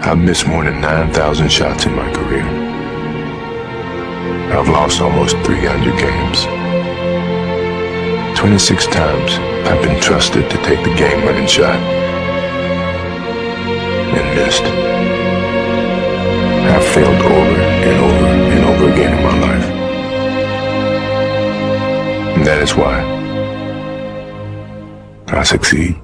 I've missed more than 9,000 shots in my career. I've lost almost 300 games. 26 times I've been trusted to take the game-winning shot and missed. I've failed over and over and over again in my life. And that is why I succeed.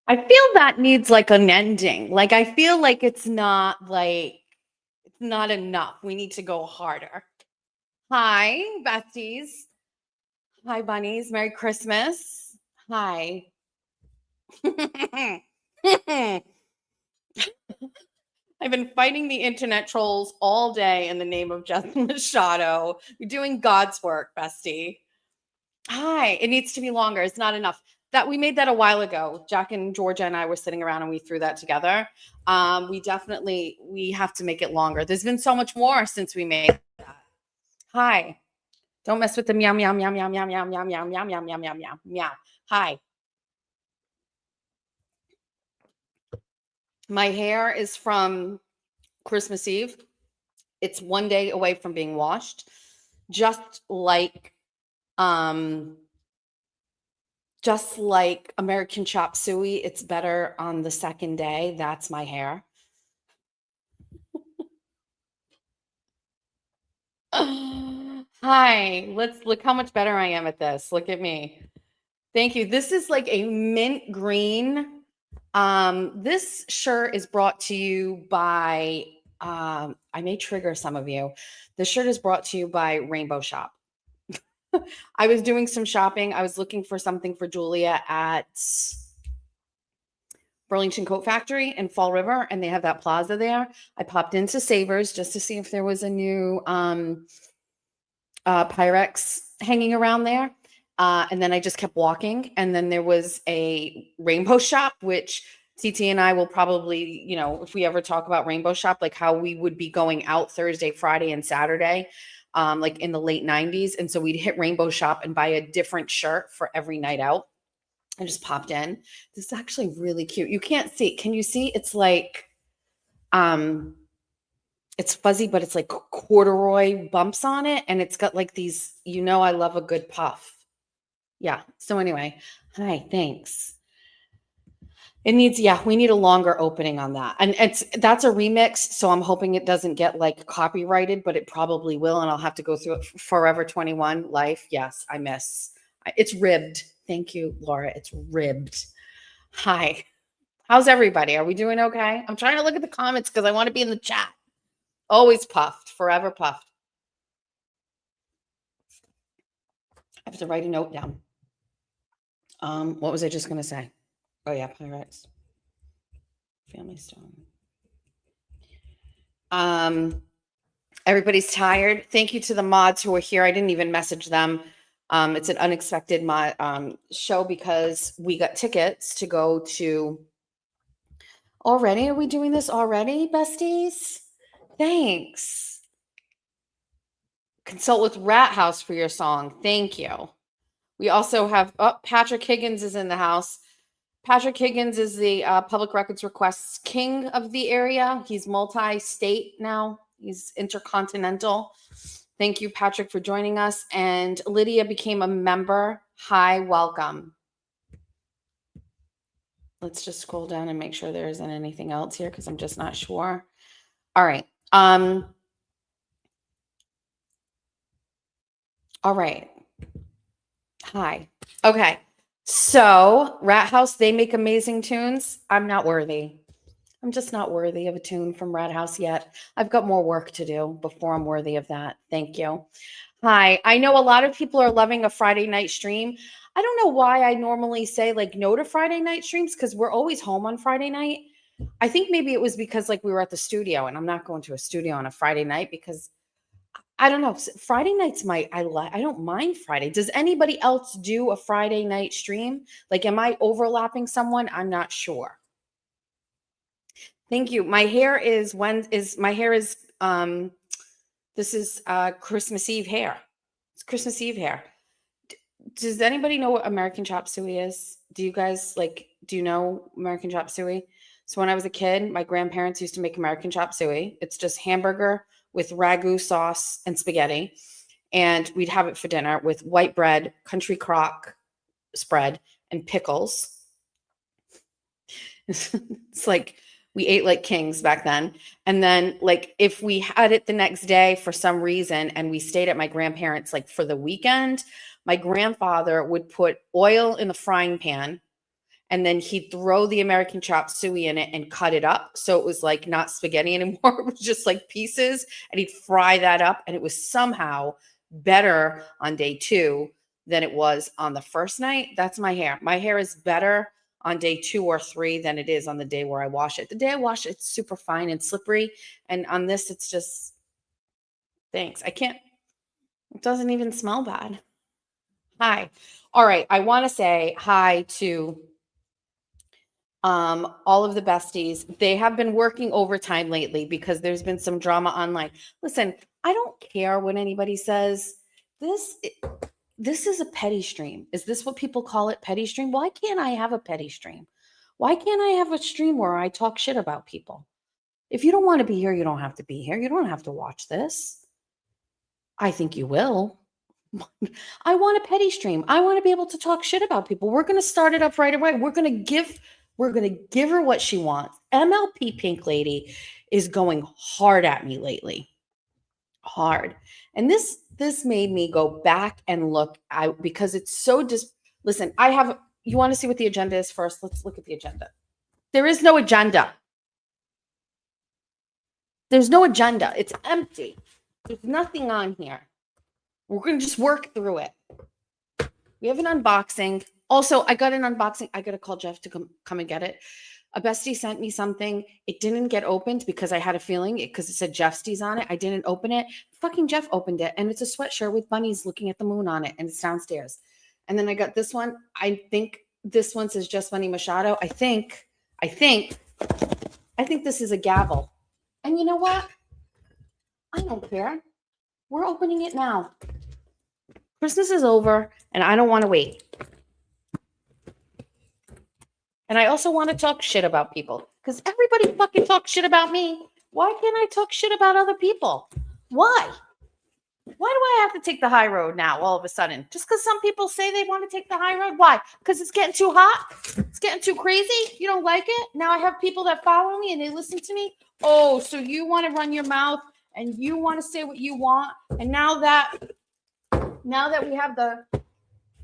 I feel that needs like an ending. Like, I feel like it's not enough. We need to go harder. Hi, besties. Hi, bunnies. Merry Christmas. Hi. I've been fighting the internet trolls all day in the name of Jess Machado. You're doing God's work, bestie. Hi. It needs to be longer. It's not enough. That we made that a while ago. Jack and Georgia and I were sitting around and we threw that together. We have to make it longer. There's been so much more since we made that. Hi. Don't mess with the meow, meow, meow, meow, meow, meow, meow, meow, meow, meow, meow, meow, meow, meow. Hi. My hair is from Christmas Eve. It's one day away from being washed. Just like American Chop Suey, it's better on the second day. That's my hair. Hi, let's look how much better I am at this. Look at me. Thank you. This is like a mint green. This shirt is brought to you by, I may trigger some of you. This shirt is brought to you by Rainbow Shop. I was doing some shopping. I was looking for something for Julia at Burlington Coat Factory in Fall River, and they have that plaza there. I popped into Savers just to see if there was a new Pyrex hanging around there. And then I just kept walking. And then there was a Rainbow Shop, which TT and I will probably, if we ever talk about Rainbow Shop, like how we would be going out Thursday, Friday, and Saturday, like in the late 90s. And so we'd hit Rainbow Shop and buy a different shirt for every night out. I just popped in. This is actually really cute. You can't see. Can you see? It's like, it's fuzzy, but it's like corduroy bumps on it. And it's got like these, I love a good puff. Yeah. So anyway, hi, thanks. It needs, we need a longer opening on that. And that's a remix. So I'm hoping it doesn't get like copyrighted, but it probably will. And I'll have to go through it. Forever 21 Life. Yes, I miss. It's ribbed. Thank you, Laura. It's ribbed. Hi. How's everybody? Are we doing okay? I'm trying to look at the comments because I want to be in the chat. Always puffed. Forever puffed. I have to write a note down. What was I just going to say? Oh, yeah, Pyrex. Family Stone. Everybody's tired. Thank you to the mods who are here. I didn't even message them. It's an unexpected show because we got tickets to go to. Already? Are we doing this already, besties? Thanks. Consult with Rat House for your song. Thank you. We also have, Patrick Higgins is in the house. Patrick Higgins is the Public Records Requests king of the area. He's multi-state now. He's intercontinental. Thank you, Patrick, for joining us. And Lydia became a member. Hi, welcome. Let's just scroll down and make sure there isn't anything else here because I'm just not sure. All right. All right. Hi. Okay. So Rat House, they make amazing tunes. I'm not worthy. I'm just not worthy of a tune from Rat House yet. I've got more work to do before I'm worthy of that. Thank you. Hi. I know a lot of people are loving a Friday night stream. I don't know why I normally say like no to Friday night streams because we're always home on Friday night. I think maybe it was because like we were at the studio, and I'm not going to a studio on a Friday night because I don't know. Friday nights I don't mind Friday. Does anybody else do a Friday night stream? Like, am I overlapping someone? I'm not sure. Thank you. My hair is this is Christmas Eve hair. It's Christmas Eve hair. Does anybody know what American chop suey is? Do you know American chop suey? So when I was a kid, my grandparents used to make American chop suey. It's just hamburger with ragu sauce and spaghetti. And we'd have it for dinner with white bread, country crock spread, and pickles. It's like we ate like kings back then. And then like if we had it the next day for some reason and we stayed at my grandparents like for the weekend, my grandfather would put oil in the frying pan and then he'd throw the American chop suey in it and cut it up. So it was like not spaghetti anymore. It was just like pieces, and he'd fry that up. And it was somehow better on day 2 than it was on the first night. That's my hair. My hair is better on day 2 or 3 than it is on the day where I wash it. The day I wash it, it's super fine and slippery. And on this, it's just, thanks. It doesn't even smell bad. Hi. All right. I want to say hi to all of the besties. They have been working overtime lately because there's been some drama online. Listen, I don't care what anybody says. This is a petty stream. Is this what people call it, petty stream? Why can't I have a petty stream? Why can't I have a stream where I talk shit about people? If you don't want to be here, you don't have to be here. You don't have to watch this. I think you will. I want a petty stream. I want to be able to talk shit about people. We're going to start it up right away. We're going to give her what she wants. MLP Pink Lady is going hard at me lately. Hard. And this made me go back and look because it's so listen, you want to see what the agenda is first? Let's look at the agenda. There is no agenda. There's no agenda. It's empty. There's nothing on here. We're going to just work through it. We have an unboxing. Also, I got an unboxing. I got to call Jeff to come and get it. A bestie sent me something. It didn't get opened because I had a feeling because it said Jeffsties on it. I didn't open it. Fucking Jeff opened it. And it's a sweatshirt with bunnies looking at the moon on it. And it's downstairs. And then I got this one. I think this one says Jess Machado. I think this is a gavel. And you know what? I don't care. We're opening it now. Christmas is over and I don't want to wait. And I also want to talk shit about people because everybody fucking talks shit about me. Why can't I talk shit about other people? Why? Why do I have to take the high road now all of a sudden? Just because some people say they want to take the high road? Why? Because it's getting too hot? It's getting too crazy? You don't like it? Now I have people that follow me and they listen to me? Oh, so you want to run your mouth and you want to say what you want. And now that we have the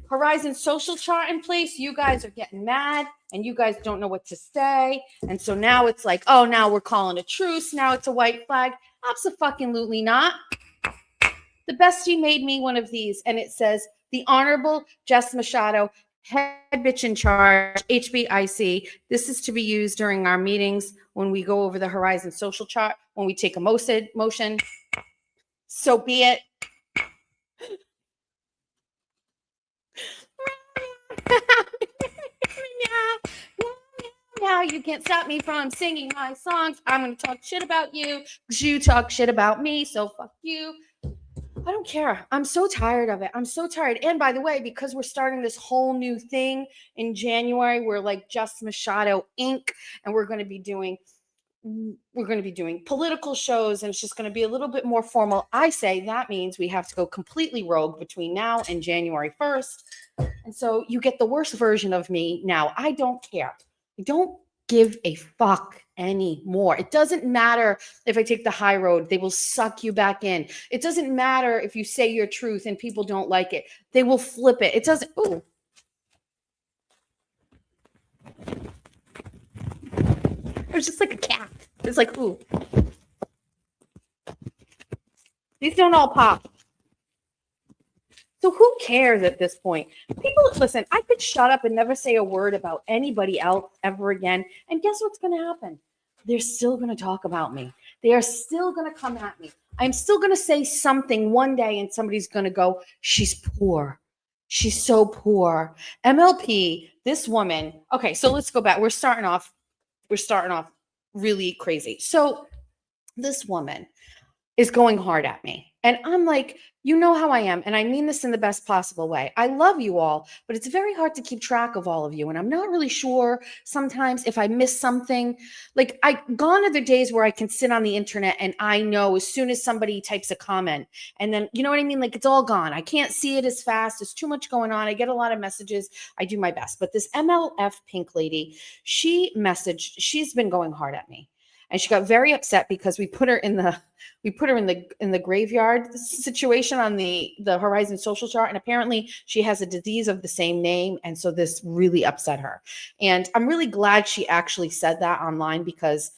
Horizon social chart in place, you guys are getting mad and you guys don't know what to say. And so now it's like, oh, now we're calling a truce. Now it's a white flag. Absolutely not. The bestie made me one of these and it says, the Honorable Jess Machado, head bitch in charge, HBIC. This is to be used during our meetings when we go over the Horizon social chart, when we take a motion. So be it. Now you can't stop me from singing my songs. I'm going to talk shit about you because you talk shit about me. So fuck you. I don't care. I'm so tired of it. I'm so tired. And by the way, because we're starting this whole new thing in January, we're like Jess Machado Inc. And we're going to be doing political shows and it's just going to be a little bit more formal. I say that means we have to go completely rogue between now and January 1st. And so you get the worst version of me now. I don't care. I don't give a fuck anymore. It doesn't matter if I take the high road. They will suck you back in. It doesn't matter if you say your truth and people don't like it. They will flip it. It doesn't. Ooh. It's just like a cat. It's like, ooh. These don't all pop. So who cares at this point? People, listen, I could shut up and never say a word about anybody else ever again. And guess what's going to happen? They're still going to talk about me. They are still going to come at me. I'm still going to say something one day and somebody's going to go, she's poor. She's so poor. MLP, this woman. Okay, so let's go back. We're starting off really crazy. So this woman is going hard at me. And I'm like, you know how I am. And I mean this in the best possible way. I love you all, but it's very hard to keep track of all of you. And I'm not really sure sometimes if I miss something. Like, gone are the days where I can sit on the internet and I know as soon as somebody types a comment, and then, you know what I mean? Like, it's all gone. I can't see it as fast. There's too much going on. I get a lot of messages. I do my best. But this MLF Pink lady, she's been going hard at me. And she got very upset because we put her in the graveyard situation on the Horizon social chart, and apparently she has a disease of the same name, and so this really upset her. And I'm really glad she actually said that online, because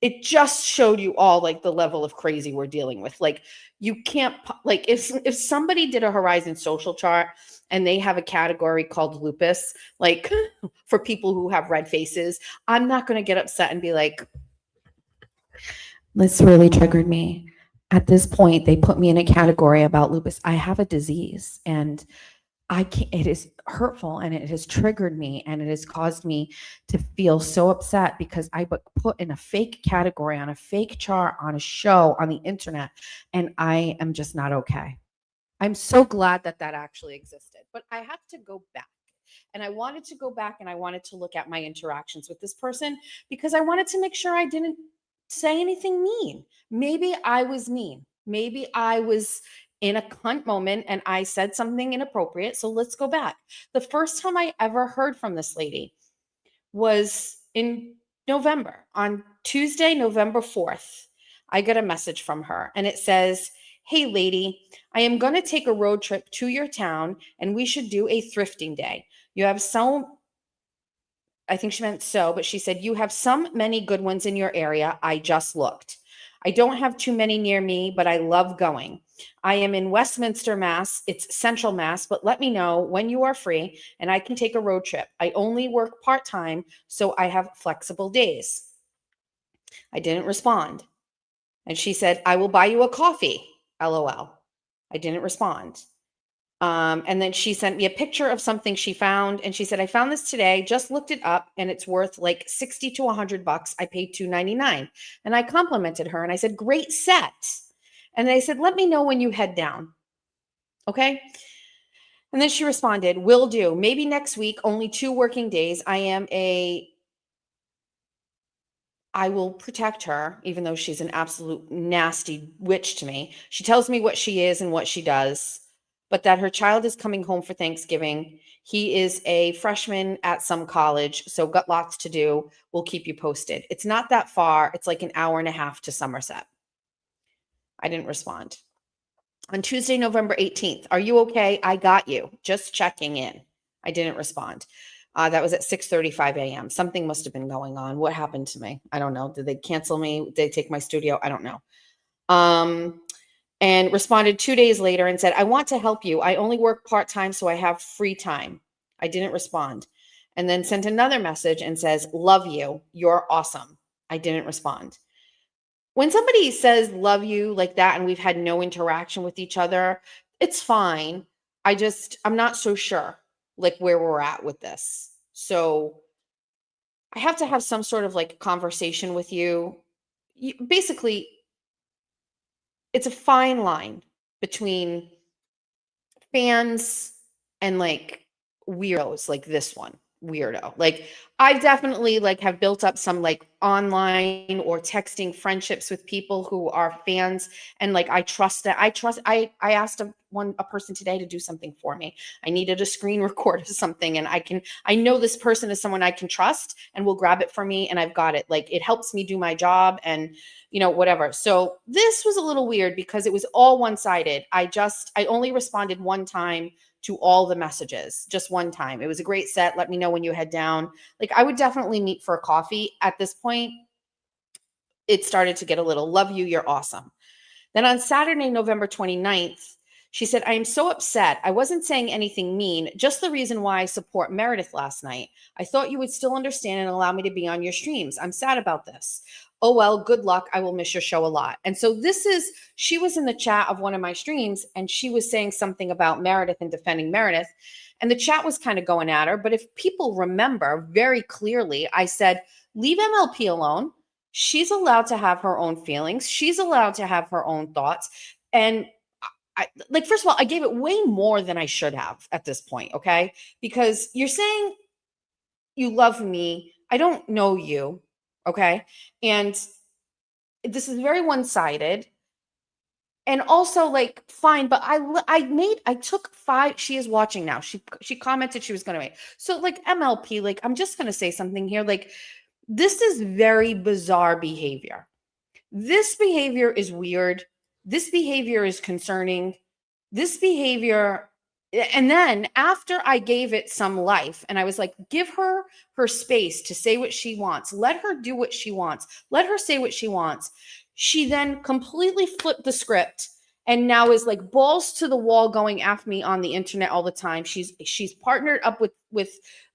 it just showed you all like the level of crazy we're dealing with. Like, you can't, like, if somebody did a Horizon social chart and they have a category called lupus, like for people who have red faces, I'm not going to get upset and be like, this really triggered me. At this point, they put me in a category about lupus. I have a disease, and I can't, it is hurtful, and it has triggered me, and it has caused me to feel so upset because I put in a fake category on a fake chart on a show on the internet, and I am just not okay. I'm so glad that actually existed, but I have to go back. And I wanted to go back and I wanted to look at my interactions with this person because I wanted to make sure I didn't say anything mean. Maybe I was mean. Maybe I was in a cunt moment and I said something inappropriate. So let's go back. The first time I ever heard from this lady was in November. On Tuesday, November 4th, I got a message from her and it says, "Hey lady, I am going to take a road trip to your town and we should do a thrifting day. You have so," I think she meant so, but she said, "You have some many good ones in your area. I just looked. I don't have too many near me, but I love going. I am in Westminster, Mass. It's Central Mass, but let me know when you are free and I can take a road trip. I only work part-time, so I have flexible days." I didn't respond. And she said, "I will buy you a coffee. LOL. I didn't respond. And then she sent me a picture of something she found. And she said, "I found this today, just looked it up, and it's worth like 60 to $100. I paid $2.99. And I complimented her and I said, "Great set." And I said, "Let me know when you head down." Okay. And then she responded, "Will do. Maybe next week, only 2 working days. I will protect her, even though she's an absolute nasty witch to me. She tells me what she is and what she does, but that her child is coming home for Thanksgiving. He is a freshman at some college, so got lots to do. We'll keep you posted. It's not that far. It's like an hour and a half to Somerset." I didn't respond. On Tuesday, November 18th, "Are you okay? I got you. Just checking in." I didn't respond. That was at 6:35 a.m. Something must have been going on. What happened to me? I don't know. Did they cancel me? Did they take my studio? I don't know. And responded 2 days later and said, "I want to help you. I only work part-time, so I have free time." I didn't respond. And then sent another message and says, "Love you. You're awesome." I didn't respond. When somebody says love you like that and we've had no interaction with each other, it's fine. I'm not so sure like where we're at with this. So I have to have some sort of like conversation with you. Basically, it's a fine line between fans and like weirdos like this one weirdo. Like, I definitely like have built up some like online or texting friendships with people who are fans, and like I trust that I asked a person today to do something for me. I needed a screen record of something, and I know this person is someone I can trust and will grab it for me, and I've got it. Like, it helps me do my job and whatever. So this was a little weird because it was all one-sided. I only responded one time to all the messages, just one time. It was a great set. Let me know when you head down. Like, I would definitely meet for a coffee. At this point, it started to get a little, love you, you're awesome. Then on Saturday, November 29th, She said, I am so upset. I wasn't saying anything mean, just the reason why I support Meredith last night. I thought you would still understand and allow me to be on your streams. I'm sad about this. Oh, well, good luck. I will miss your show a lot. And so she was in the chat of one of my streams and she was saying something about Meredith and defending Meredith. And the chat was kind of going at her. But if people remember very clearly, I said, leave MLP alone. She's allowed to have her own feelings. She's allowed to have her own thoughts. And first of all, I gave it way more than I should have at this point. Okay. Because you're saying you love me. I don't know you. Okay. And this is very one-sided. And also, like, fine, but I took 5. She is watching now. She commented she was going to make. So, like, MLP, like, I'm just going to say something here. Like, this is very bizarre behavior. This behavior is weird. This behavior is concerning. This behavior, and then after I gave it some life and I was like, give her her space to say what she wants. Let her do what she wants. Let her say what she wants. She then completely flipped the script and now is like balls to the wall going after me on the internet all the time. She's partnered up with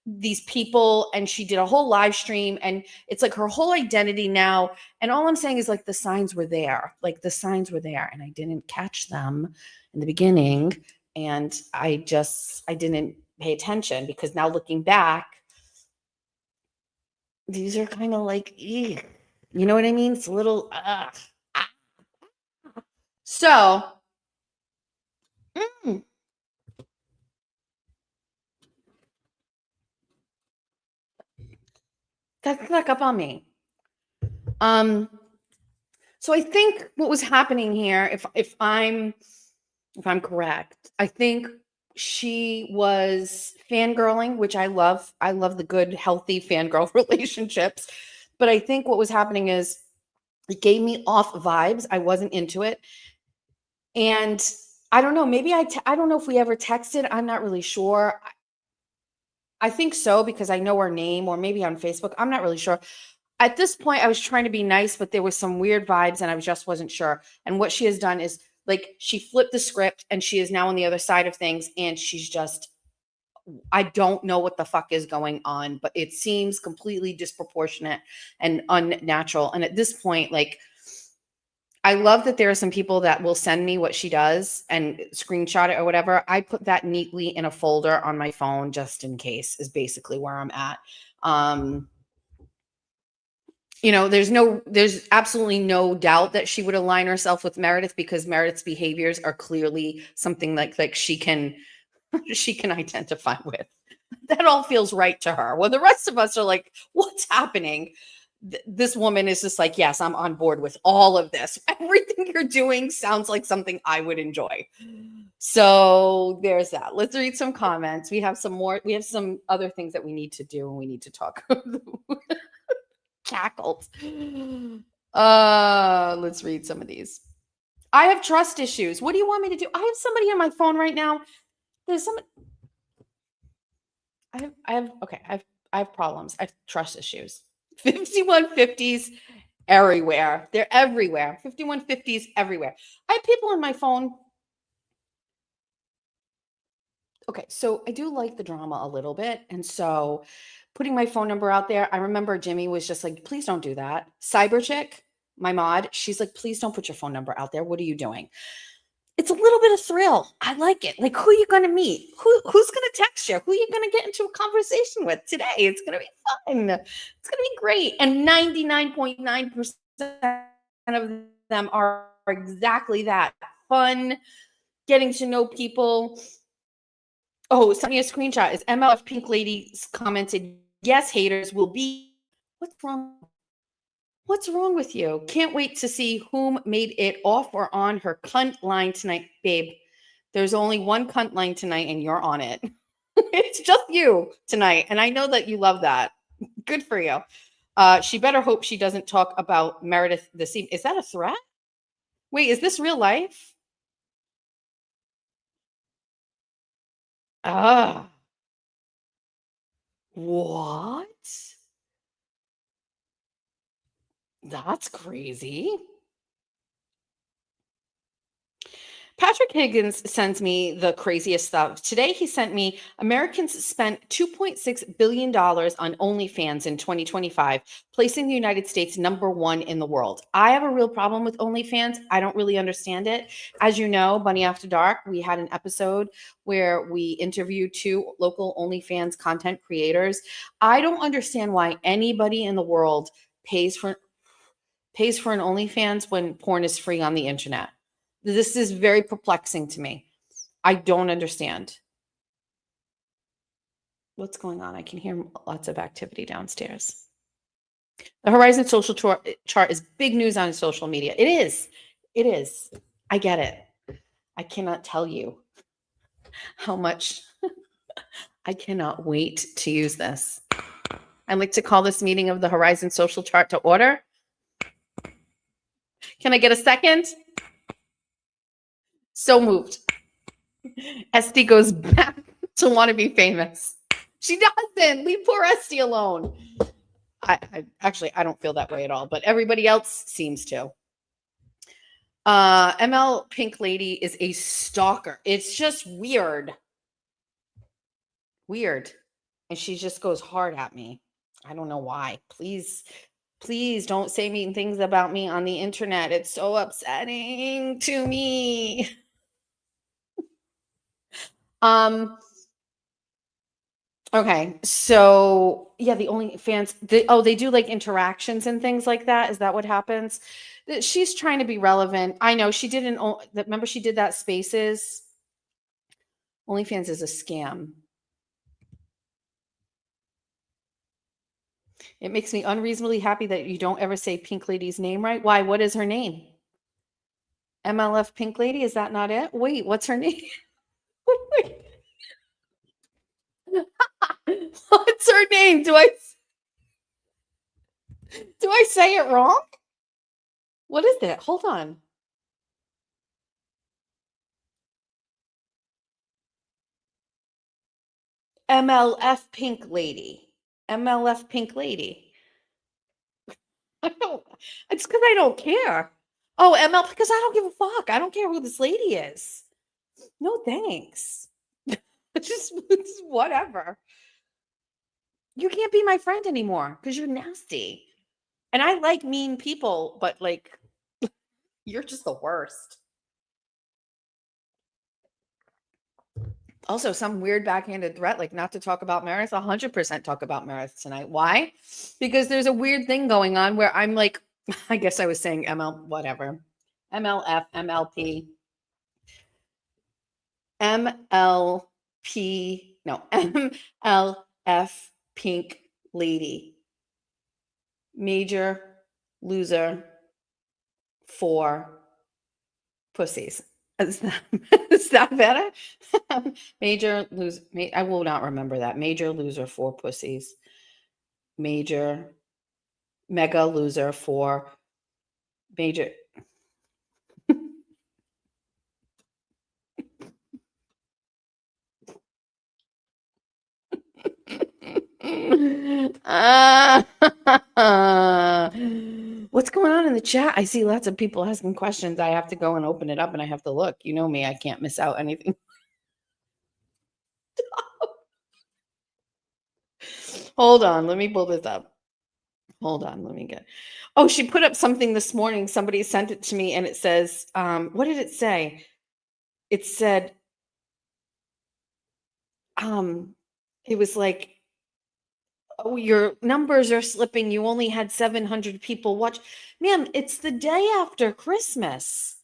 these people and she did a whole live stream and it's like her whole identity now. And all I'm saying is like the signs were there. Like the signs were there and I didn't catch them in the beginning. And I didn't pay attention because now looking back, these are kind of like, eek. You know what I mean? It's a little, So, that snuck up on me. So I think what was happening here, if I'm correct, I think she was fangirling, which I love. I love the good, healthy fangirl relationships. But I think what was happening is it gave me off vibes. I wasn't into it. And I don't know, maybe I don't know if we ever texted. I'm not really sure. I think so because I know her name, or maybe on Facebook. I'm not really sure. At this point, I was trying to be nice, but there was some weird vibes and I just wasn't sure. And what she has done is like she flipped the script and she is now on the other side of things. And she's just, I don't know what the fuck is going on, but it seems completely disproportionate and unnatural. And at this point, like, I love that there are some people that will send me what she does and screenshot it or whatever. I put that neatly in a folder on my phone just in case, is basically where I'm at. There's absolutely no doubt that she would align herself with Meredith because Meredith's behaviors are clearly something like she can identify with. That all feels right to her. Well, the rest of us are like, what's happening? This woman is just like, yes, I'm on board with all of this. Everything you're doing sounds like something I would enjoy. So there's that. Let's read some comments. We have some more. We have some other things that we need to do and we need to talk. Cackled. Let's read some of these. I have trust issues. What do you want me to do? I have somebody on my phone right now. There's some. I have problems. I have trust issues. 5150s everywhere. They're everywhere. 5150s everywhere. I have people on my phone. Okay, so I do like the drama a little bit. And so putting my phone number out there, I remember Jimmy was just like, please don't do that. Cyber Chick, my mod, she's like, please don't put your phone number out there. What are you doing? It's a little bit of thrill. I like it. Like, who are you going to meet? Who's going to text you? Who are you going to get into a conversation with today? It's going to be fun. It's going to be great. And 99.9% of them are exactly that. Fun, getting to know people. Oh, send me a screenshot. Is MLF Pink Lady commented, yes, haters will be. What's wrong? What's wrong with you? Can't wait to see whom made it off or on her cunt line tonight, babe. There's only one cunt line tonight and you're on it. It's just you tonight. And I know that you love that. Good for you. She better hope she doesn't talk about Meredith this evening. Is that a threat? Wait, is this real life? What? That's crazy. Patrick Higgins sends me the craziest stuff. Today, he sent me Americans spent $2.6 billion on OnlyFans in 2025, placing the United States #1 in the world. I have a real problem with OnlyFans. I don't really understand it. As you know, Bunny After Dark, we had an episode where we interviewed 2 local OnlyFans content creators. I don't understand why anybody in the world pays for an OnlyFans when porn is free on the internet. This is very perplexing to me. I don't understand. What's going on? I can hear lots of activity downstairs. The Horizon social chart is big news on social media. It is. It is. I get it. I cannot tell you how much I cannot wait to use this. I'd like to call this meeting of the Horizon social chart to order. Can I get a second? So moved. Esty goes back to want to be famous. She doesn't. Leave poor Esty alone. I actually, I don't feel that way at all, but everybody else seems to. ML Pink Lady is a stalker. It's just weird. Weird. And she just goes hard at me. I don't know why. Please don't say mean things about me on the internet. It's so upsetting to me. Okay, so yeah, the OnlyFans, they do like interactions and things like that. Is that what happens? She's trying to be relevant. I know she did remember she did that Spaces. OnlyFans is a scam. It makes me unreasonably happy that you don't ever say Pink Lady's name right. Why? What is her name? MLF Pink Lady? Is that not it? Wait, what's her name? What's her name? Do I say it wrong? What is it? Hold on. MLF Pink Lady. MLF Pink Lady. It's because I don't care. Oh, ML, because I don't give a fuck. I don't care who this lady is. No thanks. Just whatever. You can't be my friend anymore because you're nasty. And I like mean people, but like, you're just the worst. Also, some weird backhanded threat, like not to talk about Meredith. 100% talk about Meredith tonight. Why? Because there's a weird thing going on where I'm like, I guess I was saying ML, whatever. MLF, MLP, MLP, no, MLF Pink Lady. Major loser for pussies. Is that better? Major loser. I will not remember that. Major loser for pussies. Mega loser for major. What's going on in the chat? I see lots of people asking questions. I have to go and open it up and I have to look. You know me, I can't miss out anything. Hold on, let me pull this up. Hold on, let me get. Oh, she put up something this morning. Somebody sent it to me and it says, what did it say? It said, it was like, oh, your numbers are slipping. You only had 700 people watch. Ma'am, it's the day after Christmas.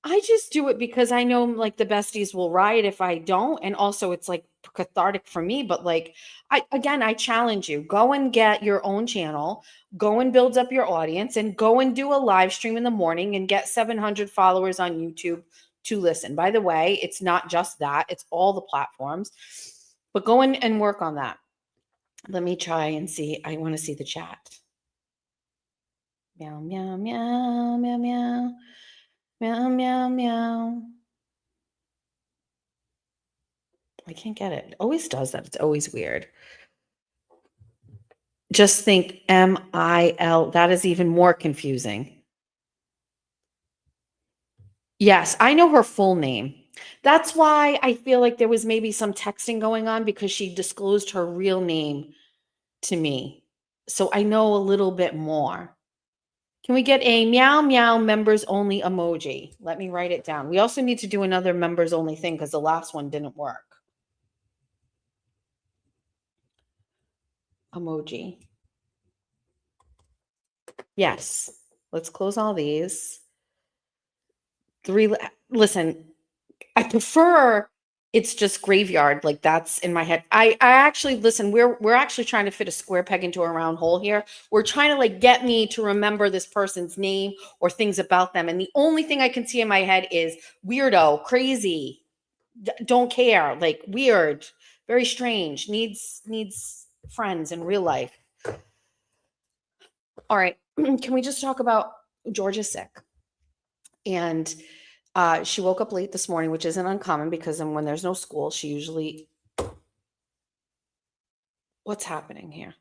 I just do it because I know like the besties will riot if I don't. And also it's like cathartic for me. But like, I challenge you, go and get your own channel, go and build up your audience and go and do a live stream in the morning and get 700 followers on YouTube to listen. By the way, it's not just that, it's all the platforms, but go in and work on that. Let me try and see. I want to see the chat. Meow, meow, meow, meow, meow. Meow, meow, meow. I can't get it. It always does that. It's always weird. Just think MIL. That is even more confusing. Yes, I know her full name. That's why I feel like there was maybe some texting going on because she disclosed her real name to me. So I know a little bit more. Can we get a meow meow members only emoji? Let me write it down. We also need to do another members only thing because the last one didn't work. Emoji. Yes. Let's close all these. Listen, I prefer it's just graveyard. Like that's in my head. I actually listen, we're actually trying to fit a square peg into a round hole here. We're trying to like get me to remember this person's name or things about them. And the only thing I can see in my head is weirdo, crazy, don't care, like weird, very strange, needs friends in real life. All right. Can we just talk about Georgia's sick? And she woke up late this morning, which isn't uncommon because then when there's no school, she usually. What's happening here?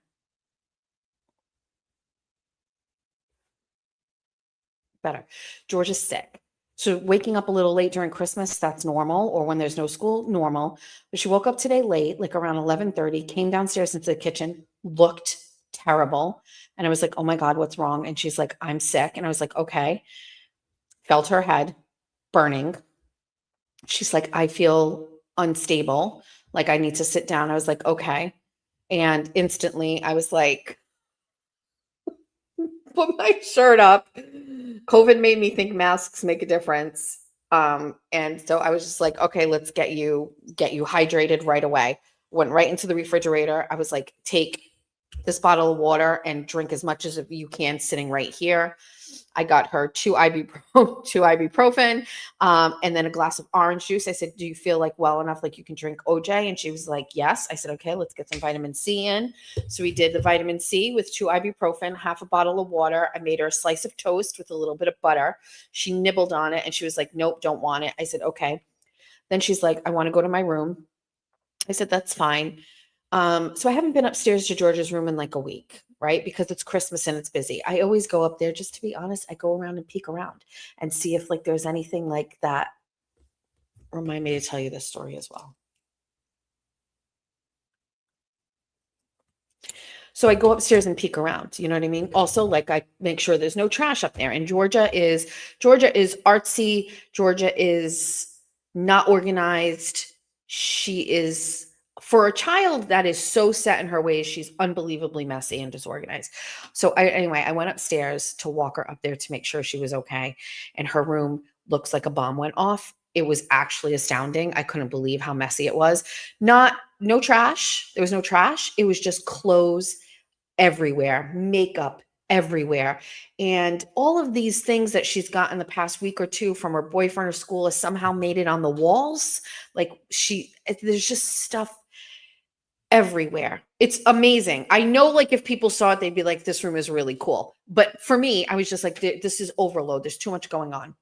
Better. Georgia's sick. So waking up a little late during Christmas, that's normal, or when there's no school, normal. But she woke up today late, like around 11:30, came downstairs into the kitchen, looked terrible. And I was like, oh my God, what's wrong? And she's like, I'm sick. And I was like, okay. Felt her head burning. She's like, I feel unstable. Like I need to sit down. I was like, okay. And instantly I was like, put my shirt up. COVID made me think masks make a difference. And so I was just like, okay, let's get you hydrated right away. Went right into the refrigerator. I was like, take this bottle of water and drink as much as you can sitting right here. I got her two ibuprofen, and then a glass of orange juice. I said, do you feel like well enough, like you can drink OJ? And she was like, yes. I said, okay, let's get some vitamin C in. So we did the vitamin C with two ibuprofen, half a bottle of water. I made her a slice of toast with a little bit of butter. She nibbled on it and she was like, nope, don't want it. I said, okay. Then she's like, I want to go to my room. I said, that's fine. So I haven't been upstairs to George's room in like a week, right? Because it's Christmas and it's busy. I always go up there, just to be honest, I go around and peek around and see if like there's anything like that. Remind me to tell you this story as well. So I go upstairs and peek around, you know what I mean? Also, like I make sure there's no trash up there. And Georgia is artsy. Georgia is not organized. She is, for a child that is so set in her ways, she's unbelievably messy and disorganized. So anyway, I went upstairs to walk her up there to make sure she was okay. And her room looks like a bomb went off. It was actually astounding. I couldn't believe how messy it was. No trash. There was no trash. It was just clothes everywhere, makeup everywhere. And all of these things that she's got in the past week or two from her boyfriend or school has somehow made it on the walls. Like there's just stuff everywhere. It's amazing. I know like if people saw it, they'd be like, this room is really cool. But for me, I was just like, this is overload. There's too much going on.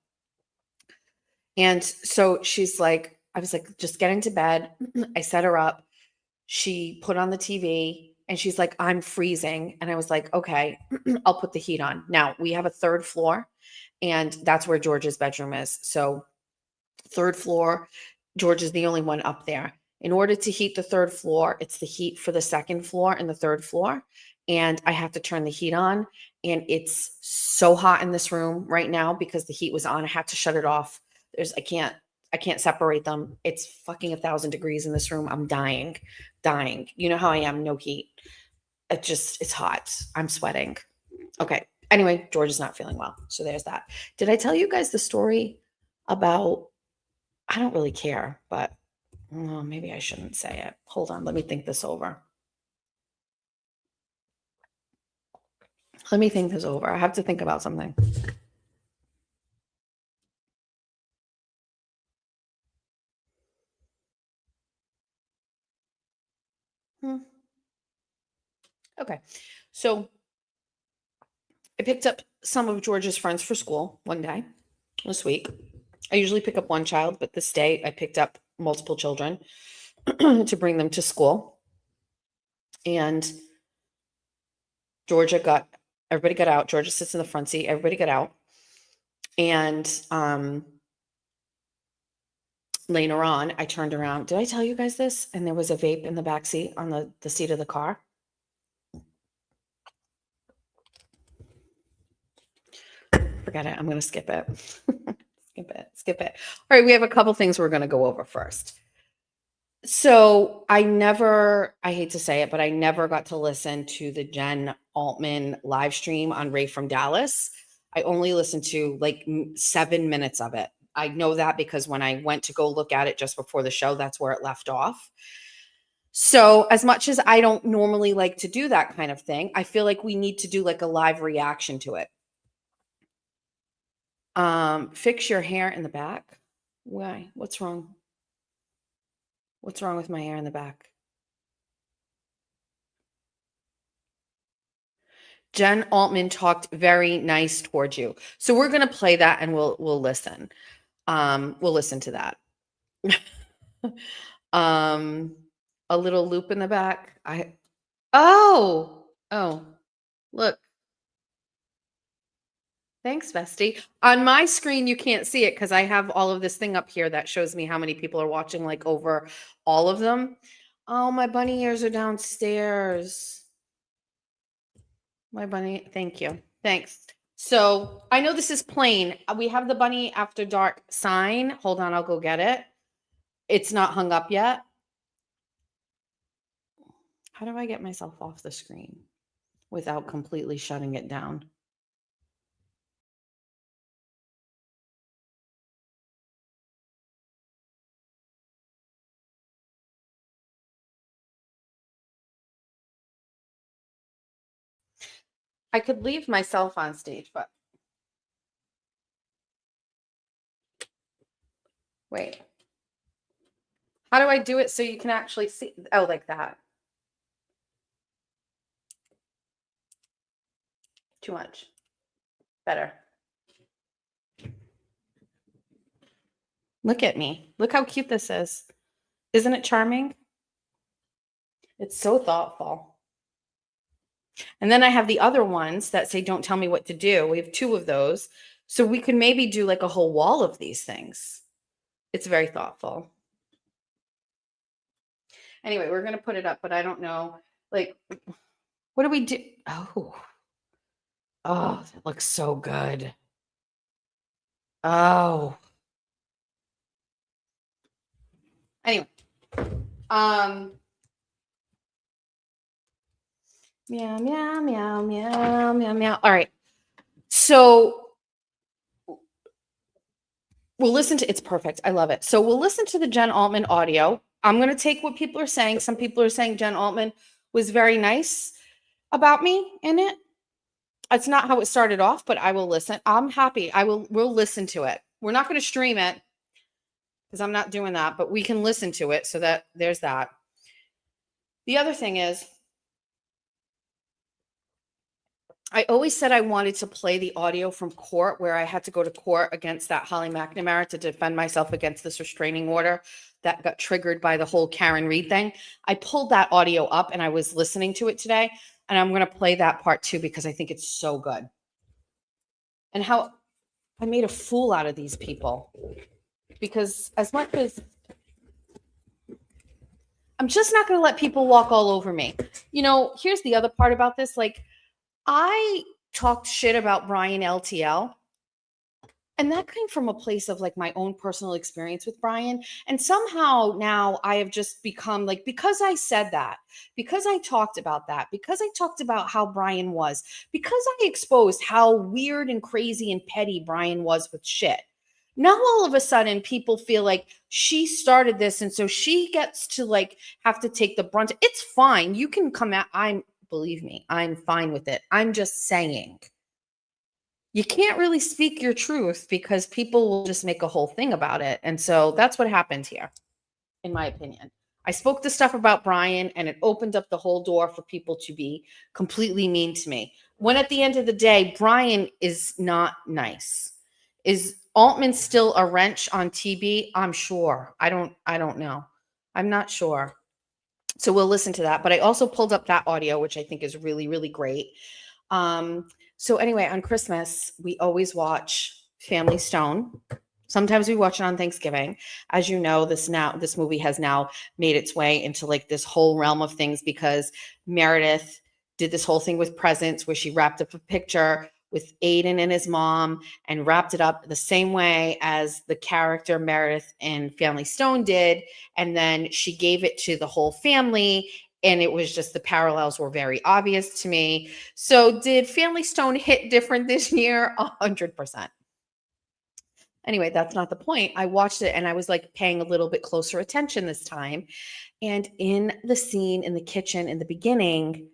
And so she's like, I was like, just get into bed. I set her up. She put on the TV and she's like, I'm freezing. And I was like, okay, I'll put the heat on. Now we have a third floor and that's where George's bedroom is. So third floor, George is the only one up there. In order to heat the third floor, it's the heat for the second floor and the third floor. And I have to turn the heat on. And it's so hot in this room right now because the heat was on. I had to shut it off. I can't separate them. It's fucking 1,000 degrees in this room. I'm dying. You know how I am, no heat. It's hot. I'm sweating. Okay. Anyway, George is not feeling well. So there's that. Did I tell you guys the story about, I don't really care, but maybe I shouldn't say it. Hold on. Let me think this over. I have to think about something. Okay. So I picked up some of George's friends for school one day this week. I usually pick up one child, but this day I picked up multiple children to bring them to school. And everybody got out. Georgia sits in the front seat. Everybody got out. And later on, I turned around. Did I tell you guys this? And there was a vape in the back seat on the seat of the car. Forget it. I'm going to skip it. Skip it. All right. We have a couple things we're going to go over first. So I hate to say it, but I never got to listen to the Jen Altman live stream on Ray from Dallas. I only listened to like 7 minutes of it. I know that because when I went to go look at it just before the show, that's where it left off. So as much as I don't normally like to do that kind of thing, I feel like we need to do like a live reaction to it. Fix your hair in the back. Why? What's wrong? What's wrong with my hair in the back? Jen Altman talked very nice towards you. So we're going to play that and we'll listen. We'll listen to that. A little loop in the back. Oh, look. Thanks, Bestie. On my screen, you can't see it because I have all of this thing up here that shows me how many people are watching, like over all of them. Oh, my bunny ears are downstairs. My bunny, thank you. Thanks. So I know this is plain. We have the bunny after dark sign. Hold on, I'll go get it. It's not hung up yet. How do I get myself off the screen without completely shutting it down? I could leave myself on stage, but wait. How do I do it so you can actually see? Oh, like that. Too much. Better. Look at me. Look how cute this is. Isn't it charming? It's so thoughtful. And then I have the other ones that say, don't tell me what to do. We have 2 of those. So we could maybe do like a whole wall of these things. It's very thoughtful. Anyway, we're going to put it up, but I don't know. Like, what do we do? Oh, that looks so good. Oh. Anyway. Meow, meow, meow, meow, meow, meow. All right. So we'll listen to, it's perfect. I love it. So we'll listen to the Jen Altman audio. I'm going to take what people are saying. Some people are saying Jen Altman was very nice about me in it. It's not how it started off, but I will listen. I'm happy. We'll listen to it. We're not going to stream it because I'm not doing that, but we can listen to it. So that there's that. The other thing is, I always said I wanted to play the audio from court where I had to go to court against that Holly McNamara to defend myself against this restraining order that got triggered by the whole Karen Reed thing. I pulled that audio up and I was listening to it today, and I'm going to play that part too because I think it's so good. And how I made a fool out of these people, because as much as I'm just not going to let people walk all over me. You know, here's the other part about this. Like, I talked shit about Brian LTL, and that came from a place of like my own personal experience with Brian. And somehow now I have just become like, because I said that, because I talked about that, because I talked about how Brian was, because I exposed how weird and crazy and petty Brian was with shit. Now all of a sudden people feel like she started this, and so she gets to like have to take the brunt. It's fine. You can come out. Believe me, I'm fine with it. I'm just saying, you can't really speak your truth because people will just make a whole thing about it. And so that's what happened here, in my opinion. I spoke the stuff about Brian, and it opened up the whole door for people to be completely mean to me. When at the end of the day, Brian is not nice. Is Altman still a wrench on TB? I'm sure. I don't know. I'm not sure. So we'll listen to that. But I also pulled up that audio, which I think is really, really great. So anyway, on Christmas, we always watch Family Stone. Sometimes we watch it on Thanksgiving. As you know, this movie has now made its way into like this whole realm of things because Meredith did this whole thing with presents where she wrapped up a picture with Aiden and his mom and wrapped it up the same way as the character Meredith in Family Stone did. And then she gave it to the whole family. And it was just the parallels were very obvious to me. So did Family Stone hit different this year? 100%. Anyway, that's not the point. I watched it and I was like paying a little bit closer attention this time. And in the scene in the kitchen in the beginning,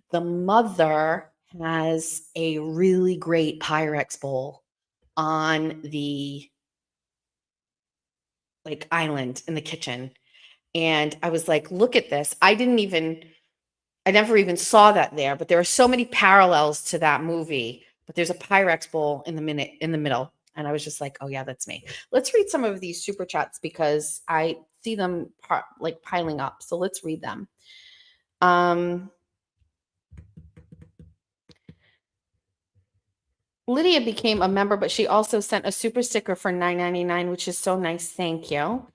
the mother has a really great Pyrex bowl on the like island in the kitchen. And I was like, look at this. I never even saw that there, but there are so many parallels to that movie. But there's a Pyrex bowl in the middle. And I was just like, oh yeah, that's me. Let's read some of these super chats because I see them like piling up. So let's read them. Lydia became a member, but she also sent a super sticker for $9.99, which is so nice. Thank you.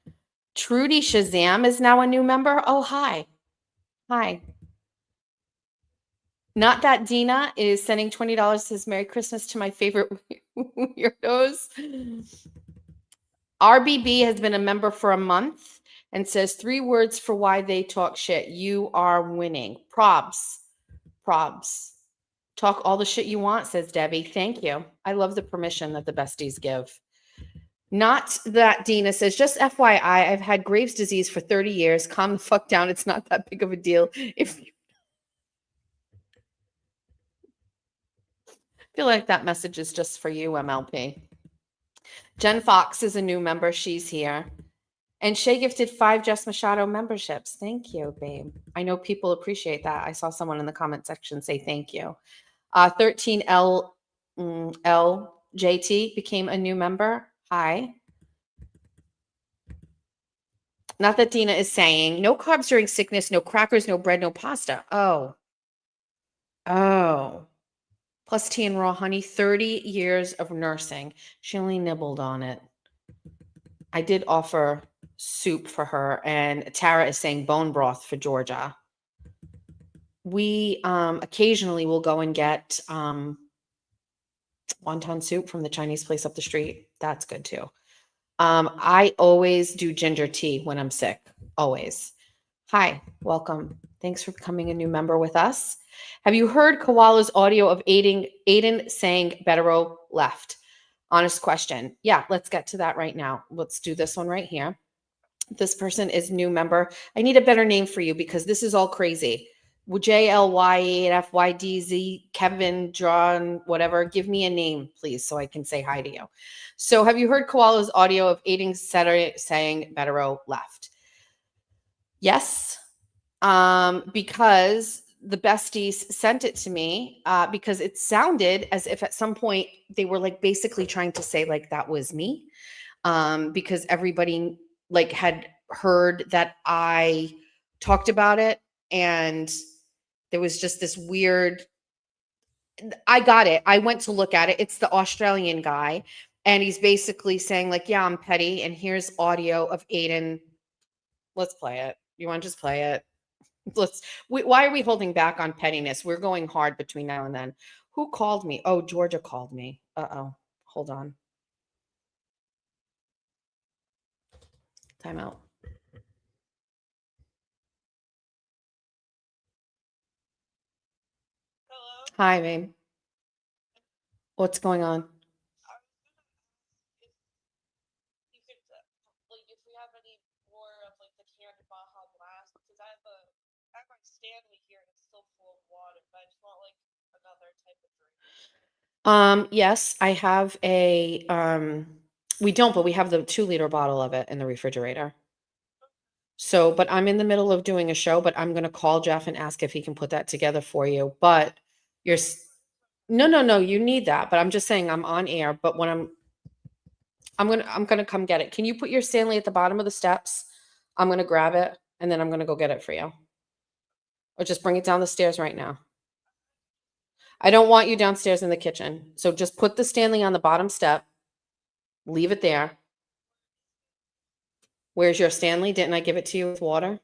Trudy Shazam is now a new member. Oh, hi. Hi. Not that Dina is sending $20, says Merry Christmas to my favorite weirdos. RBB has been a member for a month and says 3 words for why they talk shit. You are winning. Probs. Probs. Talk all the shit you want, says Debbie. Thank you. I love the permission that the besties give. Not that Dina says, just FYI, I've had Graves' disease for 30 years. Calm the fuck down. It's not that big of a deal. If you feel like that message is just for you, MLP. Jen Fox is a new member. She's here. And Shay gifted 5 Jess Machado memberships. Thank you, babe. I know people appreciate that. I saw someone in the comment section say thank you. 13L LJT became a new member. Hi. Not that Dina is saying no carbs during sickness, no crackers, no bread, no pasta. Oh. Plus tea and raw honey, 30 years of nursing. She only nibbled on it. I did offer soup for her, and Tara is saying bone broth for Georgia. We occasionally will go and get wonton soup from the Chinese place up the street. That's good too. I always do ginger tea when I'm sick. Always. Hi, welcome. Thanks for becoming a new member with us. Have you heard Koala's audio of Aiden saying Betero left? Honest question. Yeah, let's get to that right now. Let's do this one right here. This person is new member. I need a better name for you because this is all crazy. JLY8FYDZ, Kevin, John, whatever. Give me a name, please, so I can say hi to you. So have you heard Koala's audio of Aiden saying Betero left? Yes, because the besties sent it to me because it sounded as if at some point they were like basically trying to say like that was me because everybody like had heard that I talked about it and there was just this weird I got it. I went to look at it. It's the Australian guy and he's basically saying like, yeah, I'm petty and here's audio of Aiden. Let's play it. You want to just play it? Why are we holding back on pettiness? We're going hard between now and then. Who called me? Oh, Georgia called me. Uh-oh. Hold on. Time out. Hello. Hi, babe. What's going on? Yes, I have a we don't, but we have the 2-liter bottle of it in the refrigerator. So, but I'm in the middle of doing a show, but I'm gonna call Jeff and ask if he can put that together for you. But you're no, no, no, you need that. But I'm just saying I'm on air. But when I'm gonna come get it. Can you put your Stanley at the bottom of the steps? I'm gonna grab it and then I'm gonna go get it for you. Or just bring it down the stairs right now. I don't want you downstairs in the kitchen. So just put the Stanley on the bottom step Leave it there. Where's your Stanley? Didn't I give it to you with water?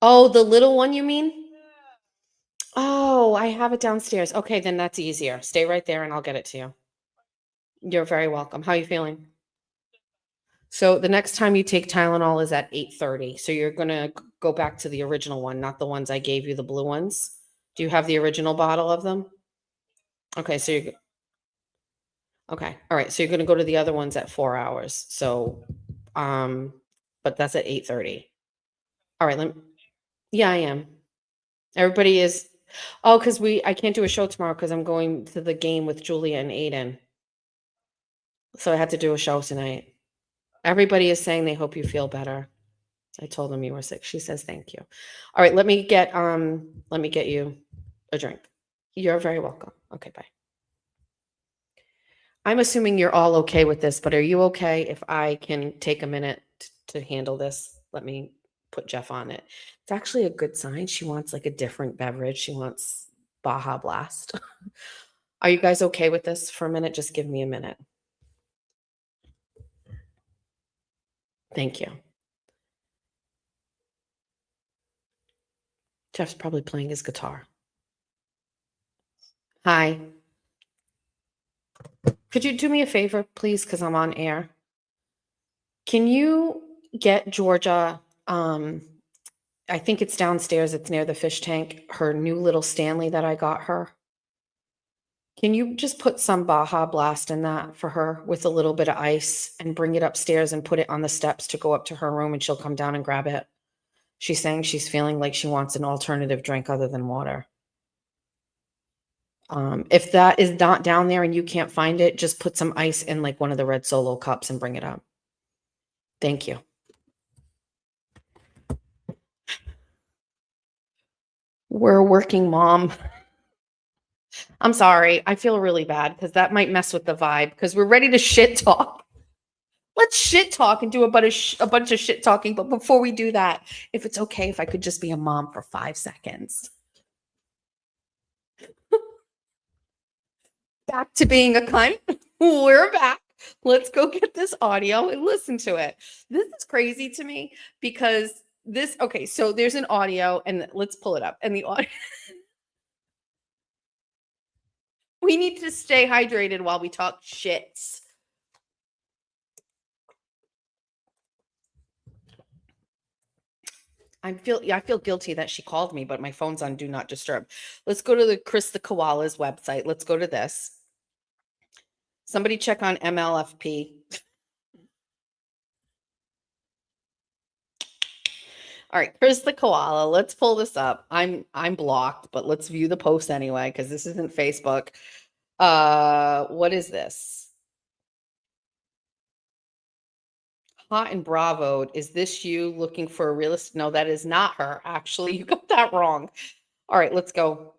Oh, the little one, you mean? Oh, I have it downstairs. Okay, then that's easier. Stay right there and I'll get it to you. You're very welcome. How are you feeling? So the next time you take Tylenol is at 8:30. So you're gonna go back to the original one, not the ones I gave you, the blue ones. Do you have the original bottle of them? Okay, so you're okay. All right. So you're gonna go to the other ones at 4 hours. So but that's at 8:30. All right, yeah, I am. Everybody is oh, because I can't do a show tomorrow because I'm going to the game with Julia and Aiden. So I had to do a show tonight. Everybody is saying they hope you feel better. I told them you were sick. She says thank you. All right, let me get you a drink. You're very welcome. Okay, bye. I'm assuming you're all okay with this, but are you okay if I can take a minute to handle this? Let me put Jeff on it. It's actually a good sign. She wants like a different beverage. She wants Baja Blast. Are you guys okay with this for a minute? Just give me a minute. Thank you. Jeff's probably playing his guitar. Hi. Could you do me a favor, please? Because I'm on air. Can you get Georgia? I think it's downstairs. It's near the fish tank. Her new little Stanley that I got her. Can you just put some Baja Blast in that for her with a little bit of ice and bring it upstairs and put it on the steps to go up to her room and she'll come down and grab it? She's saying she's feeling like she wants an alternative drink other than water. If that is not down there and you can't find it, just put some ice in like one of the red Solo cups and bring it up. Thank you. We're a working mom. I'm sorry. I feel really bad because that might mess with the vibe because we're ready to shit talk. Let's shit talk and do a bunch of shit talking. But before we do that, if it's okay, if I could just be a mom for 5 seconds. Back to being a cunt. We're back. Let's go get this audio and listen to it. This is crazy to me because okay, so there's an audio and let's pull it up. And the audio, we need to stay hydrated while we talk shits. I feel guilty that she called me, but my phone's on do not disturb. Let's go to the Chris the Koala's website. Let's go to this. Somebody check on MLFP. All right, Chris the Koala. Let's pull this up. I'm blocked, but let's view the post anyway because this isn't Facebook. What is this? Hot and Bravo. Is this you looking for a realist? No, that is not her. Actually, you got that wrong. All right, let's go.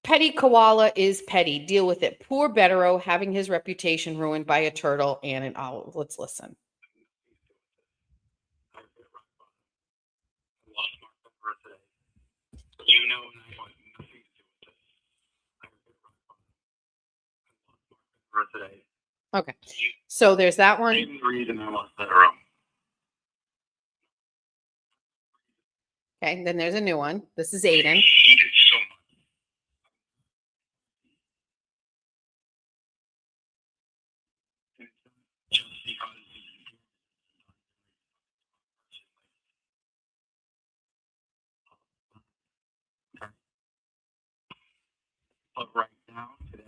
Petty koala is petty. Deal with it. Poor Betero having his reputation ruined by a turtle and an owl. Let's listen. Okay. So there's that one. Okay, then there's a new one. This is Aiden. But right now, today,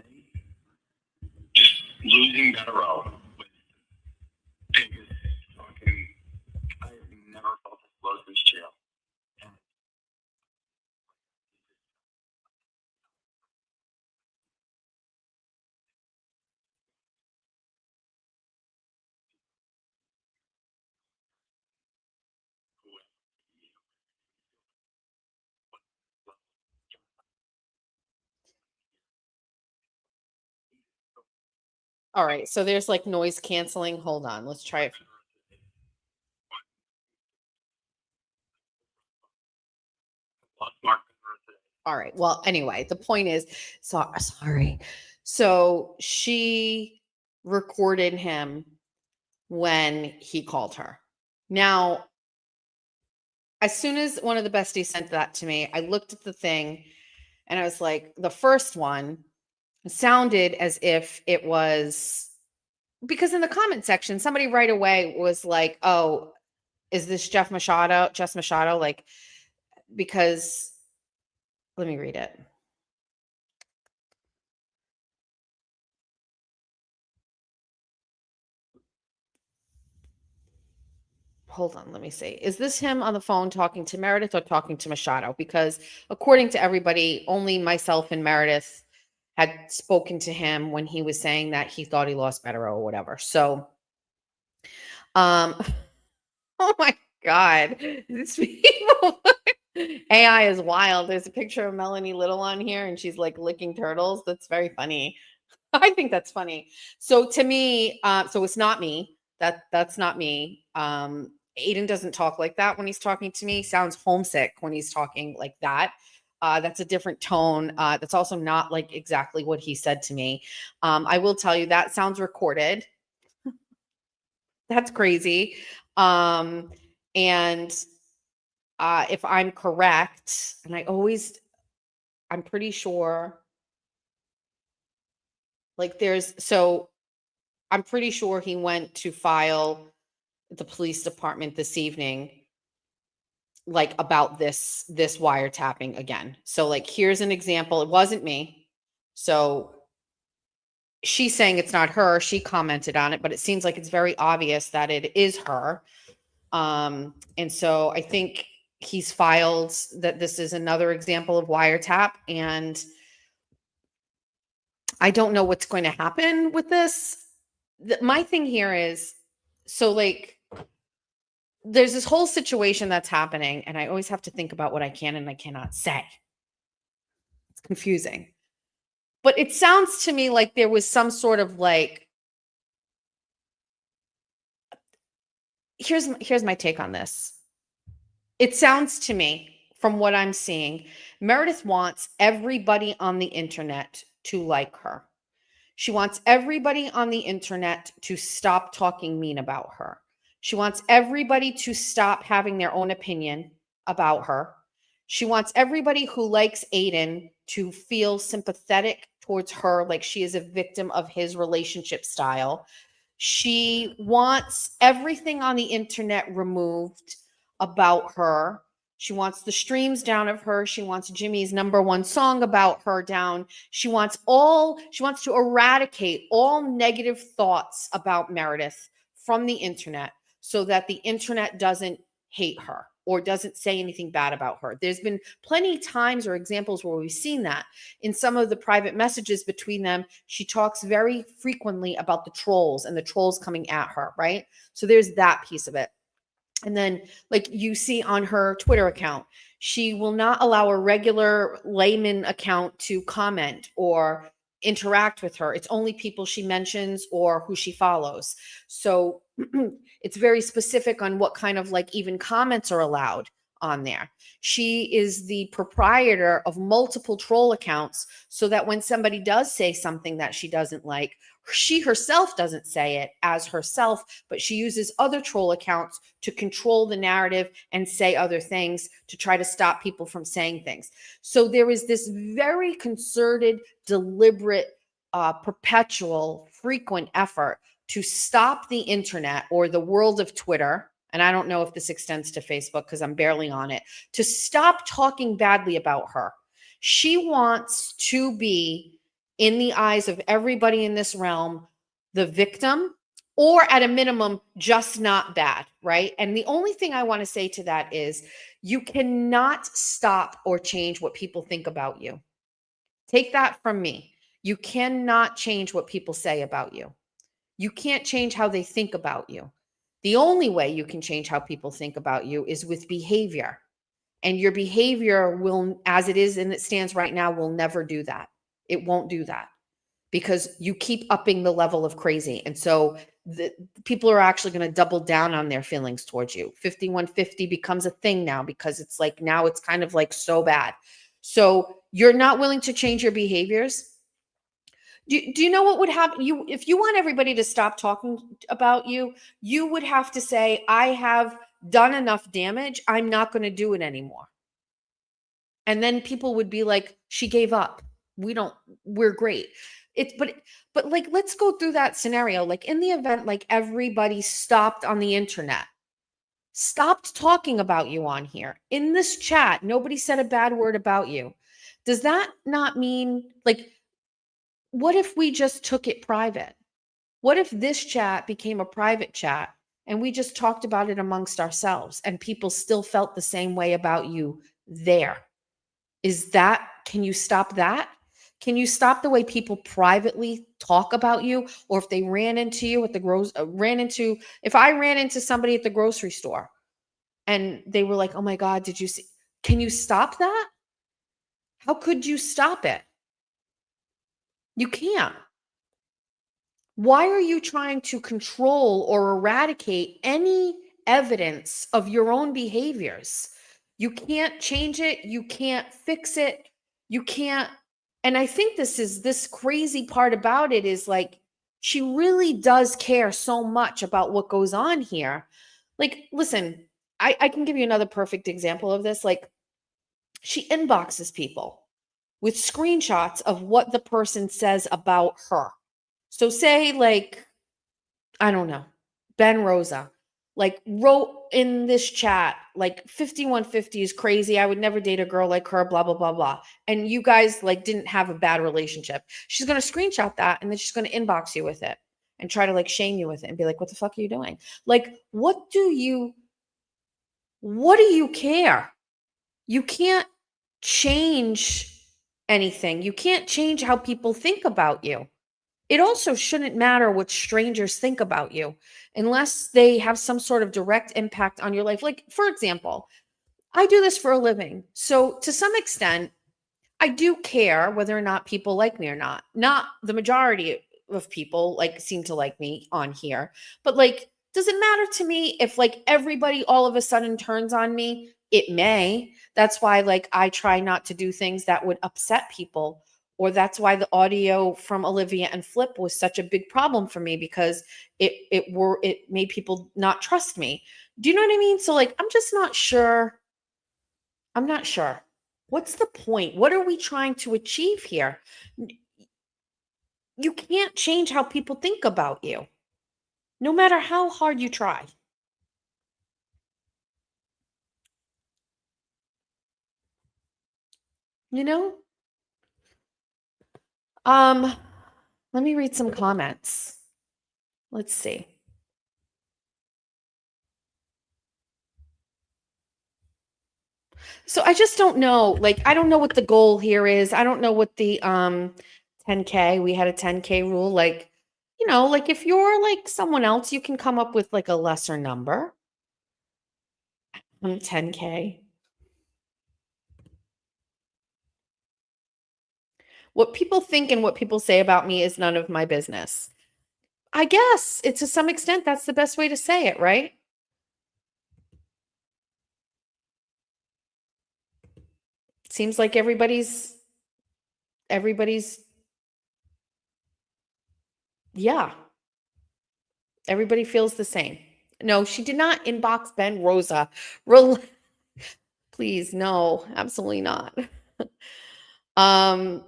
just losing that row was biggest fucking. I have never felt this close this jail. All right, so there's like noise canceling. Hold on, let's try it. All right. Well, anyway, the point is, sorry. So she recorded him when he called her. Now, as soon as one of the besties sent that to me, I looked at the thing and I was like, the first one sounded as if it was, because in the comment section, somebody right away was like, oh, is this Jess Machado? Like, because let me read it. Hold on, let me see. Is this him on the phone talking to Meredith or talking to Machado? Because according to everybody, only myself and Meredith had spoken to him when he was saying that he thought he lost better or whatever. So, oh my God, these people. AI is wild. There's a picture of Melanie Little on here and she's like licking turtles. That's very funny. I think that's funny. So to me, so it's not me. That's not me. Aiden doesn't talk like that when he's talking to me. Sounds homesick when he's talking like that. That's a different tone. That's also not like exactly what he said to me. I will tell you that sounds recorded. That's crazy. And if I'm correct, and I'm pretty sure, like I'm pretty sure he went to file at the police department this evening, like about this wiretapping again. So like, here's an example. It wasn't me. So she's saying it's not her. She commented on it, but it seems like it's very obvious that it is her. And so I think he's filed that this is another example of wiretap, and I don't know what's going to happen with this. My thing here is, so like, there's this whole situation that's happening, and I always have to think about what I can and I cannot say. It's confusing. But it sounds to me like there was some sort of like, here's my take on this. It sounds to me, from what I'm seeing, Meredith wants everybody on the internet to like her. She wants everybody on the internet to stop talking mean about her. She wants everybody to stop having their own opinion about her. She wants everybody who likes Aiden to feel sympathetic towards her, like she is a victim of his relationship style. She wants everything on the internet removed about her. She wants the streams down of her. She wants Jimmy's #1 song about her down. She wants to eradicate all negative thoughts about Meredith from the internet so that the internet doesn't hate her or doesn't say anything bad about her. There's been plenty of times or examples where we've seen that. In some of the private messages between them, she talks very frequently about the trolls and the trolls coming at her, right? So there's that piece of it. And then, like you see on her Twitter account, she will not allow a regular layman account to comment or interact with her. It's only people she mentions or who she follows. So it's very specific on what kind of like even comments are allowed on there. She is the proprietor of multiple troll accounts so that when somebody does say something that she doesn't like, she herself doesn't say it as herself, but she uses other troll accounts to control the narrative and say other things to try to stop people from saying things. So there is this very concerted, deliberate, perpetual, frequent effort to stop the internet or the world of Twitter. And I don't know if this extends to Facebook because I'm barely on it, to stop talking badly about her. She wants to be, in the eyes of everybody in this realm, the victim, or at a minimum, just not bad, right? And the only thing I want to say to that is you cannot stop or change what people think about you. Take that from me. You cannot change what people say about you. You can't change how they think about you. The only way you can change how people think about you is with behavior. And your behavior will, as it is and it stands right now, will never do that. It won't do that because you keep upping the level of crazy. And so the people are actually going to double down on their feelings towards you. 5150 becomes a thing now because it's like, now it's kind of like so bad. So you're not willing to change your behaviors. Do you know what would happen? If you want everybody to stop talking about you, you would have to say, I have done enough damage. I'm not going to do it anymore. And then people would be like, she gave up. We're great. It's but like, let's go through that scenario. Like in the event, like everybody stopped on the internet, stopped talking about you on here. In this chat, nobody said a bad word about you. Does that not mean, like, what if we just took it private? What if this chat became a private chat and we just talked about it amongst ourselves and people still felt the same way about you there? Can you stop that? Can you stop the way people privately talk about you? Or if they ran into you at the if I ran into somebody at the grocery store and they were like, oh my God, did you see? Can you stop that? How could you stop it? You can't. Why are you trying to control or eradicate any evidence of your own behaviors? You can't change it. You can't fix it. You can't. And I think this crazy part about it is like, she really does care so much about what goes on here. Like, listen, I can give you another perfect example of this. Like, she inboxes people with screenshots of what the person says about her. So say like, I don't know, Ben Rosa, like wrote in this chat, like 5150 is crazy. I would never date a girl like her, blah, blah, blah, blah. And you guys like didn't have a bad relationship. She's going to screenshot that and then she's going to inbox you with it and try to like shame you with it and be like, what the fuck are you doing? Like, what do you care? You can't change anything. You can't change how people think about you. It also shouldn't matter what strangers think about you unless they have some sort of direct impact on your life. Like, for example, I do this for a living. So, to some extent, I do care whether or not people like me or not. Not the majority of people like seem to like me on here, but like, does it matter to me if like everybody all of a sudden turns on me? It may. That's why like I try not to do things that would upset people, or that's why the audio from Olivia and Flip was such a big problem for me, because it made people not trust me. Do you know what I mean? So like, I'm just not sure. I'm not sure. What's the point? What are we trying to achieve here? You can't change how people think about you, no matter how hard you try. You know? Um, let me read some comments. Let's see. So I just don't know. Like, I don't know what the goal here is. I don't know what the 10K, we had a 10K rule. Like, like if you're like someone else, you can come up with like a lesser number. 10K. What people think and what people say about me is none of my business. I guess it's to some extent that's the best way to say it, right? Seems like everybody's yeah, everybody feels the same. No, she did not inbox Ben Rosa. Rel- Please, no, absolutely not. um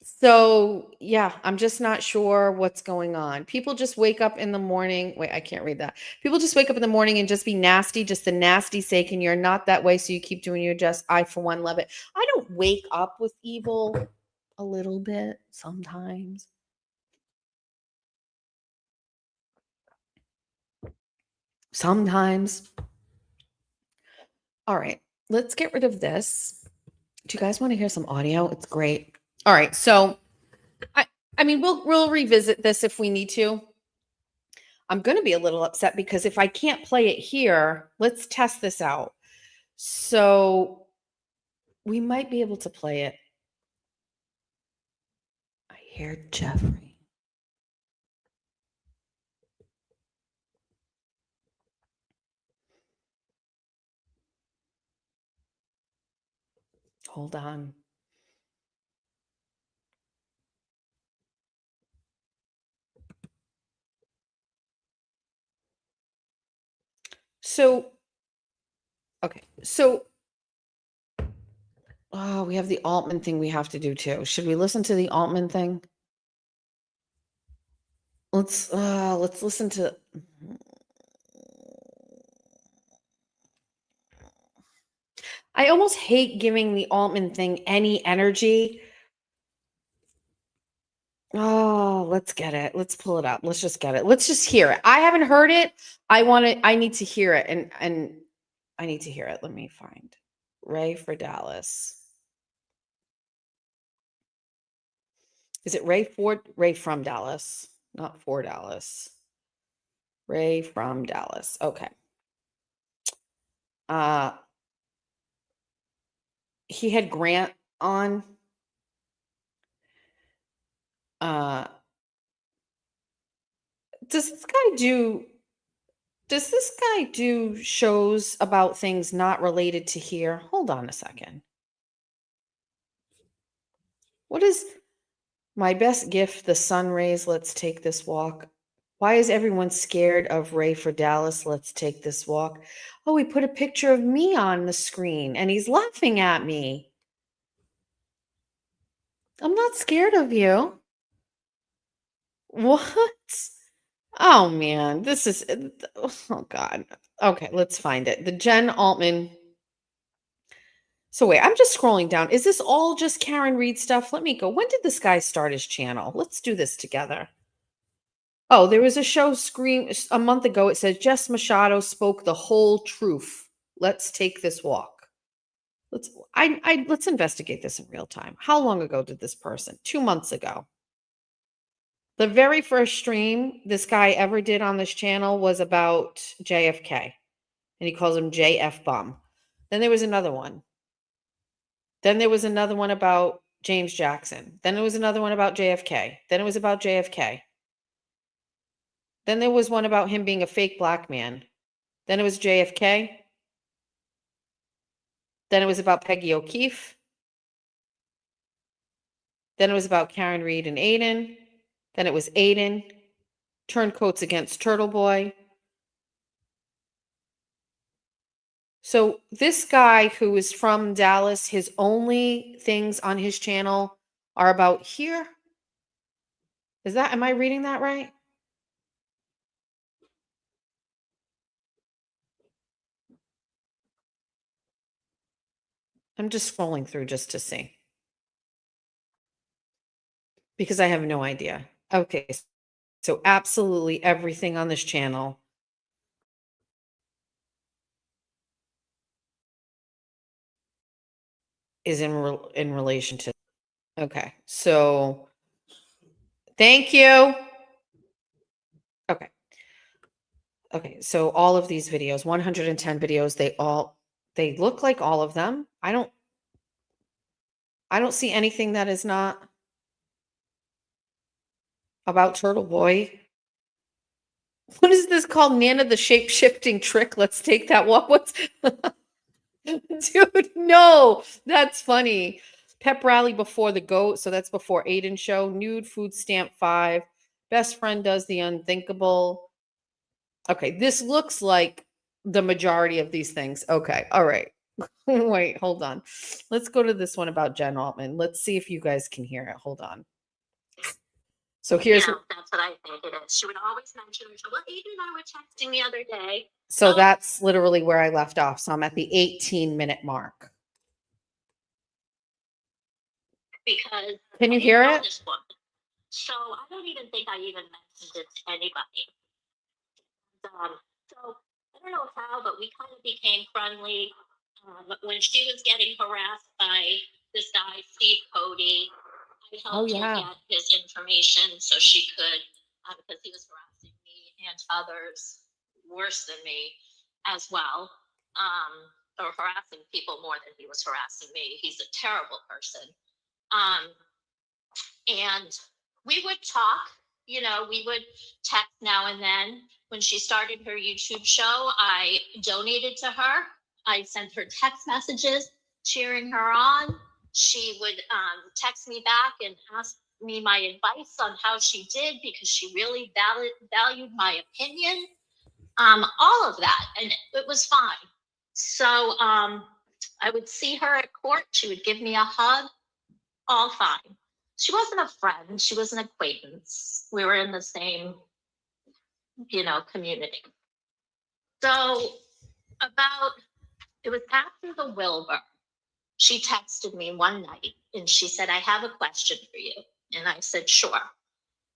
So, yeah, I'm just not sure what's going on. People just wake up in the morning. Wait, I can't read that. People just wake up in the morning and just be nasty, just the nasty sake, and you're not that way, so you keep doing your just. I, for one, love it. I don't wake up with evil a little bit sometimes. Sometimes. All right, let's get rid of this. Do you guys want to hear some audio? It's great. All right, so I I mean, we'll revisit this if we need to. I'm going to be a little upset because if I can't play it here, let's test this out. So we might be able to play it. I hear Jeffrey. Hold on. So, okay. So, oh, we have the Altman thing we have to do too. Should we listen to the Altman thing? Let's listen to. I almost hate giving the Altman thing any energy. Oh, let's get it. Let's pull it up. Let's just get it. Let's just hear it. I haven't heard it. I need to hear it and I need to hear it. Let me find Ray for Dallas. Is it Ray from Dallas? Not for Dallas. Ray from Dallas. Okay. He had Grant on. Does this guy do shows about things not related to here? Hold on a second. What is my best gift? The sun rays. Let's take this walk. Why is everyone scared of Ray for Dallas? Let's take this walk. Oh, he put a picture of me on the screen and he's laughing at me. I'm not scared of you. What? Oh man, this is oh god. Okay, let's find it. The Jen Altman. So wait, I'm just scrolling down. Is this all just Karen Reed stuff? Let me go. When did this guy start his channel? Let's do this together. Oh, there was a show Scream a month ago. It says Jess Machado spoke the whole truth. Let's take this walk. Let's investigate this in real time. How long ago did this person? 2 months ago. The very first stream this guy ever did on this channel was about JFK, and he calls him JF Bum. Then there was another one. Then there was another one about James Jackson. Then there was another one about JFK. Then it was about JFK. Then there was one about him being a fake black man. Then it was JFK. Then it was about Peggy O'Keefe. Then it was about Karen Reed and Aiden. Then it was Aiden. Turncoats against Turtle Boy. So this guy who is from Dallas, his only things on his channel are about here. Am I reading that right? I'm just scrolling through just to see. Because I have no idea. Okay. So absolutely everything on this channel is in relation to. Okay. So thank you. Okay. Okay. So all of these videos, 110 videos, they look like all of them. I don't see anything that is not about Turtle Boy. What is this called? Nana the shape-shifting trick. Let's take that walk. What's dude? No, that's funny. Pep rally before the goat. So that's before Aiden show. Nude food stamp 5. Best friend does the unthinkable. Okay, this looks like the majority of these things. Okay, all right. Wait, hold on. Let's go to this one about Jen Altman. Let's see if you guys can hear it. Hold on. So here's that's what I think it is. She would always mention, well, Aiden and I were texting the other day. so that's literally where I left off. So I'm at the 18-minute mark. Because can you hear it? So I don't even think I even mentioned it to anybody. So I don't know how, but we kind of became friendly. When she was getting harassed by this guy, Steve Cody, I helped her get his information so she could, because he was harassing me and others worse than me as well, or harassing people more than he was harassing me. He's a terrible person. And we would talk, we would text now and then. When she started her YouTube show, I donated to her. I sent her text messages cheering her on. She would text me back and ask me my advice on how she did, because she really valued my opinion. all of that, and it was fine. So I would see her at court. She would give me a hug. All fine. She wasn't a friend. She was an acquaintance. We were in the same, community. So it was after the Wilbur. She texted me one night and she said, I have a question for you. And I said, sure.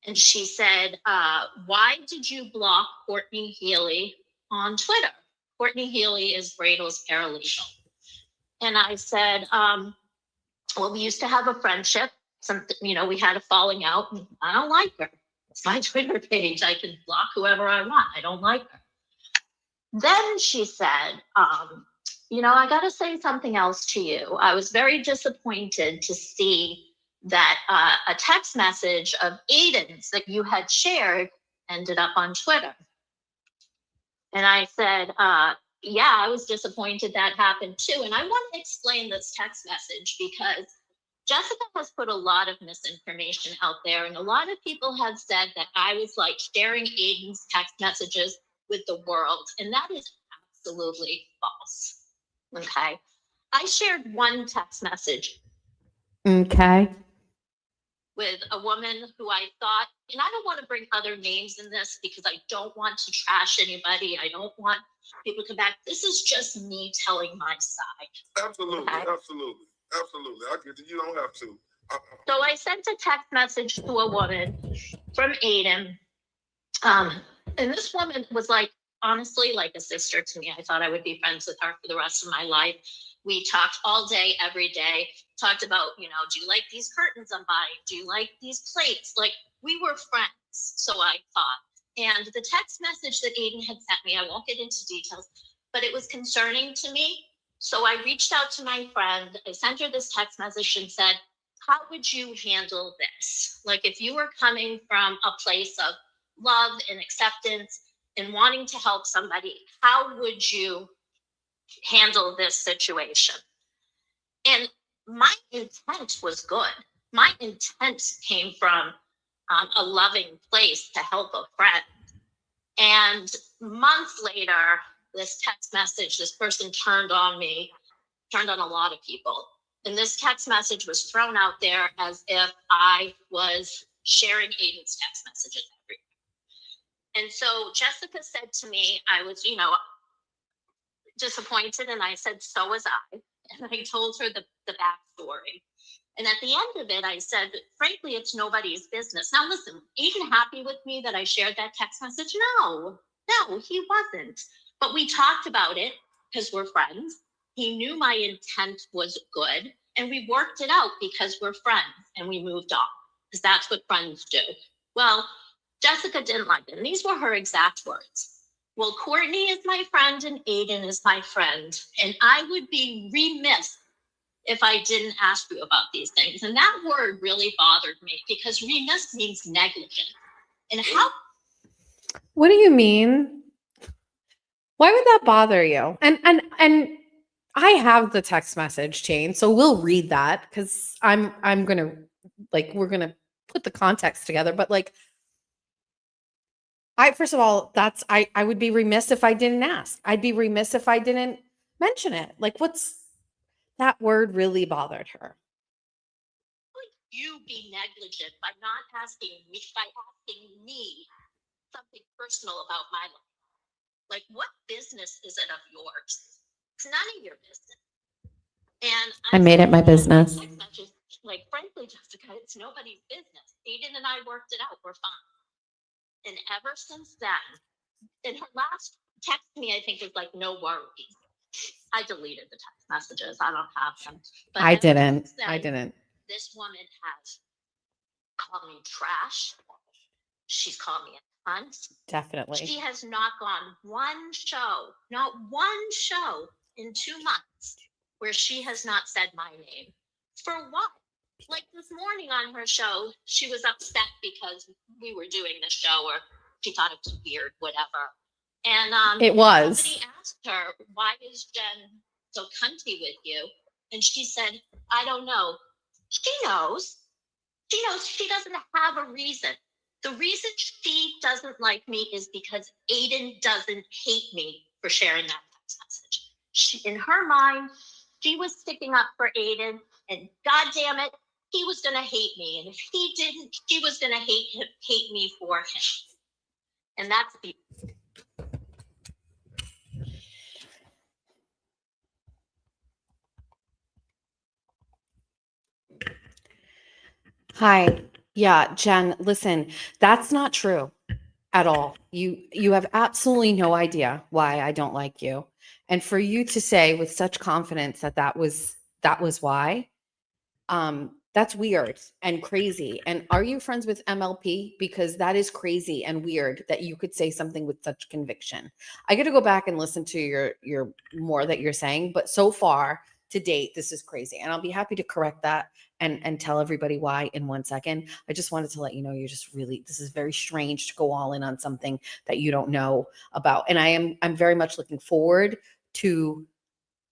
And she said, why did you block Courtney Healy on Twitter? Courtney Healy is Bradel's paralegal. And I said, well, we used to have a friendship. We had a falling out. And I don't like her. It's my Twitter page. I can block whoever I want. I don't like her. Then she said, I got to say something else to you. I was very disappointed to see that a text message of Aiden's that you had shared ended up on Twitter. And I said, yeah, I was disappointed that happened too. And I want to explain this text message because Jessica has put a lot of misinformation out there. And a lot of people have said that I was like sharing Aiden's text messages with the world. And that is absolutely false. Okay. I shared one text message. Okay. With a woman who I thought, and I don't want to bring other names in this because I don't want to trash anybody. I don't want people to come back. This is just me telling my side. Absolutely, okay? absolutely. I get it. You don't have to. So I sent a text message to a woman from Aiden. And this woman was like, honestly, like a sister to me. I thought I would be friends with her for the rest of my life. We talked all day, every day, talked about, do you like these curtains I'm buying? Do you like these plates? Like, we were friends, so I thought. And the text message that Aiden had sent me, I won't get into details, but it was concerning to me. So I reached out to my friend. I sent her this text message and said, how would you handle this? Like, if you were coming from a place of love and acceptance and wanting to help somebody, how would you handle this situation? And my intent was good. My intent came from a loving place to help a friend. And months later, this text message, this person turned on me, turned on a lot of people. And this text message was thrown out there as if I was sharing Aiden's text messages everywhere. And so Jessica said to me, I was, disappointed. And I said, so was I. And I told her the backstory. And at the end of it, I said, frankly, it's nobody's business. Now, listen, Aiden happy with me that I shared that text message? No, he wasn't. But we talked about it because we're friends. He knew my intent was good. And we worked it out because we're friends and we moved on because that's what friends do. Well, Jessica didn't like it. And these were her exact words. Well, Courtney is my friend and Aiden is my friend. And I would be remiss if I didn't ask you about these things. And that word really bothered me because remiss means negligent. And how? What do you mean? Why would that bother you? And I have the text message chain, so we'll read that because I'm gonna we're gonna put the context together. But first of all, I would be remiss if I didn't ask. I'd be remiss if I didn't mention it. What's that word really bothered her? You be negligent by not asking me something personal about my life. What business is it of yours? It's none of your business. And I made it my business. Frankly, Jessica, it's nobody's business. Aiden and I worked it out. We're fine. And ever since then, and her last text to me, I think, was no worries. I deleted the text messages. I don't have them. But I didn't. This woman has called me trash. She's called me a cunt. Definitely. She has not gone not one show in 2 months where she has not said my name. For what? This morning on her show, she was upset because we were doing the show, or she thought it was weird, whatever. And it was. Somebody asked her, why is Jen so cunty with you? And she said, I don't know. She knows. She doesn't have a reason The reason she doesn't like me is because Aiden doesn't hate me for sharing that text message. In her mind, she was sticking up for Aiden, and God damn it, he was gonna hate me. And if he didn't, she was gonna hate me for him. And that's the Hi. Yeah, Jen, listen, that's not true at all. You have absolutely no idea why I don't like you. And for you to say with such confidence that that was why, that's weird and crazy. And are you friends with MLP? Because that is crazy and weird that you could say something with such conviction. I got to go back and listen to your more that you're saying, but so far to date, this is crazy. And I'll be happy to correct that and tell everybody why in 1 second. I just wanted to let you know you're just really, this is very strange to go all in on something that you don't know about. And I'm very much looking forward to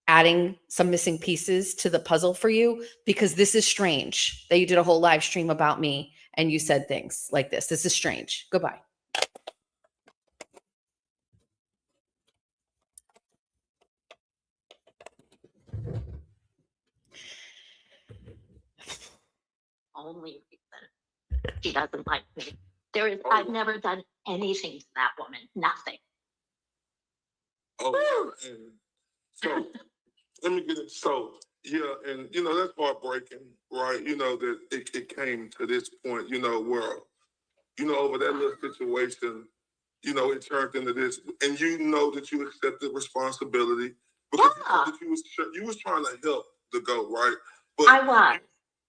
adding some missing pieces to the puzzle for you, because this is strange that you did a whole live stream about me and you said things like this. This is strange. Goodbye. only reason she doesn't like me. I've never done anything to that woman. Nothing. Oh, and so let me get it. So yeah, and that's heartbreaking, right? That it came to this point, where over that little situation, it turned into this, and that you accepted responsibility because that you was trying to help the goat, right? But I was.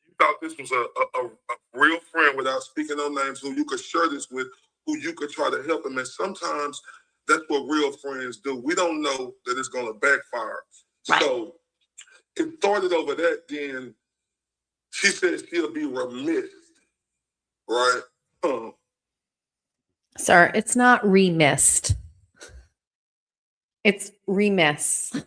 You thought this was a real friend without speaking no names, who you could share this with, who you could try to help him. And sometimes that's what real friends do. We don't know that it's going to backfire. Right. So it started over that. Then she said she'll be remiss, right? Sir, it's not remissed. It's remiss.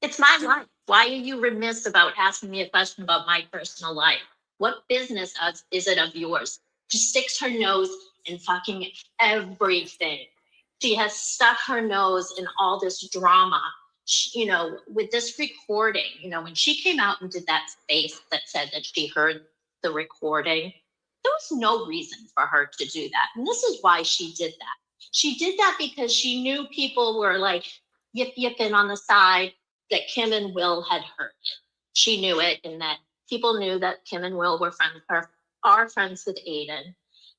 It's my life. Why are you remiss about asking me a question about my personal life? What business is it of yours? She sticks her nose in fucking everything. She has stuck her nose in all this drama. With this recording, when she came out and did that space that said that she heard the recording, there was no reason for her to do that. And this is why she did that. She did that because she knew people were like yipping on the side that Kim and Will had heard it. She knew it, and that people knew that Kim and Will were are friends with Aiden.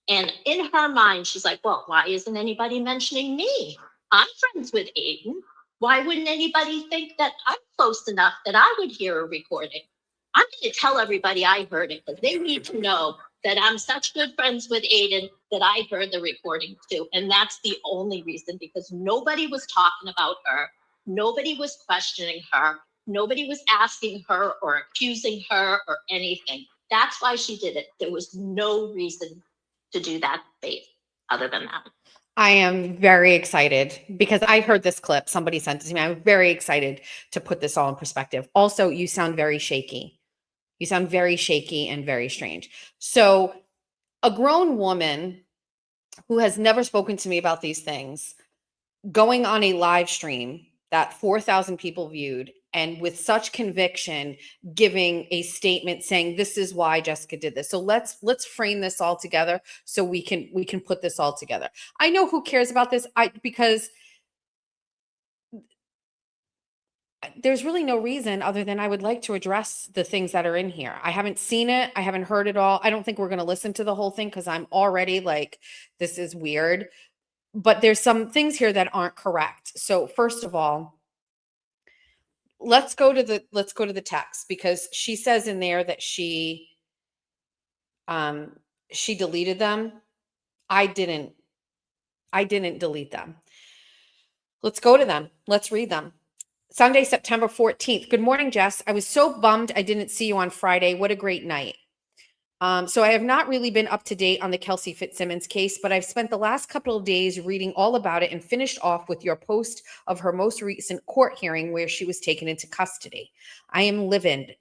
And in her mind, she's like, well, why isn't anybody mentioning me? I'm friends with Aiden. Why wouldn't anybody think that I'm close enough that I would hear a recording? I'm going to tell everybody I heard it, because they need to know that I'm such good friends with Aiden that I heard the recording too. And that's the only reason, because nobody was talking about her. Nobody was questioning her. Nobody was asking her or accusing her or anything. That's why she did it. There was no reason to do that faith other than that. I am very excited because I heard this clip. Somebody sent it to me. I'm very excited to put this all in perspective. Also, you sound very shaky. You sound very shaky and very strange. So a grown woman who has never spoken to me about these things, going on a live stream that 4,000 people viewed, and with such conviction giving a statement saying this is why Jessica did this. So let's frame this all together so we can put this all together. I know who cares about this, because there's really no reason other than I would like to address the things that are in here. I haven't seen it. I haven't heard it all. I don't think we're going to listen to the whole thing because I'm already like, this is weird. But there's some things here that aren't correct. So first of all, let's go to the text, because she says in there that she deleted them. I didn't delete them. Let's go to them. Let's read them. Sunday, September 14th. Good morning, Jess. I was so bummed I didn't see you on Friday. What a great night. So I have not really been up to date on the Kelsey Fitzsimmons case, but I've spent the last couple of days reading all about it and finished off with your post of her most recent court hearing where she was taken into custody. I am livid.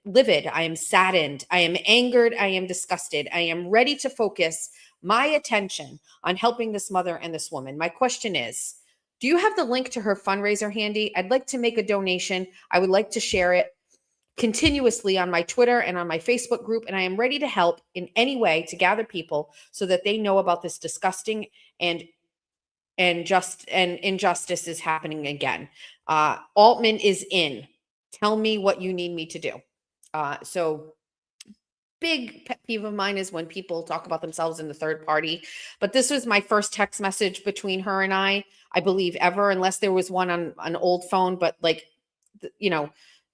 I am saddened. I am angered. I am disgusted. I am ready to focus my attention on helping this mother and this woman. My question is, do you have the link to her fundraiser handy? I'd like to make a donation. I would like to share it continuously on my Twitter and on my Facebook group, and I am ready to help in any way to gather people so that they know about this disgusting and injustice is happening again. Altman is in. Tell me what you need me to do. So big pet peeve of mine is when people talk about themselves in the third party. But this was my first text message between her and I believe ever, unless there was one on an old phone, but like,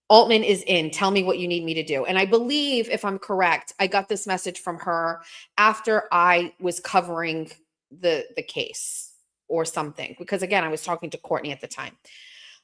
Altman is in. Tell me what you need me to do. And I believe, if I'm correct, I got this message from her after I was covering the case or something. Because again, I was talking to Courtney at the time.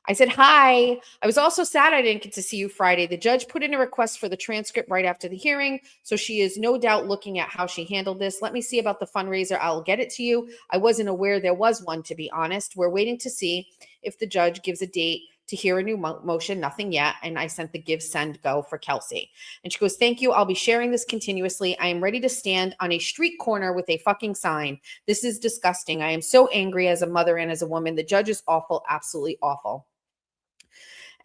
I said, hi. I was also sad I didn't get to see you Friday. The judge put in a request for the transcript right after the hearing. So she is no doubt looking at how she handled this. Let me see about the fundraiser. I'll get it to you. I wasn't aware there was one, to be honest. We're waiting to see if the judge gives a date to hear a new motion. Nothing yet. And I sent the give, send, go for Kelsey. And she goes, thank you. I'll be sharing this continuously. I am ready to stand on a street corner with a fucking sign. This is disgusting. I am so angry as a mother and as a woman. The judge is awful. Absolutely awful.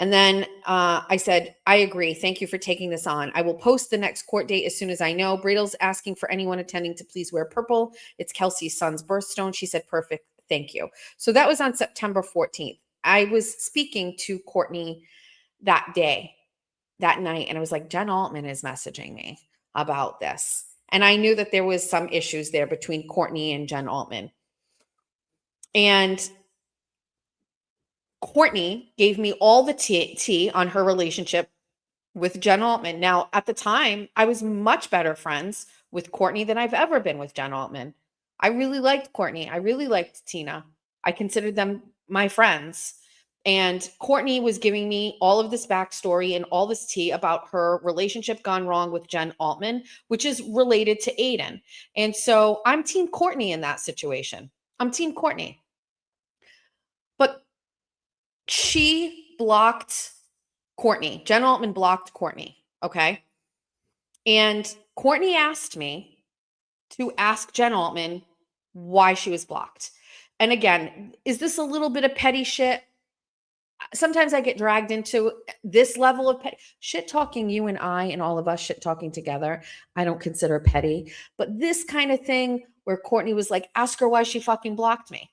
And then I said, I agree. Thank you for taking this on. I will post the next court date as soon as I know. Bradle's asking for anyone attending to please wear purple. It's Kelsey's son's birthstone. She said, perfect. Thank you. So that was on September 14th. I was speaking to Courtney that night, and I was like, Jen Altman is messaging me about this. And I knew that there was some issues there between Courtney and Jen Altman. And Courtney gave me all the tea on her relationship with Jen Altman. Now, at the time, I was much better friends with Courtney than I've ever been with Jen Altman. I really liked Courtney. I really liked Tina. I considered them my friends. And Courtney was giving me all of this backstory and all this tea about her relationship gone wrong with Jen Altman, which is related to Aiden. And so I'm Team Courtney in that situation. I'm Team Courtney. But she blocked Courtney. Jen Altman blocked Courtney. Okay. And Courtney asked me to ask Jen Altman why she was blocked. And again, is this a little bit of petty shit? Sometimes I get dragged into this level of petty shit talking, you and I and all of us shit talking together. I don't consider petty, but this kind of thing where Courtney was like, ask her why she fucking blocked me.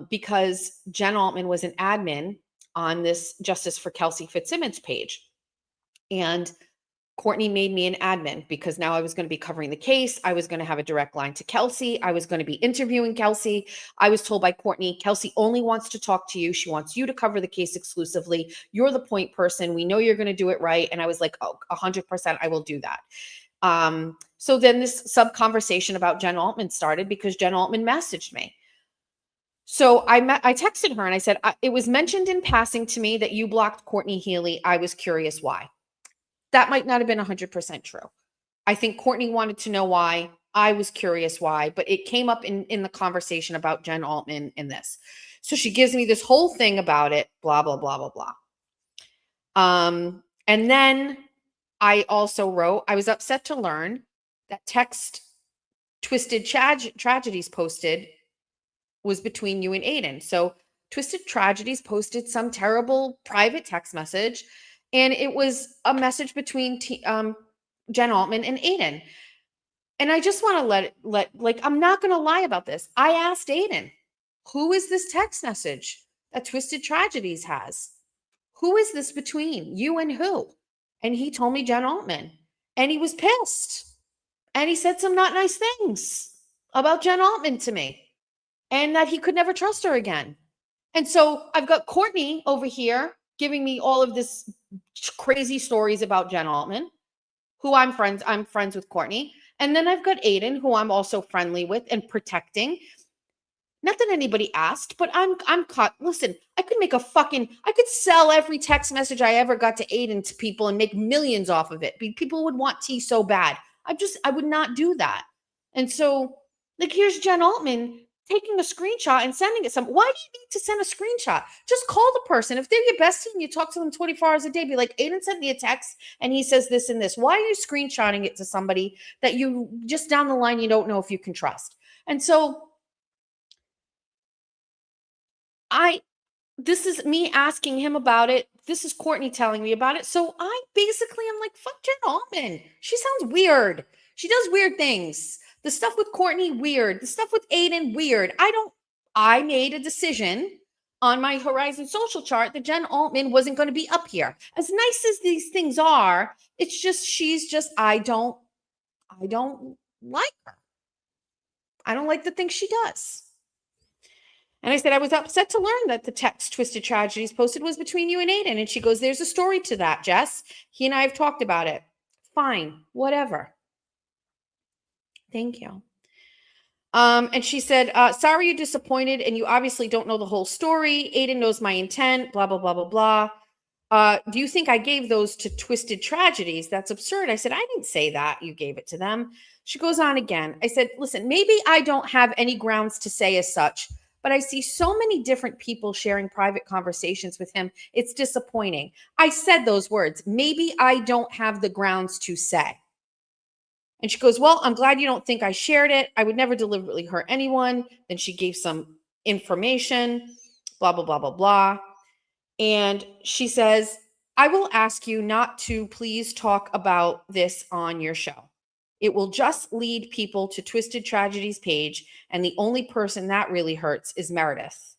Because Jen Altman was an admin on this Justice for Kelsey Fitzsimmons page. And Courtney made me an admin because now I was going to be covering the case. I was going to have a direct line to Kelsey. I was going to be interviewing Kelsey. I was told by Courtney, Kelsey only wants to talk to you. She wants you to cover the case exclusively. You're the point person. We know you're going to do it right. And I was like, oh, 100%, I will do that. So then this sub-conversation about Jen Altman started because Jen Altman messaged me. So I texted her and I said, it was mentioned in passing to me that you blocked Courtney Healy. I was curious why. That might not have been 100% true. I think Courtney wanted to know why. I was curious why, but it came up in the conversation about Jen Altman in this. So she gives me this whole thing about it, blah, blah, blah, blah, blah. And then I also wrote, I was upset to learn that text Twisted Tragedies posted was between you and Aiden. So Twisted Tragedies posted some terrible private text message, and it was a message between Jen Altman and Aiden. And I just want to I'm not going to lie about this. I asked Aiden, who is this text message that Twisted Tragedies has? Who is this between you and who? And he told me Jen Altman, and he was pissed. And he said some not nice things about Jen Altman to me, and that he could never trust her again. And so I've got Courtney over here giving me all of this crazy stories about Jen Altman, who I'm friends with Courtney. And then I've got Aiden, who I'm also friendly with and protecting. Not that anybody asked, but I'm caught. Listen, I could sell every text message I ever got to Aiden to people and make millions off of it. People would want tea so bad. I would not do that. And so, like, here's Jen Altman taking a screenshot and sending it some. Why do you need to send a screenshot? Just call the person. If they're your bestie and you talk to them 24 hours a day, be like, Aiden sent me a text and he says this and this. Why are you screenshotting it to somebody that you just down the line, you don't know if you can trust? And so this is me asking him about it. This is Courtney telling me about it. So I basically am like, fuck Jen Altman. She sounds weird. She does weird things. The stuff with Courtney, weird. The stuff with Aiden, weird. I made a decision on my Horizon social chart that Jen Altman wasn't going to be up here. As nice as these things are, it's just, I don't like her. I don't like the things she does. And I said, I was upset to learn that the text Twisted Tragedies posted was between you and Aiden. And she goes, there's a story to that, Jess. He and I have talked about it. Fine, whatever. Thank you. And she said, sorry you're disappointed and you obviously don't know the whole story. Aiden knows my intent, blah, blah, blah, blah, blah. Do you think I gave those to Twisted Tragedies? That's absurd. I said, I didn't say that. You gave it to them. She goes on again. I said, listen, maybe I don't have any grounds to say as such, but I see so many different people sharing private conversations with him. It's disappointing. I said those words. Maybe I don't have the grounds to say. And she goes, well, I'm glad you don't think I shared it. I would never deliberately hurt anyone. Then she gave some information, blah, blah, blah, blah, blah. And she says, I will ask you not to please talk about this on your show. It will just lead people to Twisted Tragedies page. And the only person that really hurts is Meredith.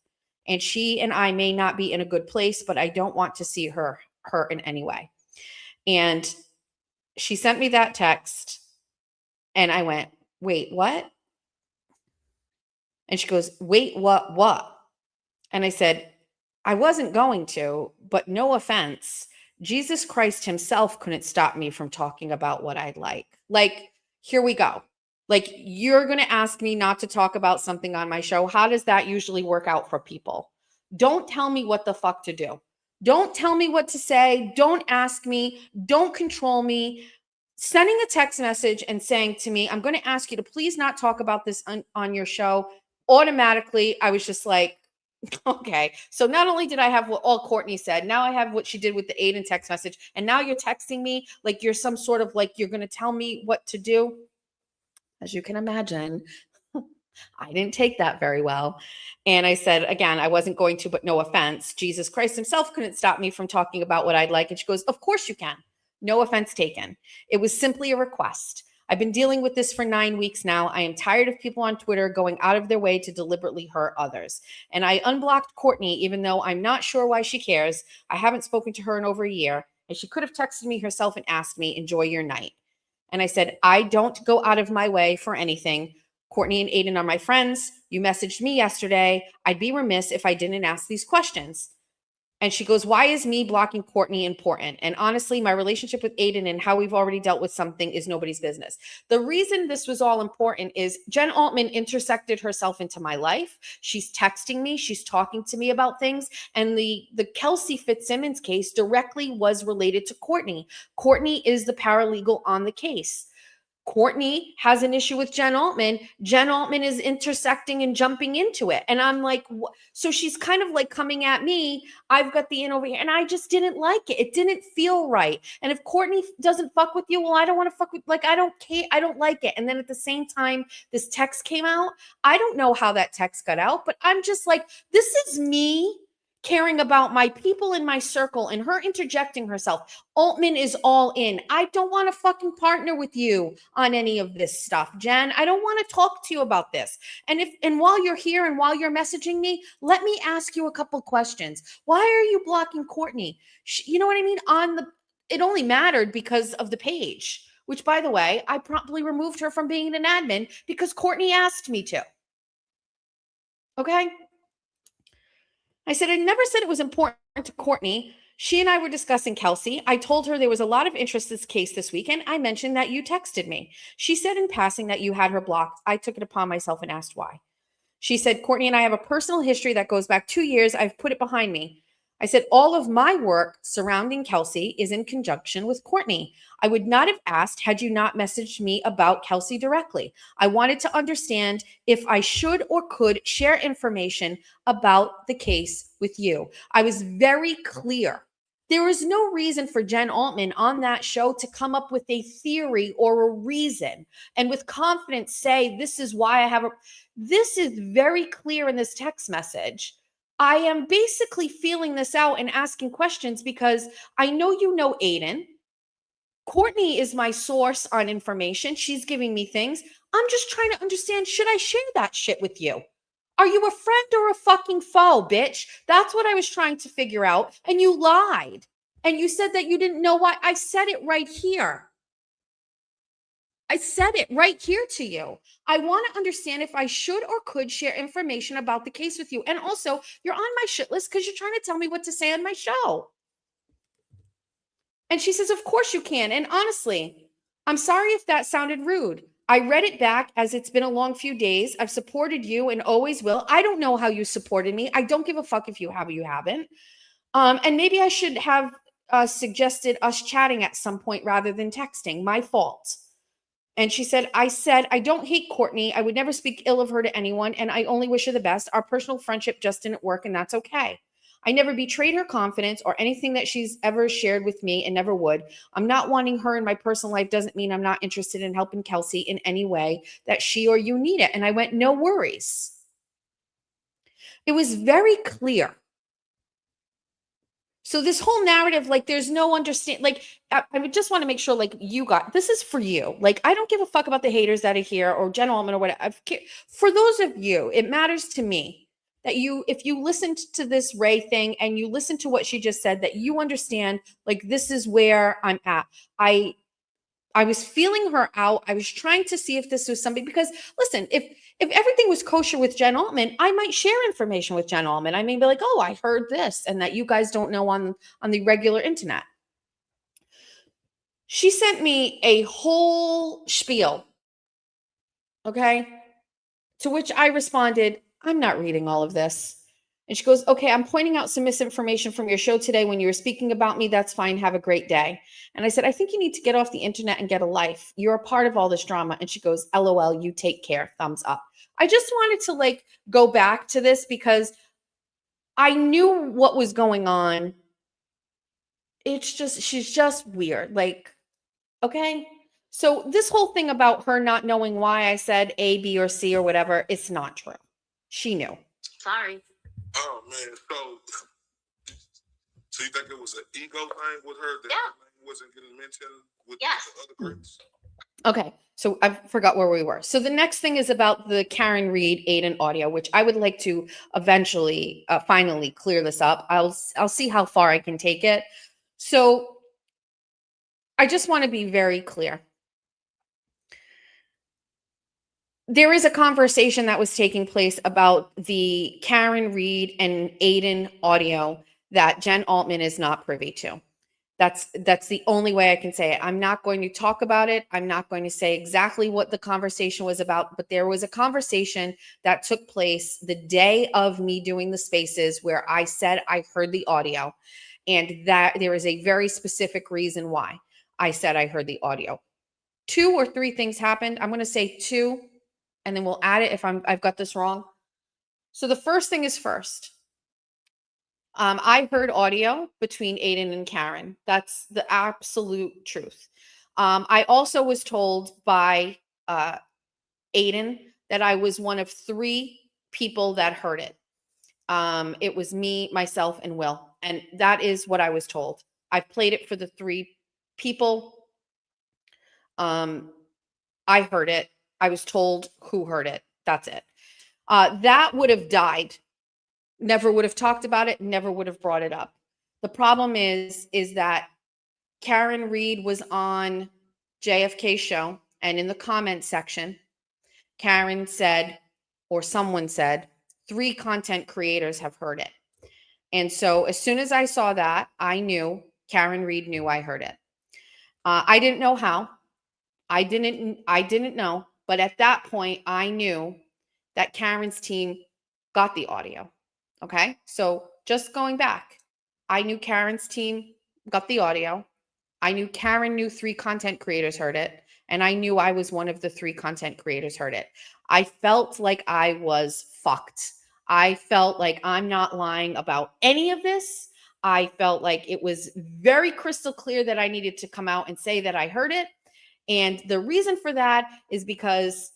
And she and I may not be in a good place, but I don't want to see her hurt in any way. And she sent me that text. And I went, wait, what? And she goes, wait, what? And I said, I wasn't going to, but no offense, Jesus Christ himself couldn't stop me from talking about what I'd like. Like, here we go. Like, you're going to ask me not to talk about something on my show. How does that usually work out for people? Don't tell me what the fuck to do. Don't tell me what to say. Don't ask me. Don't control me. Sending a text message and saying to me, I'm going to ask you to please not talk about this on your show. Automatically, I was just like, okay. So not only did I have what all Courtney said, now I have what she did with the Aiden text message. And now you're texting me like you're some sort of like, you're going to tell me what to do. As you can imagine, I didn't take that very well. And I said, again, I wasn't going to, but no offense. Jesus Christ himself couldn't stop me from talking about what I'd like. And she goes, of course you can. No offense taken. It was simply a request. I've been dealing with this for 9 weeks now. I am tired of people on Twitter going out of their way to deliberately hurt others. And I unblocked Courtney, even though I'm not sure why she cares. I haven't spoken to her in over a year. And she could have texted me herself and asked me, enjoy your night. And I said, I don't go out of my way for anything. Courtney and Aiden are my friends. You messaged me yesterday. I'd be remiss if I didn't ask these questions. And she goes, why is me blocking Courtney important? And honestly, my relationship with Aiden and how we've already dealt with something is nobody's business. The reason this was all important is Jen Altman intersected herself into my life. She's texting me. She's talking to me about things. And the Kelsey Fitzsimmons case directly was related to Courtney. Courtney is the paralegal on the case. Courtney has an issue with Jen Altman. Jen Altman is intersecting and jumping into it. And I'm like, so she's kind of like coming at me. I've got the in over here. And I just didn't like it. It didn't feel right. And if Courtney doesn't fuck with you, well, I don't want to fuck with, like, I don't care. I don't like it. And then at the same time, this text came out. I don't know how that text got out, but I'm just like, this is me caring about my people in my circle and her interjecting herself. Altman is all in. I don't want to fucking partner with you on any of this stuff, Jen. I don't want to talk to you about this. And while you're here and while you're messaging me, let me ask you a couple questions. Why are you blocking Courtney? You know what I mean? It only mattered because of the page, which, by the way, I promptly removed her from being an admin because Courtney asked me to. Okay? I said, I never said it was important to Courtney. She and I were discussing Kelsey. I told her there was a lot of interest in this case this weekend. I mentioned that you texted me. She said in passing that you had her blocked. I took it upon myself and asked why. She said, Courtney and I have a personal history that goes back 2 years. I've put it behind me. I said, all of my work surrounding Kelsey is in conjunction with Courtney. I would not have asked had you not messaged me about Kelsey directly. I wanted to understand if I should or could share information about the case with you. I was very clear. There was no reason for Jen Altman on that show to come up with a theory or a reason and with confidence say, this is why I have a. This is very clear in this text message. I am basically feeling this out and asking questions because I know you know Aiden. Courtney is my source on information. She's giving me things. I'm just trying to understand, should I share that shit with you? Are you a friend or a fucking foe, bitch? That's what I was trying to figure out. And you lied. And you said that you didn't know why. I said it right here. I said it right here to you. I want to understand if I should or could share information about the case with you. And also, you're on my shit list because you're trying to tell me what to say on my show. And she says, of course you can. And honestly, I'm sorry if that sounded rude. I read it back as it's been a long few days. I've supported you and always will. I don't know how you supported me. I don't give a fuck if you have or you haven't. And maybe I should have suggested us chatting at some point rather than texting. My fault. And she said, I don't hate Courtney. I would never speak ill of her to anyone. And I only wish her the best. Our personal friendship just didn't work. And that's okay. I never betrayed her confidence or anything that she's ever shared with me and never would. I'm not wanting her in my personal life doesn't mean I'm not interested in helping Kelsey in any way that she or you need it. And I went, no worries. It was very clear. So this whole narrative, like there's no understand, like I would just want to make sure like you got, this is for you. Like, I don't give a fuck about the haters that are here or Jen Altman or whatever. For those of you, it matters to me that you, if you listened to this Ray thing and you listen to what she just said, that you understand, like, this is where I'm at. I was feeling her out. I was trying to see if this was somebody, because listen, if everything was kosher with Jen Altman, I might share information with Jen Altman. I may be like, oh, I heard this and that you guys don't know on the regular internet. She sent me a whole spiel. Okay. To which I responded, I'm not reading all of this. And she goes, okay, I'm pointing out some misinformation from your show today when you were speaking about me. That's fine. Have a great day. And I said, I think you need to get off the internet and get a life. You're a part of all this drama. And she goes, LOL, you take care. Thumbs up. I just wanted to like go back to this because I knew what was going on. It's just, she's just weird. Like, okay. So this whole thing about her not knowing why I said A, B, or C or whatever, it's not true. She knew. Sorry. Oh man, so you think it was an ego thing with her that Yeah. her name wasn't getting mentioned with Yes. the other greats? Okay, so I forgot where we were. So the next thing is about the Karen Reed Aiden audio, which I would like to eventually, finally clear this up. I'll see how far I can take it. So I just want to be very clear. There is a conversation that was taking place about the Karen Reed and Aiden audio that Jen Altman is not privy to. That's the only way I can say it. I'm not going to talk about it. I'm not going to say exactly what the conversation was about, but there was a conversation that took place the day of me doing the spaces where I said I heard the audio, and that there is a very specific reason why I said I heard the audio. 2 or 3 things happened. I'm going to say 2, and then we'll add it if I've got this wrong. So the first thing is first. I heard audio between Aiden and Karen. That's the absolute truth. I also was told by Aiden that I was one of 3 people that heard it. It was me, myself, and Will. And that is what I was told. I've played it for the 3 people. I heard it. I was told who heard it. That's it. That would have died. Never would have talked about it, never would have brought it up. The problem is that Karen Reed was on JFK's show, and in the comment section, Karen said, or someone said, 3 content creators have heard it. And so as soon as I saw that, I knew Karen Reed knew I heard it. I didn't know how. I didn't know, but at that point, I knew that Karen's team got the audio. Okay, so just going back, I knew Karen's team got the audio. I knew Karen knew 3 content creators heard it. And I knew I was one of the 3 content creators heard it. I felt like I was fucked. I felt like I'm not lying about any of this. I felt like it was very crystal clear that I needed to come out and say that I heard it. And the reason for that is because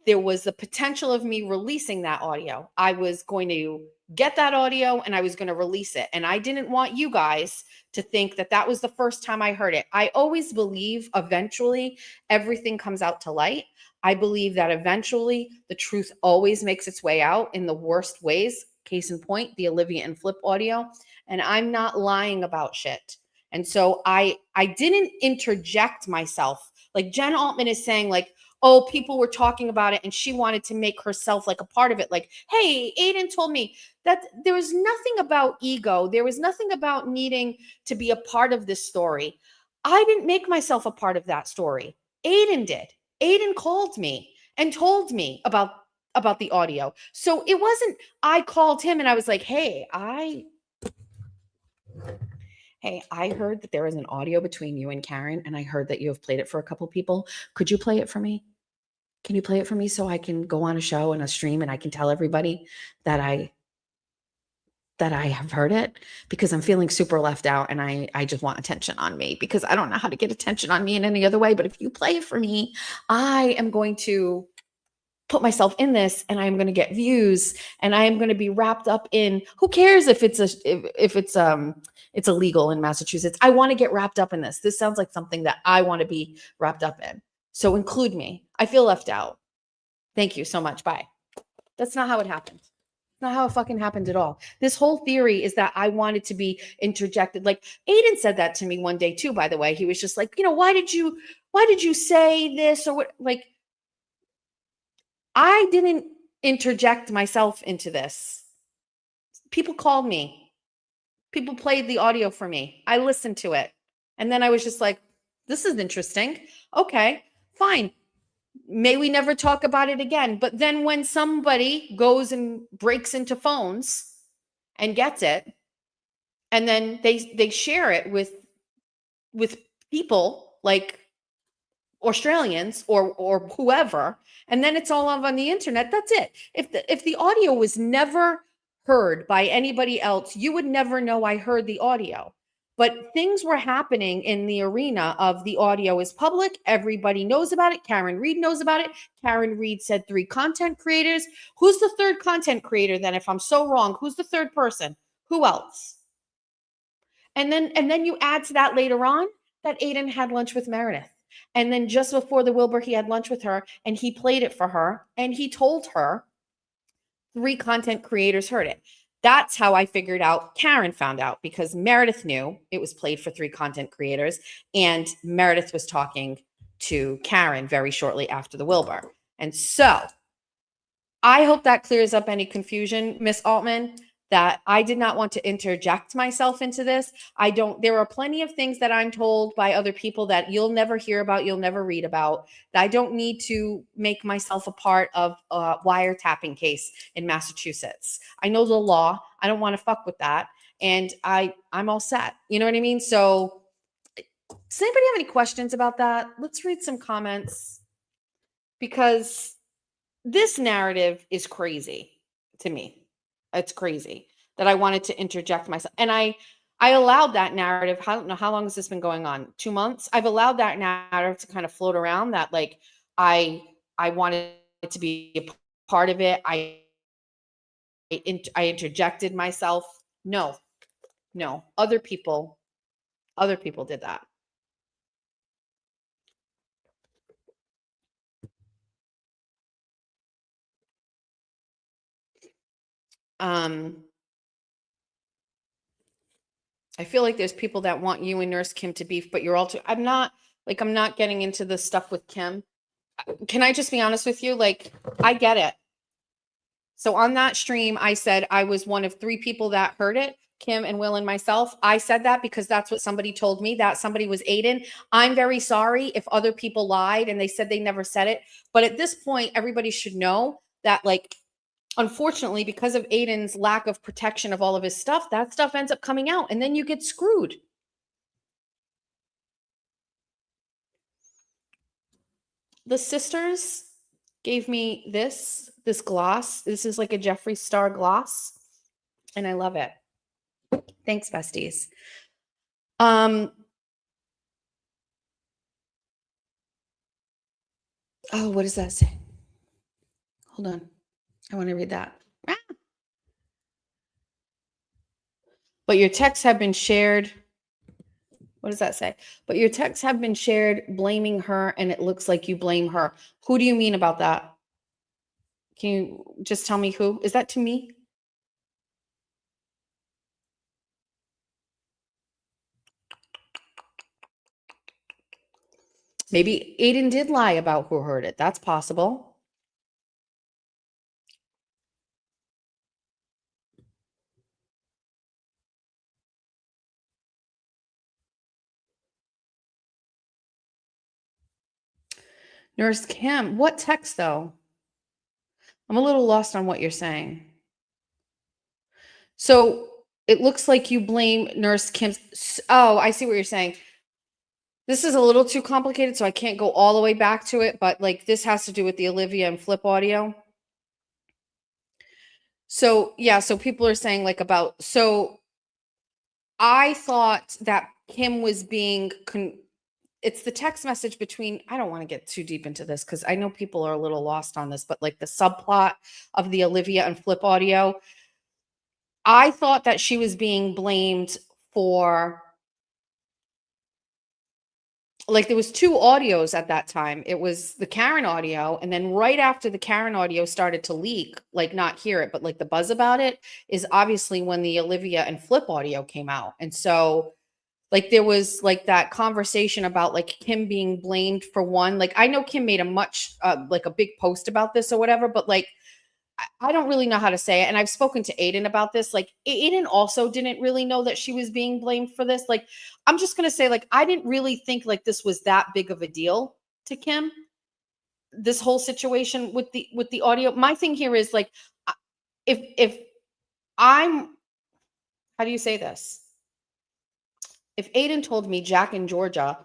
there was the potential of me releasing that audio. I was going to get that audio and I was going to release it. And I didn't want you guys to think that that was the first time I heard it. I always believe eventually everything comes out to light. I believe that eventually the truth always makes its way out in the worst ways. Case in point, the Olivia and Flip audio. And I'm not lying about shit. And so I didn't interject myself. Like Jen Altman is saying, like, oh, people were talking about it and she wanted to make herself like a part of it. Like, hey, Aiden told me that there was nothing about ego. There was nothing about needing to be a part of this story. I didn't make myself a part of that story. Aiden did. Aiden called me and told me about the audio. So it wasn't, I called him and I was like, hey, I heard that there was an audio between you and Karen, and I heard that you have played it for a couple people. Could you play it for me? Can you play it for me so I can go on a show and a stream and I can tell everybody that I have heard it? Because I'm feeling super left out and I just want attention on me because I don't know how to get attention on me in any other way. But if you play it for me, I am going to put myself in this and I'm going to get views and I am going to be wrapped up in, who cares if it's illegal in Massachusetts. I want to get wrapped up in this. This sounds like something that I want to be wrapped up in. So include me. I feel left out. Thank you so much. Bye. That's not how it happened. It's not how it fucking happened at all. This whole theory is that I wanted to be interjected. Like Aiden said that to me one day too, by the way. He was just like, why did you say this or what? Like, I didn't interject myself into this. People called me. People played the audio for me. I listened to it. And then I was just like, this is interesting. Okay, fine. May we never talk about it again. But then when somebody goes and breaks into phones and gets it, and then they share it with people like Australians or whoever, and then it's all on the internet, that's it. If the audio was never heard by anybody else, you would never know I heard the audio. But things were happening in the arena of the audio is public. Everybody knows about it. Karen Reed knows about it. Karen Reed said 3 content creators. Who's the 3rd content creator then? If I'm so wrong, who's the 3rd person? Who else? And then you add to that later on that Aiden had lunch with Meredith. And then just before the Wilbur, he had lunch with her and he played it for her. And he told her 3 content creators heard it. That's how I figured out Karen found out, because Meredith knew it was played for 3 content creators. And Meredith was talking to Karen very shortly after the Wilbur. And so I hope that clears up any confusion, Miss Altman, that I did not want to interject myself into this. There are plenty of things that I'm told by other people that you'll never hear about, you'll never read about, that I don't need to make myself a part of a wiretapping case in Massachusetts. I know the law. I don't want to fuck with that. And I'm all set. You know what I mean? So does anybody have any questions about that? Let's read some comments, because this narrative is crazy to me. It's crazy that I wanted to interject myself. And I allowed that narrative. I don't know, how long has this been going on? 2 months? I've allowed that narrative to kind of float around that, like, I wanted to be a part of it. I interjected myself. No, other people did that. I feel like there's people that want you and Nurse Kim to beef, but you're all too, I'm not getting into the stuff with Kim. Can I just be honest with you? Like, I get it. So on that stream, I said I was one of 3 people that heard it, Kim and Will and myself. I said that because that's what somebody told me. That somebody was Aiden. I'm very sorry if other people lied and they said they never said it. But at this point, everybody should know that, like, unfortunately, because of Aiden's lack of protection of all of his stuff, that stuff ends up coming out and then you get screwed. The sisters gave me this gloss. This is like a Jeffree Star gloss and I love it. Thanks, besties. Oh, what does that say? Hold on. I want to read that. Ah. But your texts have been shared. What does that say? But your texts have been shared blaming her, and it looks like you blame her. Who do you mean about that? Can you just tell me who? Is that to me? Maybe Aiden did lie about who heard it. That's possible. Nurse Kim, what text though? I'm a little lost on what you're saying. So it looks like you blame Nurse Kim's. Oh, I see what you're saying. This is a little too complicated, so I can't go all the way back to it, but like this has to do with the Olivia and Flip audio. So yeah, so people are saying like about, so I thought that Kim was being, it's the text message between, I don't want to get too deep into this because I know people are a little lost on this, but like the subplot of the Olivia and Flip audio, I thought that she was being blamed for, like there was two audios at that time. It was the Karen audio, and then right after the Karen audio started to leak, like not hear it, but like the buzz about it is obviously when the Olivia and Flip audio came out. And so like there was like that conversation about like Kim being blamed for one. Like I know Kim made a much like a big post about this or whatever, but like I don't really know how to say it. And I've spoken to Aiden about this. Like Aiden also didn't really know that she was being blamed for this. Like, I'm just going to say, like, I didn't really think like this was that big of a deal to Kim. This whole situation with the audio. My thing here is like, if I'm, how do you say this? If Aiden told me Jack and Georgia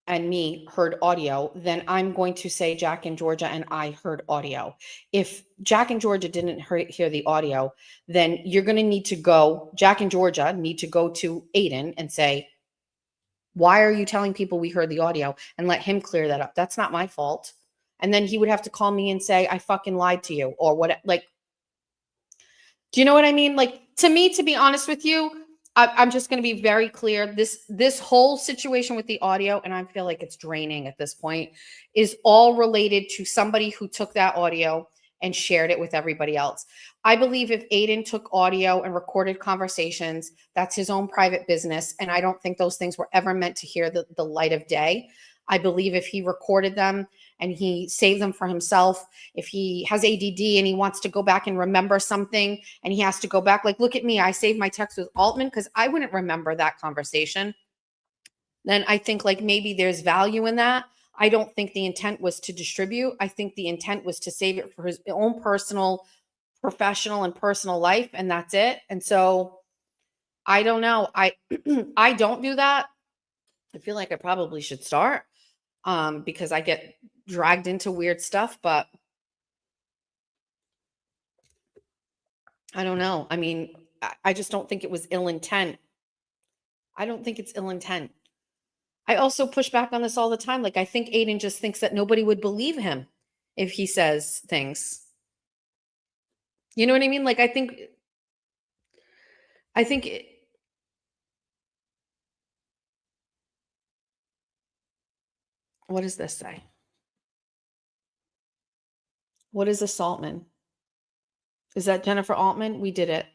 and me heard audio, then I'm going to say Jack and Georgia and I heard audio. If Jack and Georgia didn't hear the audio, then you're going to need to go, Jack and Georgia need to go to Aiden and say, why are you telling people we heard the audio, and let him clear that up? That's not my fault. And then he would have to call me and say, I fucking lied to you or what? Like, do you know what I mean? Like, to me, to be honest with you, I'm just going to be very clear. This whole situation with the audio, and I feel like it's draining at this point, is all related to somebody who took that audio and shared it with everybody else. I believe if Aiden took audio and recorded conversations, that's his own private business. And I don't think those things were ever meant to hear the light of day. I believe if he recorded them and he saved them for himself, if he has ADD and he wants to go back and remember something and he has to go back, like, look at me, I saved my text with Altman because I wouldn't remember that conversation. Then I think like maybe there's value in that. I don't think the intent was to distribute. I think the intent was to save it for his own personal, professional and personal life. And that's it. And so I don't know. I don't do that. I feel like I probably should start because I get dragged into weird stuff, but I don't know. I mean, I just don't think it was ill intent. I don't think it's ill intent. I also push back on this all the time. Like, I think Aiden just thinks that nobody would believe him if he says things. You know what I mean? Like, I think what does this say? What is assaultman? Is that Jennifer Altman? We did it.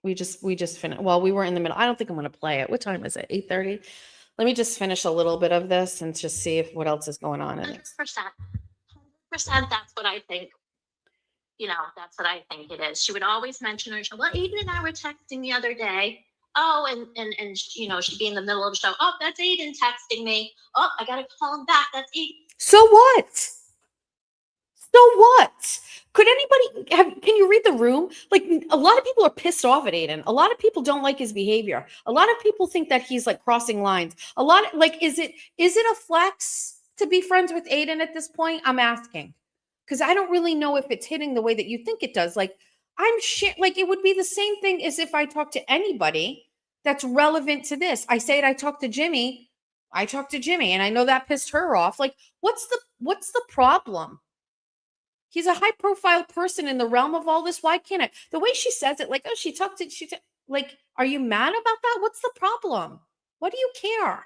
We just finished. Well, we were in the middle. I don't think I'm going to play it. What time is it? 8:30. Let me just finish a little bit of this and just see if what else is going on in it. 100%. That's what I think. You know, that's what I think it is. She would always mention her show. Well, Aiden and I were texting the other day. Oh, and you know, she'd be in the middle of the show. Oh, that's Aiden texting me. Oh, I got to call him back. That's Aiden. So what? So what? Could anybody can you read the room? Like a lot of people are pissed off at Aiden. A lot of people don't like his behavior. A lot of people think that he's like crossing lines. A lot of like, is it a flex to be friends with Aiden at this point? I'm asking. Because I don't really know if it's hitting the way that you think it does. Like, like it would be the same thing as if I talk to anybody that's relevant to this. I say it, I talk to Jimmy, and I know that pissed her off. Like, what's the problem? He's a high profile person in the realm of all this. Why can't I? The way she says it, like, oh, like, are you mad about that? What's the problem? What do you care?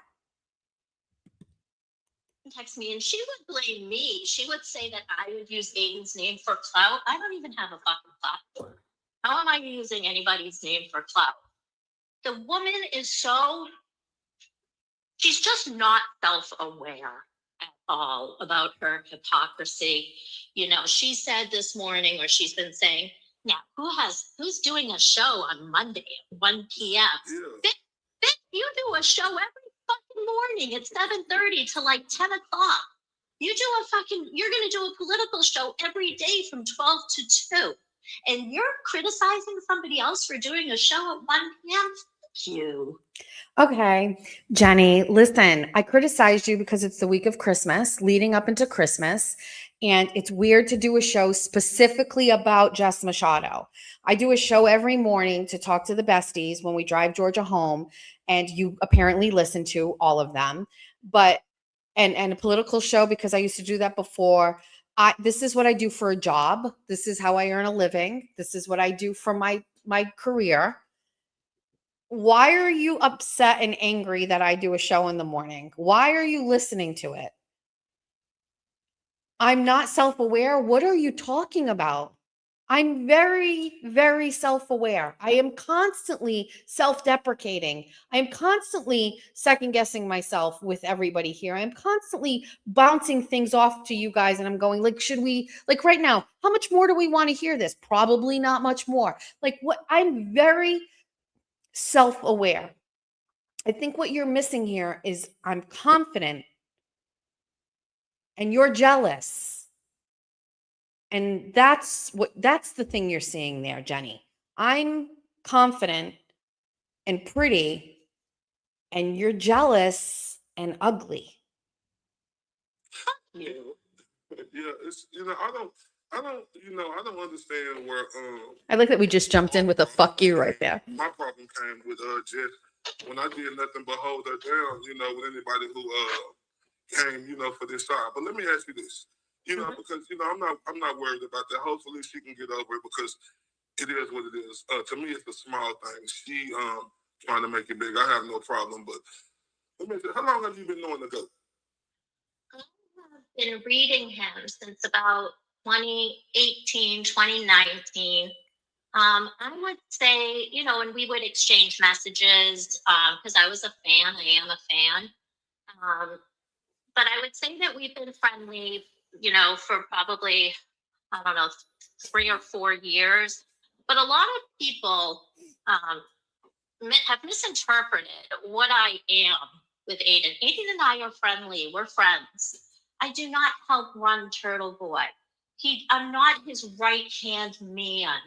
Text me, and she would blame me. She would say that I would use Aiden's name for clout. I don't even have a fucking platform. How am I using anybody's name for clout? The woman is she's just not self-aware at all about her hypocrisy. You know, she said this morning, or she's been saying, now who's doing a show on Monday at 1 p.m.? Yeah. Bitch, you do a show every fucking morning at 7:30 to like 10 o'clock. You're gonna do a political show every day from 12 to 2. And you're criticizing somebody else for doing a show at 1 p.m.? Fuck you. Okay, Jenny, listen, I criticized you because it's the week of Christmas, leading up into Christmas, and it's weird to do a show specifically about Jess Machado. I do a show every morning to talk to the besties when we drive Georgia home, and you apparently listen to all of them. But and a political show because I used to do that before. This is what I do for a job. This is how I earn a living. This is what I do for my career. Why are you upset and angry that I do a show in the morning? Why are you listening to it? I'm not self-aware. What are you talking about? I'm very, very self-aware. I am constantly self-deprecating. I'm constantly second-guessing myself with everybody here. I'm constantly bouncing things off to you guys, and I'm going, like, should we, like right now, how much more do we want to hear this? Probably not much more. Like, what I'm very self-aware. I think what you're missing here is I'm confident and you're jealous. And that's the thing you're seeing there, Jenny. I'm confident and pretty and you're jealous and ugly. Yeah, it's I don't understand where I like that we just jumped in with a fuck you right there. My problem came with Jess when I did nothing but hold her down, with anybody who came, for this side. But let me ask you this. Because I'm not worried about that. Hopefully she can get over it because it is what it is. To me it's the small things. She trying to make it big. I have no problem, but let me ask you, how long have you been knowing the goat? I've been reading him since about 2018, 2019. I would say, and we would exchange messages because I was a fan. I am a fan. But I would say that we've been friendly, for probably, I don't know, 3 or 4 years. But a lot of people have misinterpreted what I am with Aiden. Aiden and I are friendly. We're friends. I do not help run Turtle Boy. I'm not his right-hand man.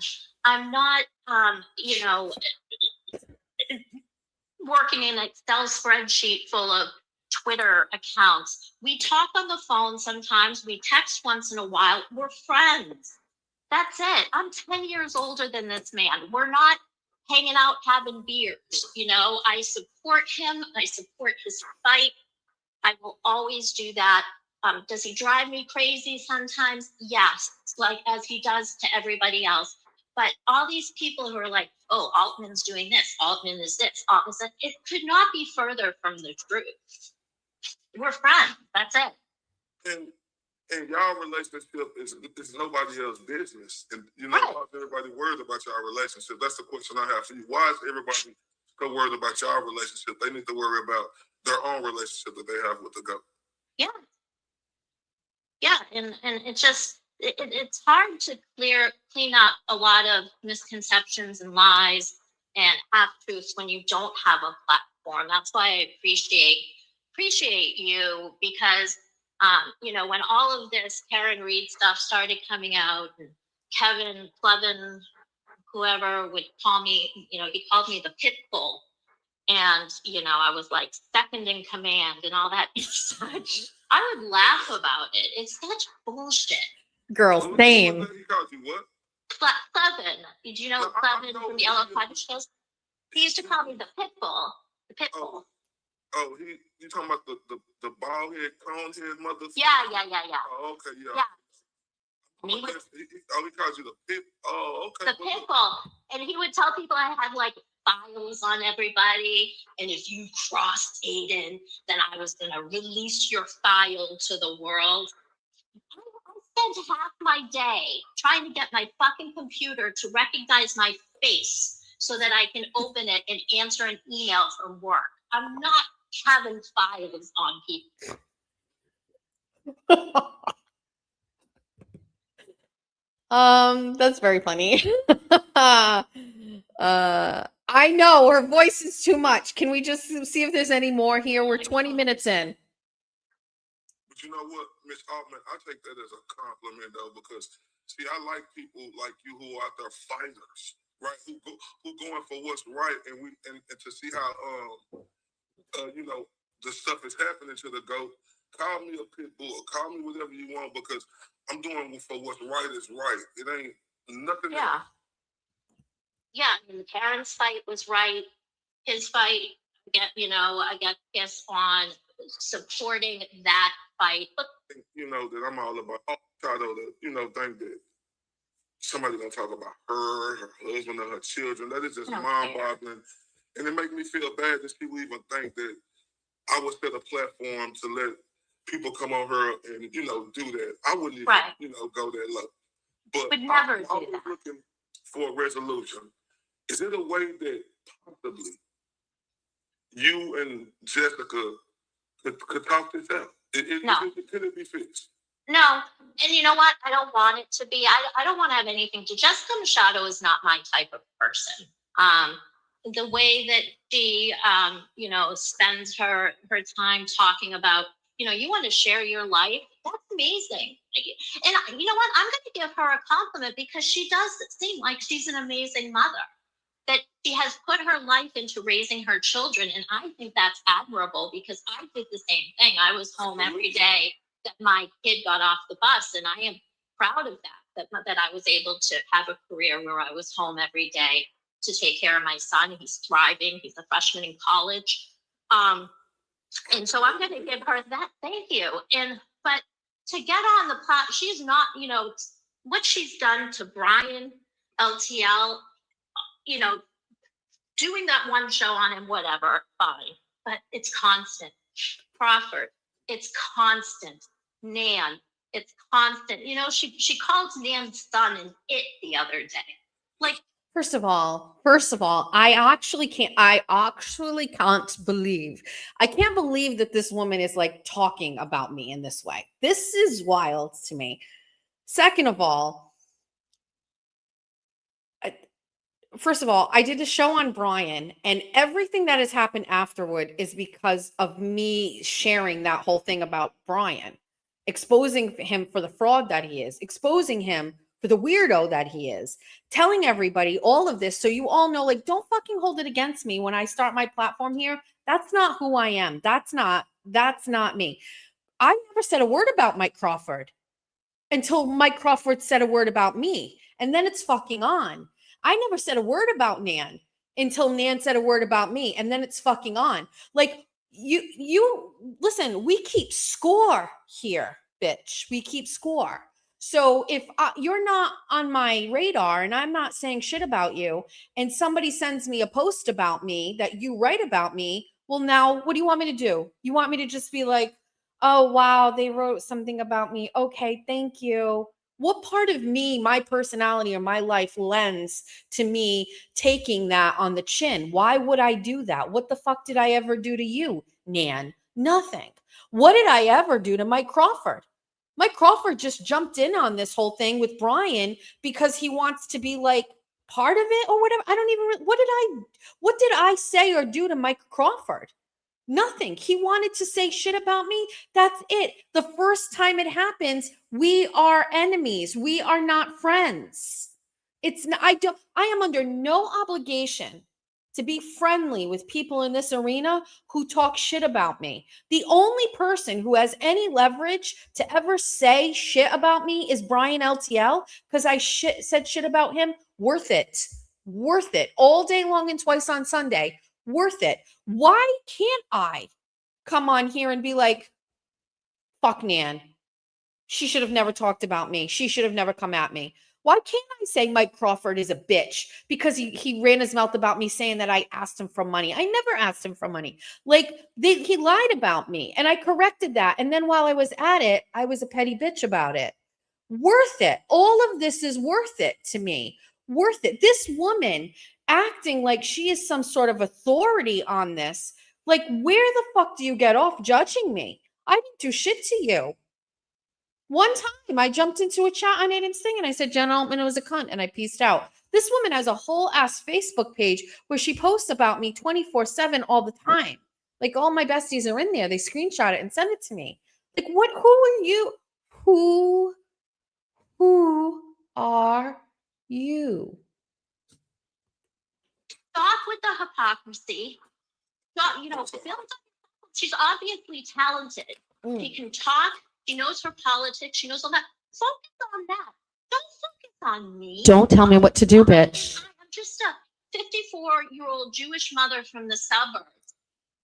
I'm not, working in an Excel spreadsheet full of Twitter accounts. We talk on the phone sometimes. We text once in a while. We're friends. That's it. I'm 10 years older than this man. We're not hanging out having beers. I support him. I support his fight. I will always do that. Does he drive me crazy sometimes? Yes, like as he does to everybody else. But all these people who are like, oh, Altman's doing this, Altman is this, Altman's that, it could not be further from the truth. We're friends. That's it. And y'all relationship is nobody else's business. And why is everybody worried about y'all relationship? That's the question I have for you. Why is everybody so worried about y'all relationship? They need to worry about their own relationship that they have with the goat. Yeah. Yeah, and it's just it's hard to clean up a lot of misconceptions and lies and half truths when you don't have a platform. That's why I appreciate you because when all of this Karen Reed stuff started coming out and Kevin Plevin, whoever would call me, he called me the pit bull. And, I was like second in command and all that. It's such, I would laugh about it. It's such bullshit. Girl, same. He called you what? Plevin. Did you know Plevin from the Yellow Private shows? He used to call me the pit bull. The pit bull. Oh, you talking about the bald head, cone head mother? Yeah. Oh, okay, yeah. And he calls you the pit. Oh, okay. The pit bull. And he would tell people I had like files on everybody. And if you crossed Aiden, then I was going to release your file to the world. I spent half my day trying to get my fucking computer to recognize my face so that I can open it and answer an email from work. I'm not having files on people. That's very funny. I know her voice is too much. Can we just see if there's any more here? We're 20 minutes in. But you know what, Miss Altman, I take that as a compliment though, because see, I like people like you who are out there fighters, right? Who going for what's right, and to see how the stuff is happening to the GOAT. Call me a pit bull, call me whatever you want, because I'm doing for what's right is right. It ain't nothing. Yeah. Yeah, I mean, the Karen's fight was right. His fight, I got pissed on supporting that fight. But that I'm all about. Try to, think that somebody gonna talk about her husband, or her children. That is just mind-boggling, and it makes me feel bad that people even think that I would set a platform to let people come on her and do that. I wouldn't even go that low. But would never do I was that. looking for a resolution. Is it a way that possibly you and Jessica could talk this out? No. Could it be fixed? No. And you know what? I don't want it to be. I don't want to have anything to. Jessica Machado is not my type of person. The way that she, spends her time talking about, you want to share your life. That's amazing. And you know what? I'm going to give her a compliment because she does seem like she's an amazing mother, that she has put her life into raising her children. And I think that's admirable because I did the same thing. I was home every day that my kid got off the bus. And I am proud of that I was able to have a career where I was home every day to take care of my son. He's thriving. He's a freshman in college. And so I'm going to give her that. Thank you. But to get on the plot, she's not, what she's done to Brian, LTL, doing that one show on him, whatever, fine. But it's constant. Crawford, it's constant. Nan, it's constant. She called Nan's son an it the other day. Like, First of all, I actually can't believe that this woman is like talking about me in this way. This is wild to me. Second of all, I did a show on Brian, and everything that has happened afterward is because of me sharing that whole thing about Brian, exposing him for the fraud that he is, exposing him for the weirdo that he is, telling everybody all of this so you all know, like, don't fucking hold it against me when I start my platform here. That's not who I am. That's not me. I never said a word about Mike Crawford until Mike Crawford said a word about me, and then it's fucking on. I never said a word about Nan until Nan said a word about me, and then it's fucking on. Like, you listen, we keep score here, bitch. We keep score. So if you're not on my radar and I'm not saying shit about you, and somebody sends me a post about me that you write about me, well, now what do you want me to do? You want me to just be like, oh, wow, they wrote something about me. Okay, thank you. What part of me, my personality or my life lends to me taking that on the chin? Why would I do that? What the fuck did I ever do to you, Nan? Nothing. What did I ever do to Mike Crawford? Mike Crawford just jumped in on this whole thing with Brian because he wants to be like part of it or whatever. I don't even, what did I say or do to Mike Crawford? Nothing. He wanted to say shit about me. That's it. The first time it happens, we are enemies. We are not friends. I am under no obligation to be friendly with people in this arena who talk shit about me. The only person who has any leverage to ever say shit about me is Brian LTL, because I said shit about him. Worth it. Worth it. All day long and twice on Sunday. Worth it. Why can't I come on here and be like, fuck Nan? She should have never talked about me. She should have never come at me. Why can't I say Mike Crawford is a bitch because he ran his mouth about me saying that I asked him for money? I never asked him for money. Like, he lied about me, and I corrected that. And then while I was at it, I was a petty bitch about it. Worth it. All of this is worth it to me. Worth it. This woman acting like she is some sort of authority on this. Like, where the fuck do you get off judging me? I didn't do shit to you. One time I jumped into a chat on Aiden's thing and I said, Jen Altman was a cunt, and I peaced out. This woman has a whole ass Facebook page where she posts about me 24/7 all the time. Like, all my besties are in there. They screenshot it and send it to me. Like, what? Who are you? Who are you? Stop with the hypocrisy. Stop, she's obviously talented. She can talk. She knows her politics. She knows all that. Focus on that. Don't focus on me. Don't tell me what to do, bitch. I'm just a 54-year-old Jewish mother from the suburbs.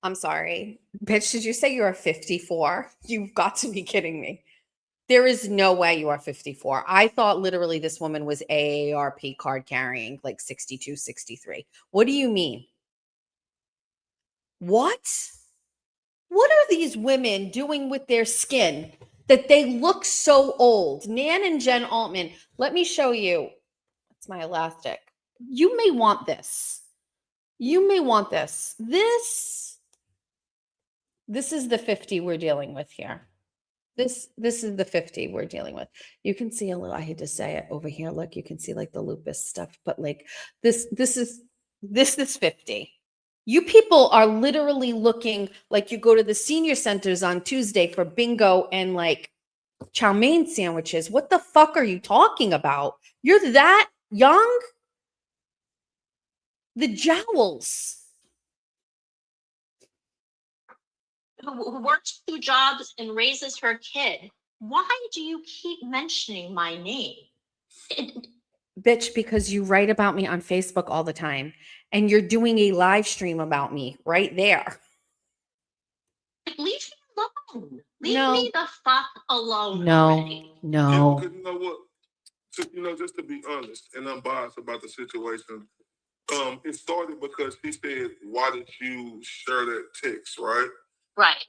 I'm sorry. Bitch, did you say you're 54? You've got to be kidding me. There is no way you are 54. I thought literally this woman was AARP card carrying, like 62, 63. What do you mean? What? What are these women doing with their skin that they look so old? Nan and Jen Altman, let me show you. That's my elastic. You may want this. You may want this. This is the 50 we're dealing with here. This is the 50 we're dealing with. You can see a little, I hate to say it over here. Look, you can see like the lupus stuff, but like this is 50. You people are literally looking like you go to the senior centers on Tuesday for bingo and like chow mein sandwiches. What the fuck are you talking about? You're that young? The jowls. Who works 2 jobs and raises her kid. Why do you keep mentioning my name? Bitch, because you write about me on Facebook all the time and you're doing a live stream about me right there. Leave me alone. Leave me the fuck alone. No, already. no. Yeah, because you know what? Just to be honest and unbiased about the situation, it started because she said, "Why did you share that text?" Right. Right.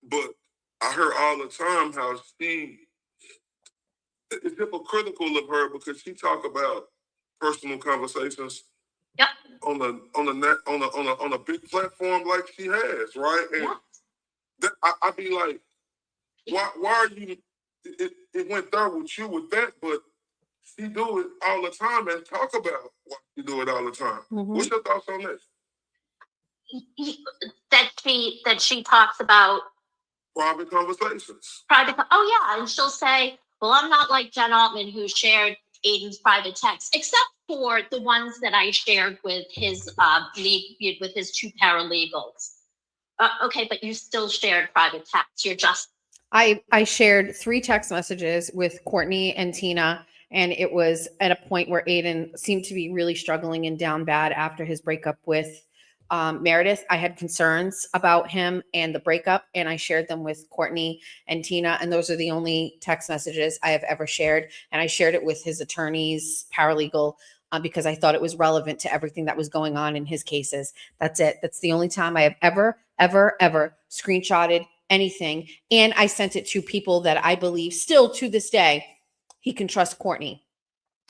But I heard all the time how it's hypocritical of her because she talk about personal conversations. Yep. On a big platform like she has, right? And I be like, why are you? It went there with you with that, but she do it all the time and talk about why she do it all the time. Mm-hmm. What's your thoughts on this? That she talks about private conversations. Oh yeah, and she'll say, "Well, I'm not like Jen Altman who shared Aiden's private texts, except for the ones that I shared with his with his 2 paralegals." Okay, but you still shared private texts. You're just. I shared 3 text messages with Courtney and Tina, and it was at a point where Aiden seemed to be really struggling and down bad after his breakup with Meredith. I had concerns about him and the breakup, and I shared them with Courtney and Tina, and those are the only text messages I have ever shared. And I shared it with his attorney's paralegal because I thought it was relevant to everything that was going on in his cases. That's it. That's the only time I have ever screenshotted anything. And I sent it to people that I believe still to this day, he can trust Courtney.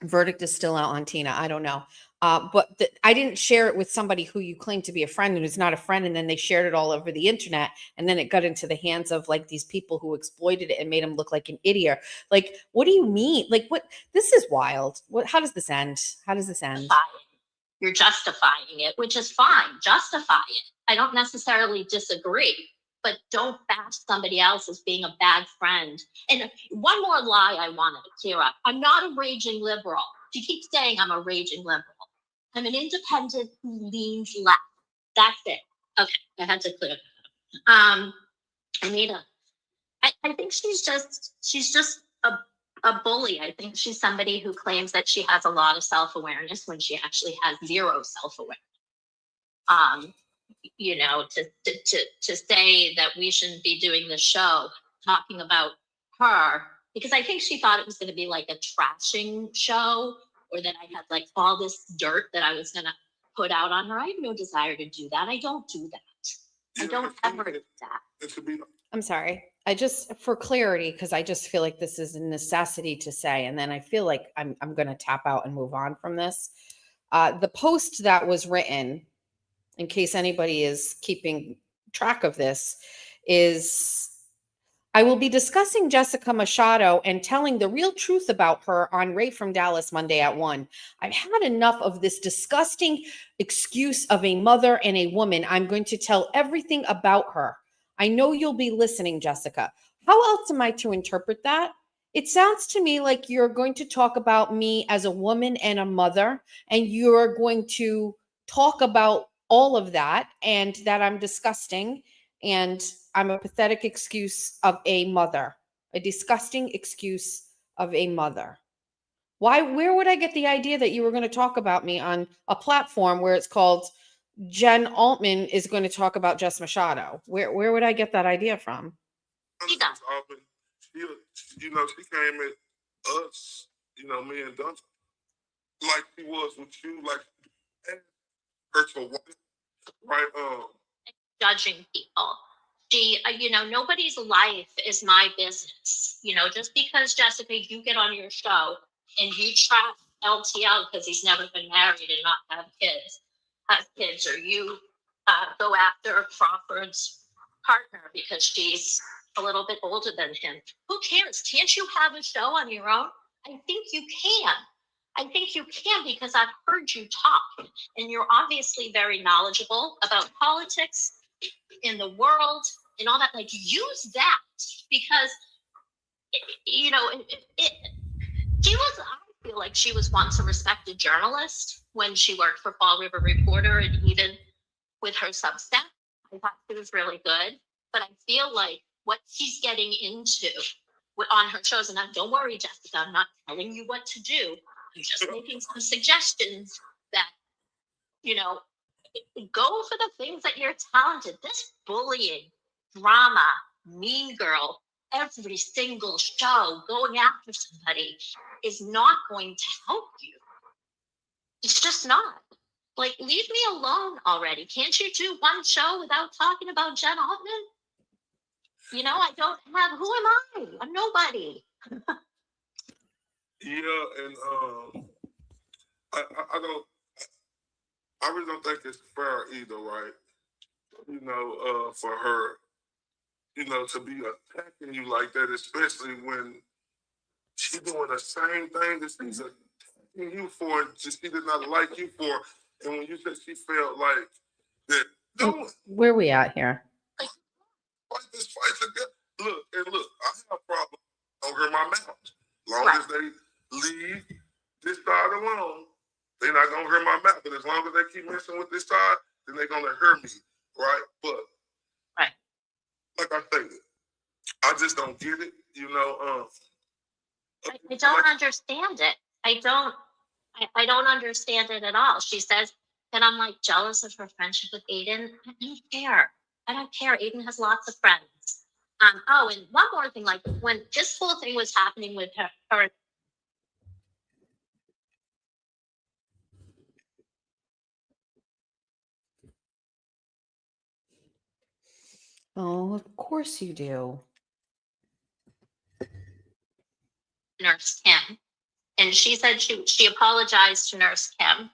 Verdict is still out on Tina. I don't know. But I didn't share it with somebody who you claim to be a friend and is not a friend. And then they shared it all over the internet. And then it got into the hands of like these people who exploited it and made him look like an idiot. Like, what do you mean? Like, what? This is wild. How does this end? How does this end? you're justifying it, which is fine. Justify it. I don't necessarily disagree, but don't bash somebody else as being a bad friend. And one more lie I wanted to clear up. I'm not a raging liberal. She keeps saying I'm a raging liberal. I'm an independent who leans left. That's it. Okay, I had to clear that up. Anita, I think she's just a bully. I think she's somebody who claims that she has a lot of self-awareness when she actually has zero self-awareness. You know, to say that we shouldn't be doing the show talking about her, because I think she thought it was going to be like a trashing show, or that I had like all this dirt that I was going to put out on her. I have no desire to do that. I don't do that. I don't ever do that. I'm sorry. I just, for clarity, because I just feel like this is a necessity to say, and then I feel like I'm going to tap out and move on from this. The post that was written, in case anybody is keeping track of this, is I will be discussing Jessica Machado and telling the real truth about her on Ray from Dallas Monday at 1. I've had enough of this disgusting excuse of a mother and a woman. I'm going to tell everything about her. I know you'll be listening, Jessica. How else am I to interpret that? It sounds to me like you're going to talk about me as a woman and a mother, and you're going to talk about all of that, and that I'm disgusting, and I'm a pathetic excuse of a mother, a disgusting excuse of a mother. Why? Where would I get the idea that you were going to talk about me on a platform where it's called Jen Altman is going to talk about Jess Machado? Where would I get that idea from? She, you know, she came at us, you know, me and Duncan, like she was with you, like her to right? Judging people. She, you know, nobody's life is my business. You know, just because, Jessica, you get on your show and you trap LTL because he's never been married and not have kids, or you go after Crawford's partner because she's a little bit older than him. Who cares? Can't you have a show on your own? I think you can. I think you can, because I've heard you talk, and you're obviously very knowledgeable about politics in the world and all that. Like, use that, because you know she was. I feel like she was once a respected journalist when she worked for Fall River Reporter, and even with her Substack, I thought she was really good. But I feel like what she's getting into on her shows, and don't worry, Jessica, I'm not telling you what to do. I'm just making some suggestions that, you know, go for the things that you're talented. This bullying, drama, mean girl, every single show going after somebody is not going to help you. It's just not. Like, leave me alone already. Can't you do one show without talking about Jen Altman? You know, I don't have, who am I? I'm nobody. Yeah, and I really don't think it's fair either, right? You know, for her, you know, to be attacking you like that, especially when she's doing the same thing that she's attacking you for, just she did not like you for. And when you said she felt like that, no, Where are we at here? fight this fight together. Look, I have a problem over my mouth. As long as they leave this side alone, they're not gonna hurt my mouth. But as long as they keep messing with this side, then they're gonna hurt me, right? But like I said, I just don't get it, you know. I don't understand it. I don't understand it at all. She says that I'm like jealous of her friendship with Aiden. I don't care. I don't care. Aiden has lots of friends. Oh, and one more thing, like when this whole thing was happening with her. Oh, of course you do. Nurse Kim, and she said she apologized to Nurse Kim,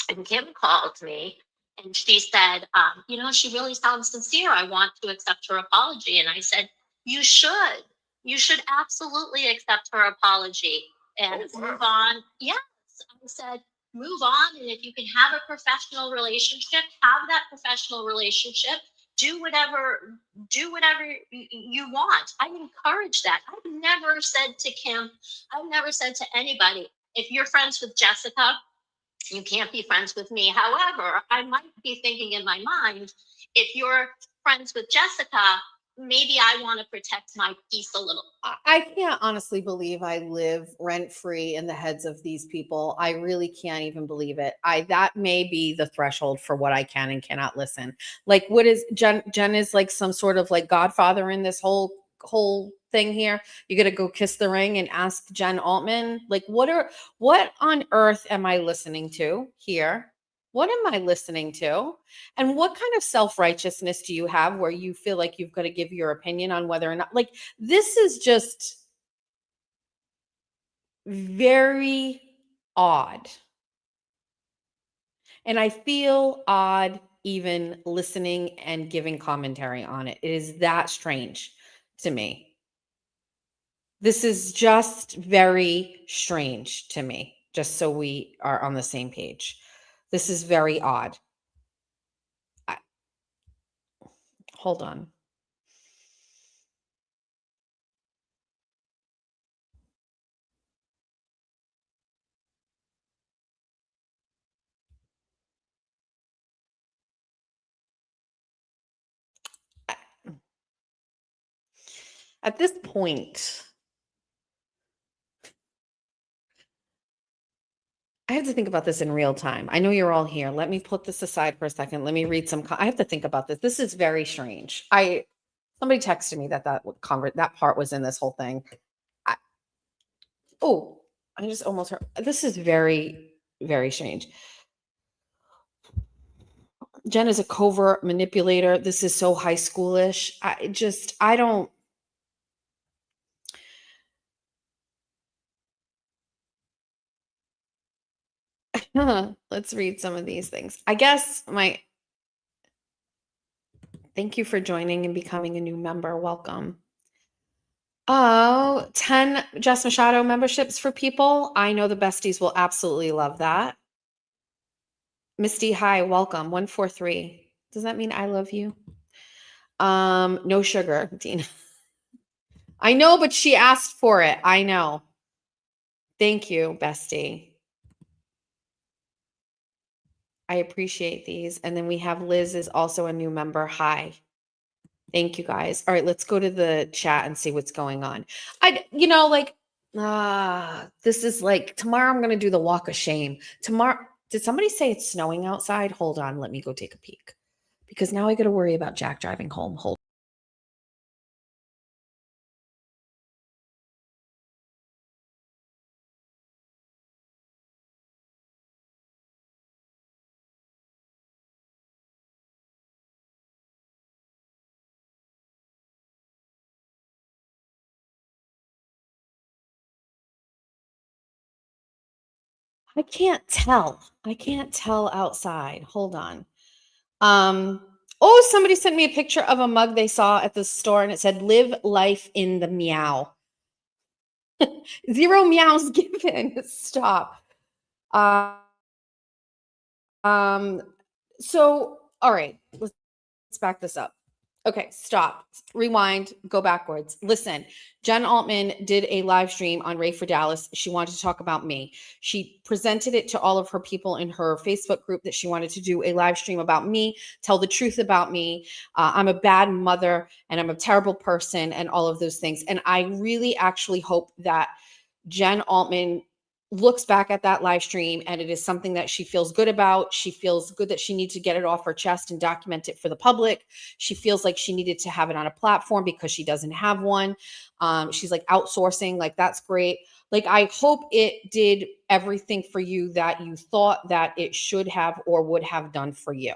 and Kim called me and she said, you know, she really sounds sincere. I want to accept her apology. And I said, you should absolutely accept her apology and move on. Yes, I said, move on. And if you can have a professional relationship, have that professional relationship. Do whatever you want. I encourage that. I've never said to Kim, I've never said to anybody, if you're friends with Jessica, you can't be friends with me. However, I might be thinking in my mind, if you're friends with Jessica, maybe I want to protect my peace a little. I can't honestly believe I live rent free in the heads of these people. I really can't even believe it. That may be the threshold for what I can and cannot listen. Like, what is Jen is like some sort of like godfather in this whole thing here. You got to go kiss the ring and ask Jen Altman. Like, what on earth am I listening to here? What am I listening to? And what kind of self-righteousness do you have where you feel like you've got to give your opinion on whether or not, like, this is just very odd. And I feel odd even listening and giving commentary on it. It is that strange to me. This is just very strange to me, just so we are on the same page. This is very odd. Hold on. At this point, I have to think about this in real time. I know you're all here. Let me put this aside for a second. Let me read some. I have to think about this. This is very strange. Somebody texted me that that part was in this whole thing. I just almost heard. This is very, very strange. Jen is a covert manipulator. This is so high schoolish. I don't. Let's read some of these things. I guess thank you for joining and becoming a new member. Welcome. Oh, 10 Jess Machado memberships for people. I know the besties will absolutely love that. Misty, hi, welcome. 143. Does that mean I love you? No sugar, Tina. I know, but she asked for it. I know. Thank you, bestie. I appreciate these. And then we have Liz is also a new member. Hi. Thank you guys. All right, let's go to the chat and see what's going on. This is like tomorrow I'm going to do the walk of shame. Tomorrow, did somebody say it's snowing outside? Hold on, let me go take a peek. Because now I got to worry about Jack driving home. Hold I can't tell. I can't tell outside. Hold on. Somebody sent me a picture of a mug they saw at the store and it said live life in the meow. 0 meows given. Stop. So all right, let's back this up. Okay, stop, rewind, go backwards. Listen, Jen Altman did a live stream on Ray for Dallas. She wanted to talk about me. She presented it to all of her people in her Facebook group that she wanted to do a live stream about me, tell the truth about me. I'm a bad mother and I'm a terrible person and all of those things. And I really actually hope that Jen Altman looks back at that live stream and it is something that she feels good about. She feels good that she needs to get it off her chest and document it for the public. She feels like she needed to have it on a platform because she doesn't have one. She's like outsourcing, like that's great. Like I hope it did everything for you that you thought that it should have or would have done for you.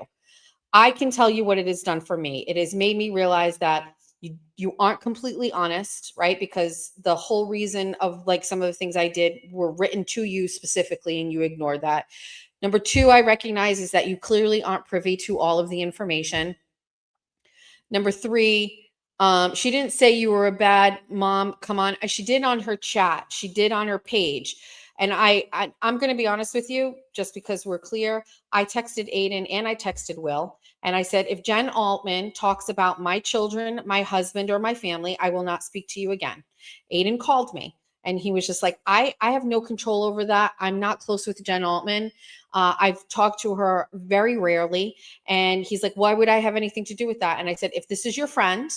I can tell you what it has done for me. It has made me realize that you aren't completely honest, right? Because the whole reason of like some of the things I did were written to you specifically and you ignored that. Number 2, I recognize is that you clearly aren't privy to all of the information. Number 3, she didn't say you were a bad mom. Come on. She did on her chat. She did on her page. And I'm going to be honest with you, just because we're clear. I texted Aiden and I texted Will, and I said, if Jen Altman talks about my children, my husband, or my family, I will not speak to you again. Aiden called me and he was just like, I have no control over that. I'm not close with Jen Altman. I've talked to her very rarely. And he's like, why would I have anything to do with that? And I said, if this is your friend,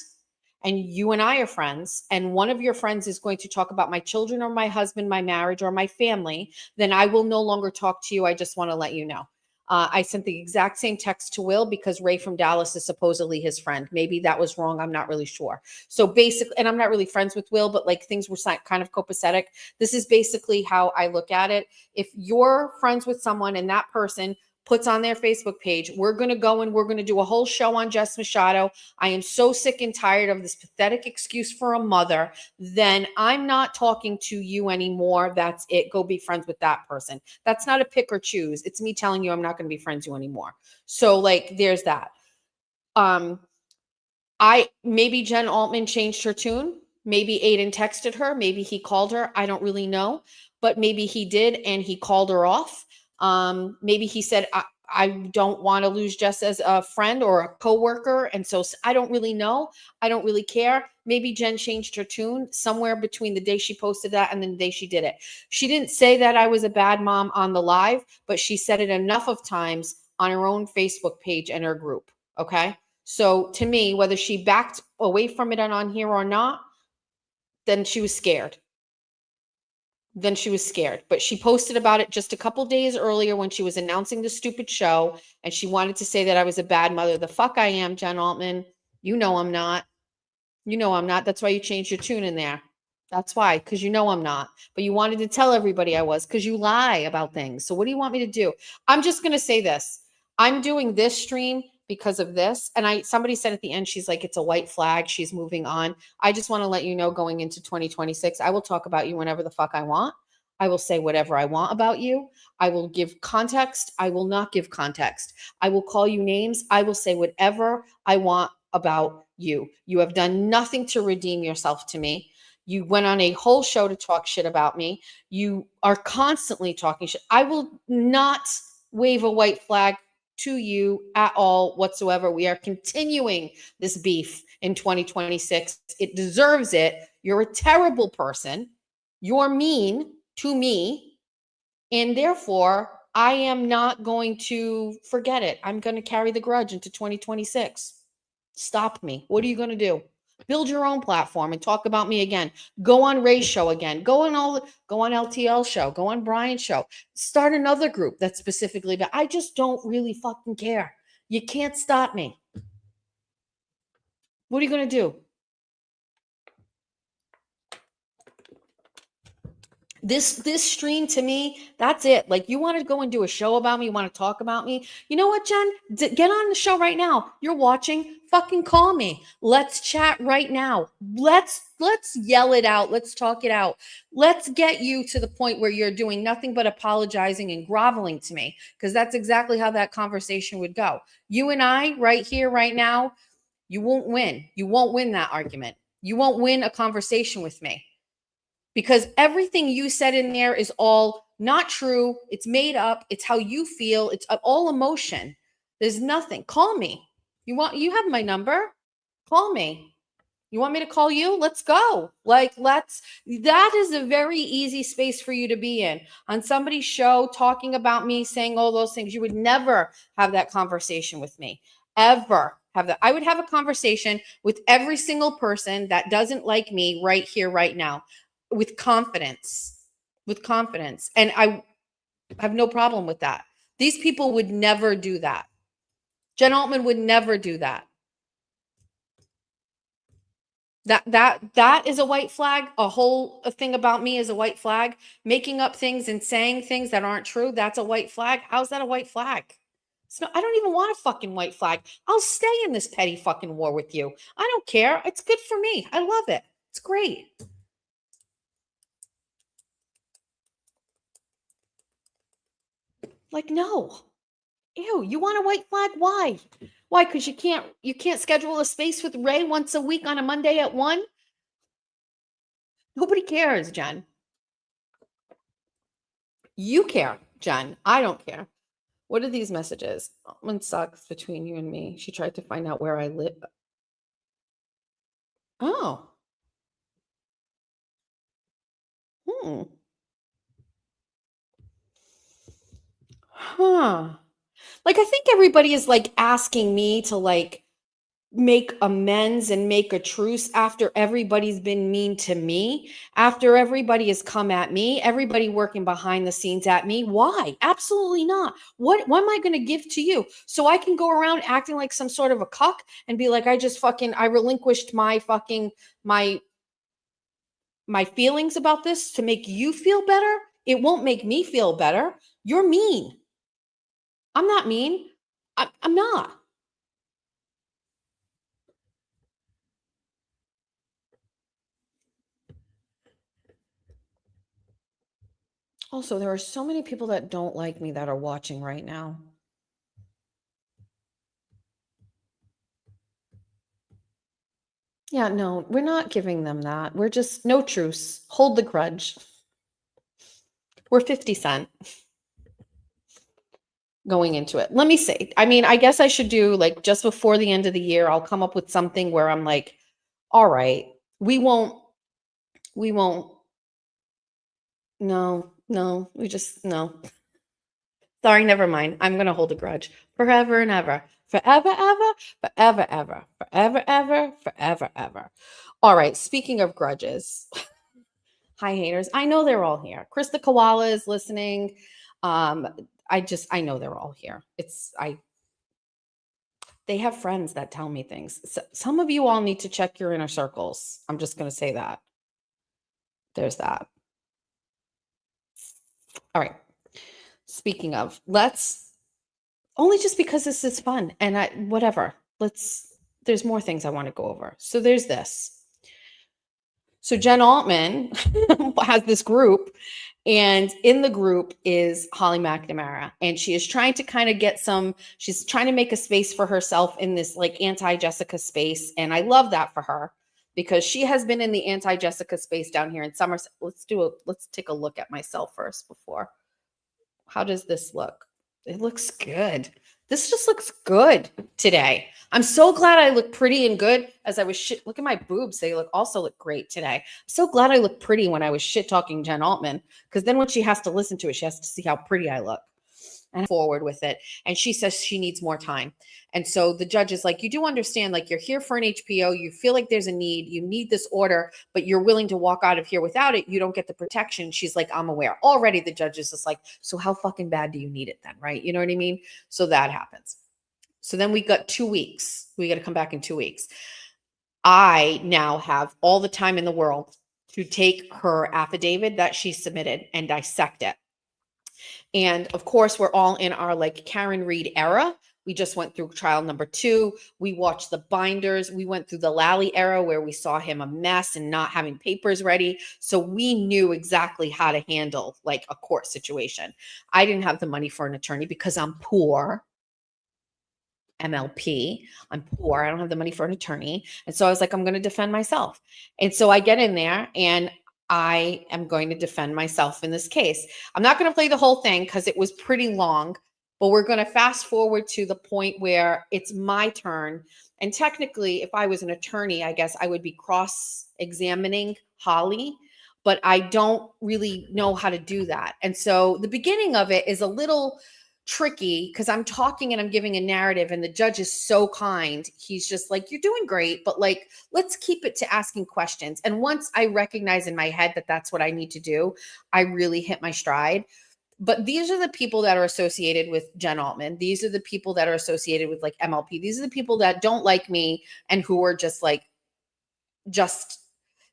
and you and I are friends, and one of your friends is going to talk about my children or my husband, my marriage, or my family, then I will no longer talk to you. I just want to let you know. I sent the exact same text to Will because Ray from Dallas is supposedly his friend. Maybe that was wrong. I'm not really sure. So basically, and I'm not really friends with Will, but like things were kind of copacetic. This is basically how I look at it. If you're friends with someone and that person puts on their Facebook page, we're going to go and we're going to do a whole show on Jess Machado. I am so sick and tired of this pathetic excuse for a mother. Then I'm not talking to you anymore. That's it. Go be friends with that person. That's not a pick or choose. It's me telling you I'm not going to be friends with you anymore. So like, there's that. Maybe Jen Altman changed her tune. Maybe Aiden texted her. Maybe he called her. I don't really know, but maybe he did and he called her off. Maybe he said, I don't want to lose Jess as a friend or a coworker. And so I don't really know. I don't really care. Maybe Jen changed her tune somewhere between the day she posted that and the day she did it. She didn't say that I was a bad mom on the live, but she said it enough of times on her own Facebook page and her group. Okay. So to me, whether she backed away from it and on here or not, then she was scared. But she posted about it just a couple days earlier when she was announcing the stupid show, and she wanted to say that I was a bad mother. The fuck I am, Jen Altman. You know I'm not. That's why you changed your tune in there. That's why, because you know I'm not. But you wanted to tell everybody I was because you lie about things. So what do you want me to do? I'm just going to say this. I'm doing this stream because of this. And somebody said at the end, she's like, it's a white flag. She's moving on. I just want to let you know, going into 2026, I will talk about you whenever the fuck I want. I will say whatever I want about you. I will give context. I will not give context. I will call you names. I will say whatever I want about you. You have done nothing to redeem yourself to me. You went on a whole show to talk shit about me. You are constantly talking shit. I will not wave a white flag to you at all whatsoever. We are continuing this beef in 2026. It deserves it. You're a terrible person. You're mean to me. And therefore, I am not going to forget it. I'm going to carry the grudge into 2026. Stop me. What are you going to do? Build your own platform and talk about me again. Go on Ray's show again. Go on LTL show. Go on Brian's show. Start another group that's specifically about. I just don't really fucking care. You can't stop me. What are you going to do? This stream to me, that's it. Like, you want to go and do a show about me, you want to talk about me. You know what, Jen? Get on the show right now. You're watching. Fucking call me. Let's chat right now. Let's yell it out. Let's talk it out. Let's get you to the point where you're doing nothing but apologizing and groveling to me, because that's exactly how that conversation would go. You and I right here, right now, you won't win. You won't win that argument. You won't win a conversation with me. Because everything you said in there is all not true. It's made up. It's how you feel. It's all emotion. There's nothing. Call me. You have my number. Call me. You want me to call you? Let's go. That is a very easy space for you to be in. On somebody's show, talking about me, saying all those things. You would never have that conversation with me. Ever have that. I would have a conversation with every single person that doesn't like me right here, right now. With confidence. And I have no problem with that. These people would never do that. Jen Altman would never do that. That is a white flag. A thing about me is a white flag. Making up things and saying things that aren't true, that's a white flag. How's that a white flag? I don't even want a fucking white flag. I'll stay in this petty fucking war with you. I don't care. It's good for me. I love it. It's great. Like, no. Ew, you want a white flag? Why? Why? Because you can't schedule a space with Ray once a week on a Monday at 1? Nobody cares, Jen. You care, Jen. I don't care. What are these messages? One sucks between you and me. She tried to find out where I live. Oh. Hmm. Huh. Like, I think everybody is like asking me to like make amends and make a truce after everybody's been mean to me, after everybody has come at me, everybody working behind the scenes at me. Why? Absolutely not. What am I going to give to you? So I can go around acting like some sort of a cuck and be like, I relinquished my my feelings about this to make you feel better. It won't make me feel better. You're mean. I'm not mean. I'm not. Also, there are so many people that don't like me that are watching right now. Yeah, no, we're not giving them that. We're just no truce. Hold the grudge. We're 50 Cent going into it. Let me say, I mean, I guess I should do like just before the end of the year, I'll come up with something where I'm like, all right, we won't, no, no. Sorry, never mind. I'm going to hold a grudge forever and ever. Forever, ever, forever, ever, forever, ever, forever, ever. All right. Speaking of grudges, hi, haters. I know they're all here. Chris the Koala is listening. I know they're all here. They have friends that tell me things. So, some of you all need to check your inner circles. I'm just going to say that. There's that. All right. Speaking of, let's only just because this is fun and there's more things I want to go over. So there's this. So Jen Altman has this group, and in the group is Holly McNamara, and she is trying to kind of she's trying to make a space for herself in this like anti-Jessica space. And I love that for her because she has been in the anti-Jessica space down here in Somerset. Let's take a look at myself first before. How does this look? It looks good. This just looks good today. I'm so glad I look pretty and good as I was look at my boobs. They also look great today. I'm so glad I look pretty when I was shit talking Jen Altman, because then when she has to listen to it, she has to see how pretty I look and forward with it. And she says she needs more time. And so the judge is like, you do understand, like you're here for an HPO. You feel like there's a need, you need this order, but you're willing to walk out of here without it. You don't get the protection. She's like, I'm aware. Already the judge is just like, so how fucking bad do you need it then? Right. You know what I mean? So that happens. So then we got 2 weeks. We got to come back in 2 weeks. I now have all the time in the world to take her affidavit that she submitted and dissect it. And of course, we're all in our like Karen Reed era. We just went through trial number 2. We watched the binders. We went through the Lally era where we saw him a mess and not having papers ready. So we knew exactly how to handle like a court situation. I didn't have the money for an attorney because I'm poor. MLP. I'm poor. I don't have the money for an attorney. And so I was like, I'm going to defend myself. And so I get in there and I am going to defend myself in this case. I'm not going to play the whole thing because it was pretty long, but we're going to fast forward to the point where it's my turn. And technically, if I was an attorney, I guess I would be cross-examining Holly, but I don't really know how to do that. And so the beginning of it is a little tricky because I'm talking and I'm giving a narrative and the judge is so kind. He's just like, you're doing great, but like, let's keep it to asking questions. And once I recognize in my head that that's what I need to do, I really hit my stride. But these are the people that are associated with Jen Altman. These are the people that are associated with like MLP. These are the people that don't like me and who are just like,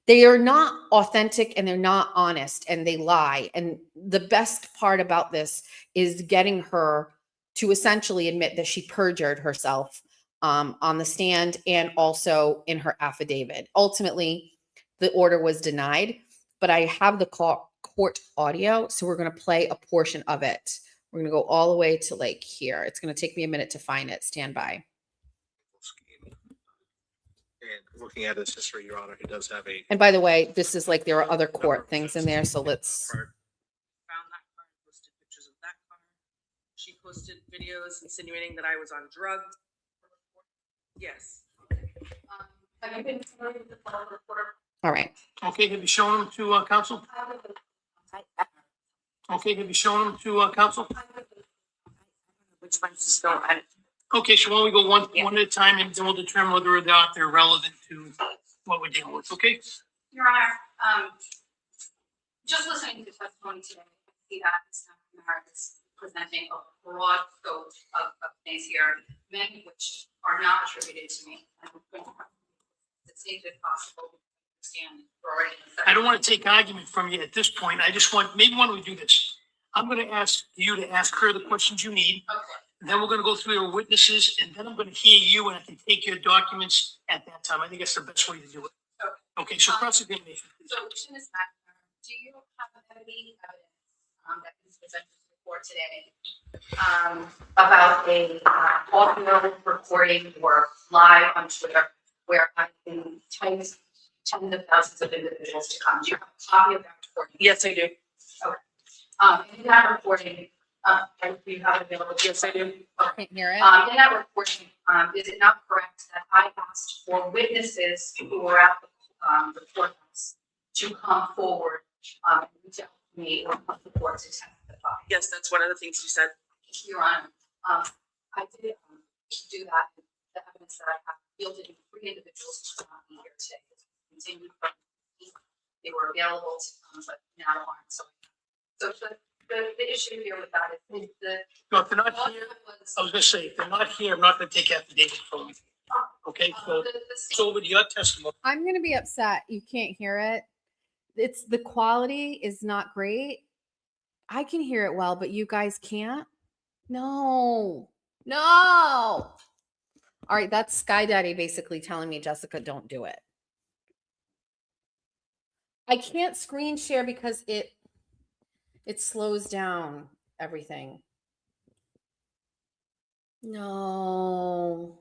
they are not authentic and they're not honest and they lie. And the best part about this is getting her to essentially admit that she perjured herself on the stand and also in her affidavit. Ultimately, the order was denied, but I have the court audio. So we're going to play a portion of it. We're going to go all the way to like here. It's going to take me a minute to find it. Stand by. And looking at his history, Your Honor, he does have a. And by the way, this is like there are other court things in there. So let's. Found that card was posted videos insinuating that I was on drugs. Yes. Have you been familiar with the follow reporter? All right. Okay, have you shown them to council? Okay, have you shown them to council? Which ones is still on? Okay, so why don't we go one at a time, and then we'll determine whether or not they're relevant to what we're dealing with, okay? Your Honor, just listening to testimony today, I see that Ms. McNamara is presenting a broad scope of things here, many of which are not attributed to me. It seems impossible to understand. We're already in the I don't want to take argument from you at this point. I just want, maybe why don't we do this? I'm going to ask you to ask her the questions you need. Okay. And then we're going to go through your witnesses, and then I'm going to hear you, and I can take your documents at that time. I think that's the best way to do it. Okay, so cross-examination. So, to Ms. McNamara, do you have any evidence that is presented to the court today about a audio recording or live on Twitter where I can tens of thousands of individuals to come? Do you have a copy of that recording? Yes, I do. In that recording, do you have it available? Yes, I do. Can't hear it. In that recording, is it not correct that I asked for witnesses who were at the courthouse to come forward and reach out to me or come to the court to testify? Yes, that's one of the things you said. Your Honor, I did do that. The evidence that I have yielded 3 individuals who could not be here today. Continued from they were available to come, but now aren't. So the issue here with that is No, if they're not here, I was going to say, if they're not here, I'm not going to take affidavit from you. Okay, so it's over to your testimony. I'm going to be upset. You can't hear it. It's the quality is not great. I can hear it well, but you guys can't. No. All right. That's Sky Daddy basically telling me, Jessica, don't do it. I can't screen share because it slows down everything. No.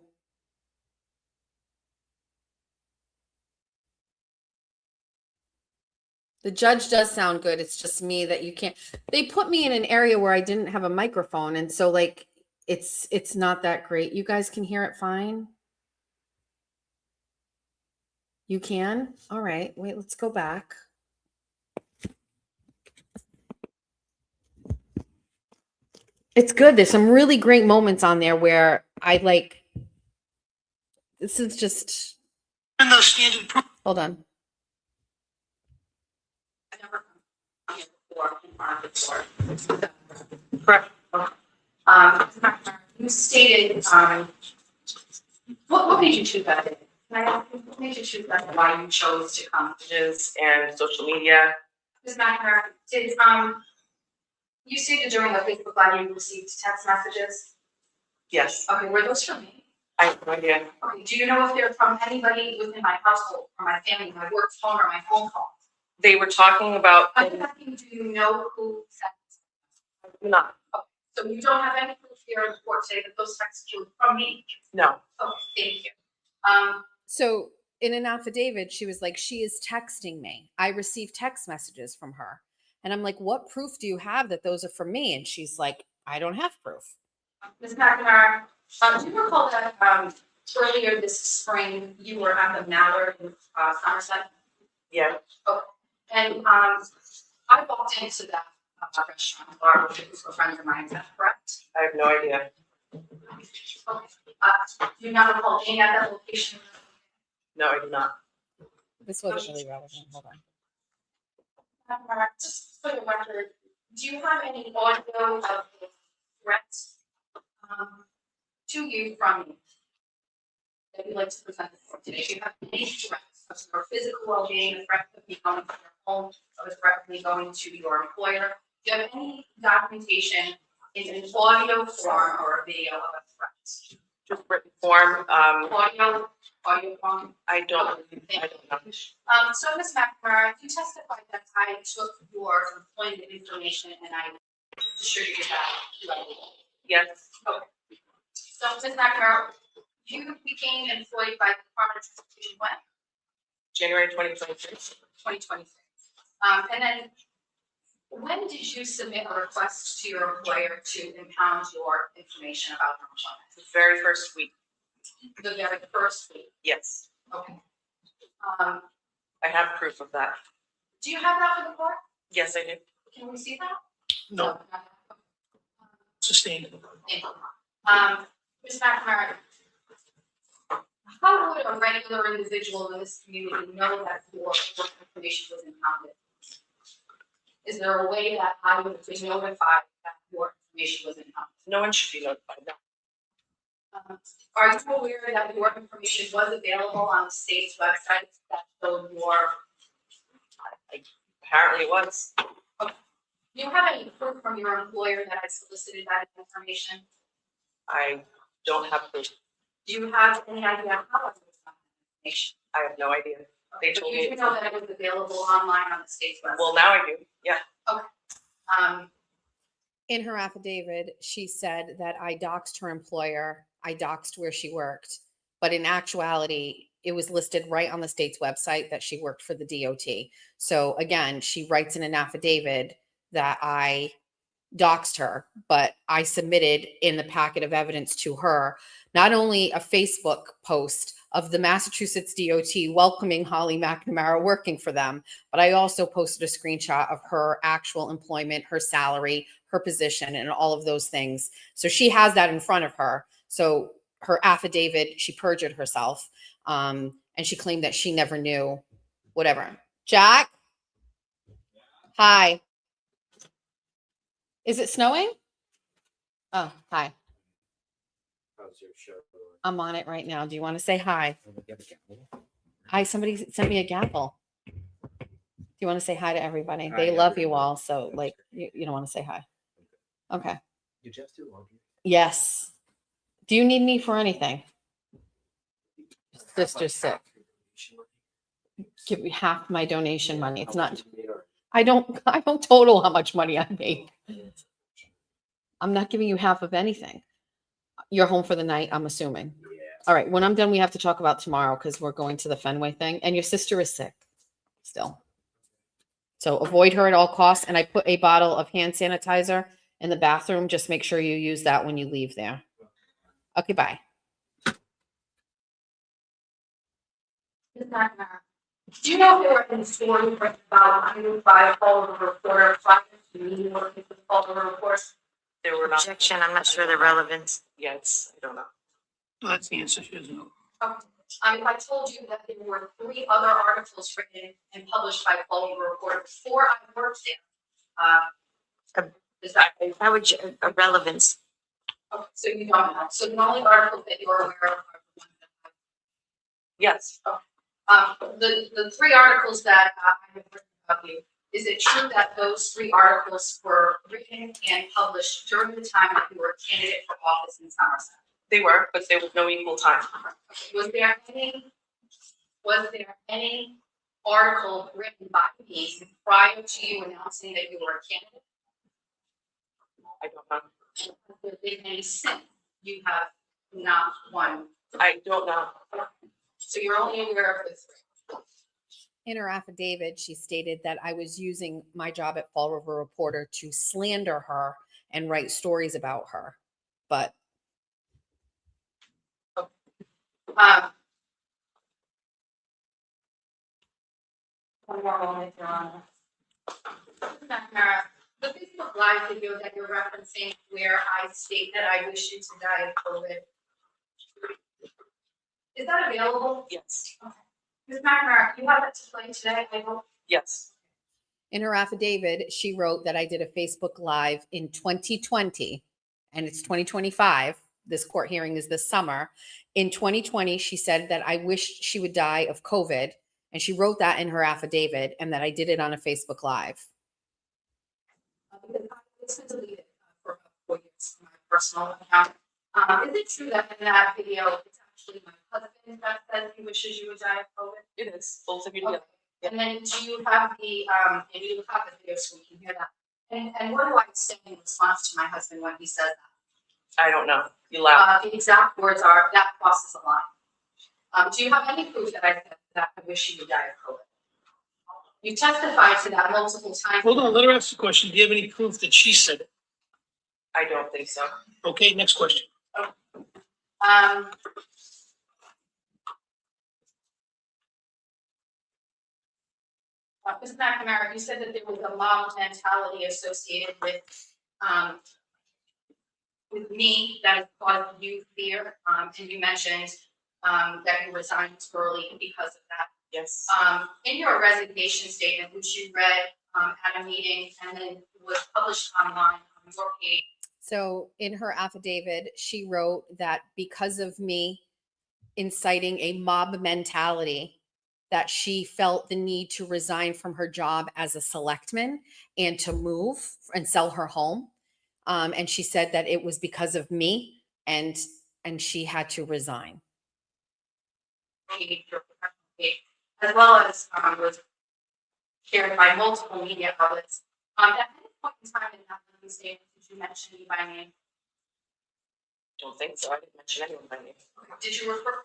The judge does sound good. It's just me that you can't. They put me in an area where I didn't have a microphone. And so like, it's not that great. You guys can hear it fine. You can? All right. Wait, let's go back. It's good. There's some really great moments on there where I like, this is just, And the standard proof. hold on. I never come here before in front of the court. Correct. You stated, what made you choose that day? Can I ask you, what made you choose that day? Why you chose to come? Images and social media. Ms. McNamara, did, you stated during the Facebook Live you received text messages? Yes. Okay, were those from me? I have no idea. Okay, do you know if they're from anybody within my household, or my family, my work phone, or my home phone? They were talking about. I'm asking, do you know who sent them? Not. So you don't have any proof here in the court today that those texts were from me? No. Okay, thank you. So in an affidavit, she was like, she is texting me. I received text messages from her. And I'm like, what proof do you have that those are from me? And she's like, I don't have proof. Ms. McNamara, do you recall that earlier this spring you were at the Mallard in Somerset? Yeah. Okay. And I walked into that restaurant bar with a group of friends of mine. Is that correct? I have no idea. Okay. Do you not recall being at that location? No, I do not. This wasn't really relevant. Hold on. Just for the record, do you have any audio of the threats to you from me that you'd like to present today? Do you have any threats of your physical well-being, a threat of me going to your home, or a threat of me going to your employer? Do you have any documentation in an audio form or a video of a threat? Just written form. Audio form? I don't know. So Ms. McNamara, you testified that I took your employment information and I distributed that to everyone. Yes. Okay. So Ms. McNamara, you became employed by the Department of Transportation when? January 2023. 2023. And then when did you submit a request to your employer to impound your information about your employment? The very first week, The very first week, yes. okay. I have proof of that. Do you have that for the court? Yes, I do. Can we see that? No, sustained. Thank you. Ms. McNamara, how would a regular individual in this community know that your work information was impounded? Is there a way that I would be notified that your information was impounded? No one should be notified, no. Are you aware that your information was available on the state's website that showed your, Apparently it was. do you have any proof from your employer that I solicited that information? I don't have proof. Do you have any idea how I was found that information? I have no idea. They But told you me. do know that it was available online on the state's website? Well, now I do, yeah. In her affidavit, she said that I doxed her employer, I doxed where she worked, but in actuality, it was listed right on the state's website that she worked for the DOT. So again, she writes in an affidavit that I doxed her, but I submitted in the packet of evidence to her, not only a Facebook post of the Massachusetts DOT welcoming Holly McNamara working for them, but I also posted a screenshot of her actual employment, her salary, her position, and all of those things. So she has that in front of her. So her affidavit, she perjured herself, and she claimed that she never knew, whatever. Jack? Hi. Is it snowing? Oh, hi. How's your show going? I'm on it right now. Do you want to say hi? Hi, somebody sent me a gavel. Do you want to say hi to everybody? Hi, They love you everybody. all. So like, you don't want to say hi. Okay. You just do laundry? Yes. Do you need me for anything? Sister's sick. Give me half my donation money. It's not, I don't total how much money I make. I'm not giving you half of anything. You're home for the night, I'm assuming. Yeah. All right, when I'm done, we have to talk about tomorrow because we're going to the Fenway thing and your sister is sick still. So avoid her at all costs. And I put a bottle of hand sanitizer in the bathroom. Just make sure you use that when you leave there. Okay, bye. Ms. McNamara, do you know if there were any stories about you by Paul the reporter prior to me working with Paul the reporter? There were not. Objection, I'm not sure the relevance. Yes, I don't know. That's the answer, she doesn't know. If I told you that there were 3 other articles written and published by Paul the reporter before I worked there, is that? How would you, a relevance? Okay, so you don't know. So the only articles that you're aware of are the ones that Yes, the 3 articles that I have written about you, is it true that those 3 articles were written and published during the time that you were a candidate for office in Somerset? they were, but there was no equal time. Was there any article written by me prior to you announcing that you were a candidate? I don't know. Has there been any since you have not won? I don't know. So you're only aware of the 3. In her affidavit, she stated that I was using my job at Fall River Reporter to slander her and write stories about her. But One more moment, Your Honor. McNamara, the Facebook Live video that you're referencing where I state that I wish you to die of COVID, is that available? Yes, Ms. McNamara, you have it to play today, I hope. yes. in her affidavit, she wrote that I did a Facebook Live in 2020, and it's 2025. This court hearing is this summer. In 2020, she said that I wished she would die of COVID, and she wrote that in her affidavit, and that I did it on a Facebook Live. Because it's been deleted for about 4 years from my personal account. Is it true that in that video, it's actually my husband that says he wishes you would die of COVID? It is, both of you Okay. together. And then do you have the, and you have the video so we can hear that? And what do I say in response to my husband when he says that? I don't know. You laugh. The exact words are, that crosses a line. Do you have any proof that I said that I wish you would die of COVID? You testified to that multiple times. Hold on, let her ask the question. Do you have any proof that she said it? I don't think so. Okay, next question. Ms. McNamara, you said that there was a mob mentality associated with me that has caused you fear, and you mentioned that you resigned early because of that. Yes. In your resignation statement, which you read at a meeting and then was published online on your page. So in her affidavit, she wrote that because of me inciting a mob mentality, that she felt the need to resign from her job as a selectman and to move and sell her home. And she said that it was because of me and she had to resign. Your professional page, as well as was shared by multiple media outlets. At any point in time in that statement, did you mention me by name? Don't think so. I didn't mention anyone by name. Did you refer?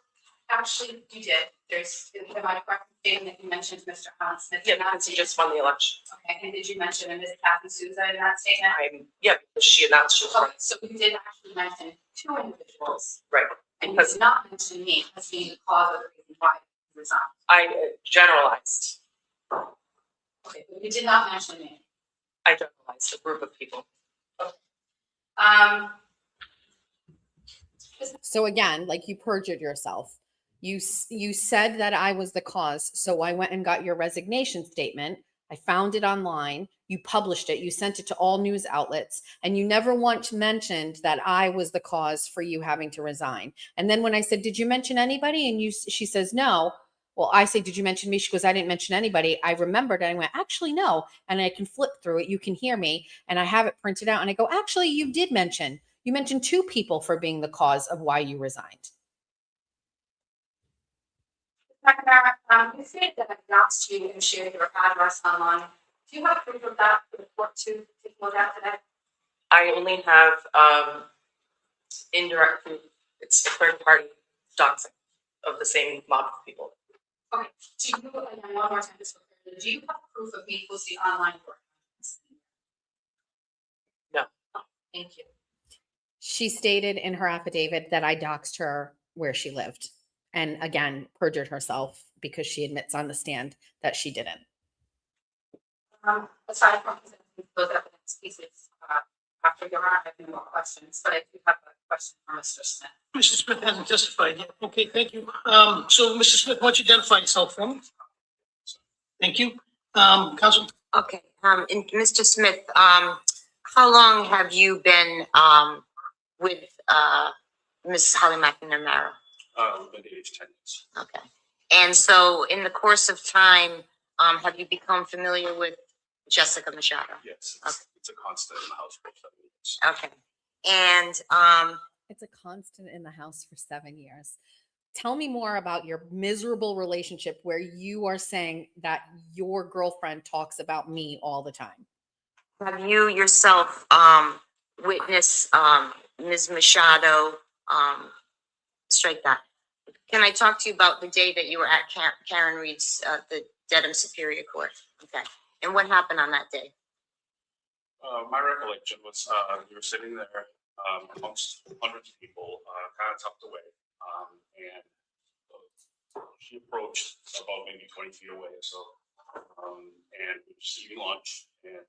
Actually, you did. There's, am I correct in stating that you mentioned Mr. Alan Smith? Yeah, because he just won the election. Okay, and did you mention a Ms. Kathy Souza in that statement? Yeah, because she announced she was Okay, running. so you did actually mention two individuals. Right. And you did not mention me as being the cause of the reason why you resigned. I generalized. Okay, but you did not mention me. I generalized a group of people. So again, like, you perjured yourself. You said that I was the cause. So I went and got your resignation statement. I found it online. You published it. You sent it to all news outlets, and you never once mentioned that I was the cause for you having to resign. And then when I said, "Did you mention anybody?" and she says, "No." Well, I say, "Did you mention me?" She goes, "I didn't mention anybody." I remembered and I went, "Actually, no." And I can flip through it. You can hear me, and I have it printed out. And I go, "Actually, you did mention. You mentioned two people for being the cause of why you resigned." McNamara, you said that I doxed you and shared your address online. Do you have proof of that for the court to take a look at today? I only have indirect proof. It's a third party doxing of the same mob of people. Okay, do you, and one more time, just for clarity, do you have proof of me posting online for? No. Oh, thank you. She stated in her affidavit that I doxed her where she lived, and again perjured herself because she admits on the stand that she didn't. Aside from those evidence pieces, after your honor, I have no more questions, but I do have a question for Mr. Smith. Mr. Smith hasn't testified yet. Okay, thank you. So Mr. Smith, why don't you identify yourself for me? Thank you. Counsel? Okay, and Mr. Smith, how long have you been with Ms. Holly McNamara? We've been dating 10 years. Okay, and so in the course of time, have you become familiar with Jessica Machado? Yes, Okay. it's a constant in the house for 7 years. Okay, and It's a constant in the house for 7 years. Tell me more about your miserable relationship where you are saying that your girlfriend talks about me all the time. have you yourself witnessed Ms. Machado? Strike that. Can I talk to you about the day that you were at Karen Reed's, the Dedham Superior Court? Okay, and what happened on that day? My recollection was we were sitting there amongst hundreds of people, kind of tucked away, and she approached about maybe 20 feet away or so, and we were just eating lunch, and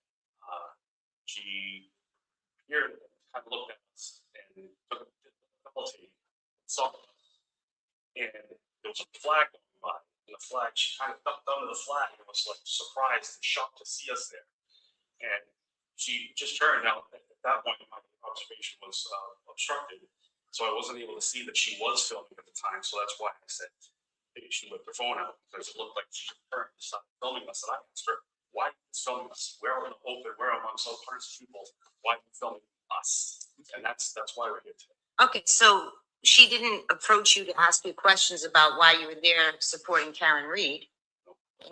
she here kind of looked at us and took a couple of takes, saw us, and there was a flag going by, and the flag, she kind of ducked under the flag and was like surprised and shocked to see us there, and she just turned out. At that point, my observation was obstructed, so I wasn't able to see that she was filming at the time. So that's why I said maybe she whipped her phone out, because it looked like she turned and started filming us. And I asked her, "Why are you filming us? We're in the open. We're amongst all hundreds of people. Why are you filming us?" And that's why we're here today. Okay, so she didn't approach you to ask you questions about why you were there supporting Karen Reed,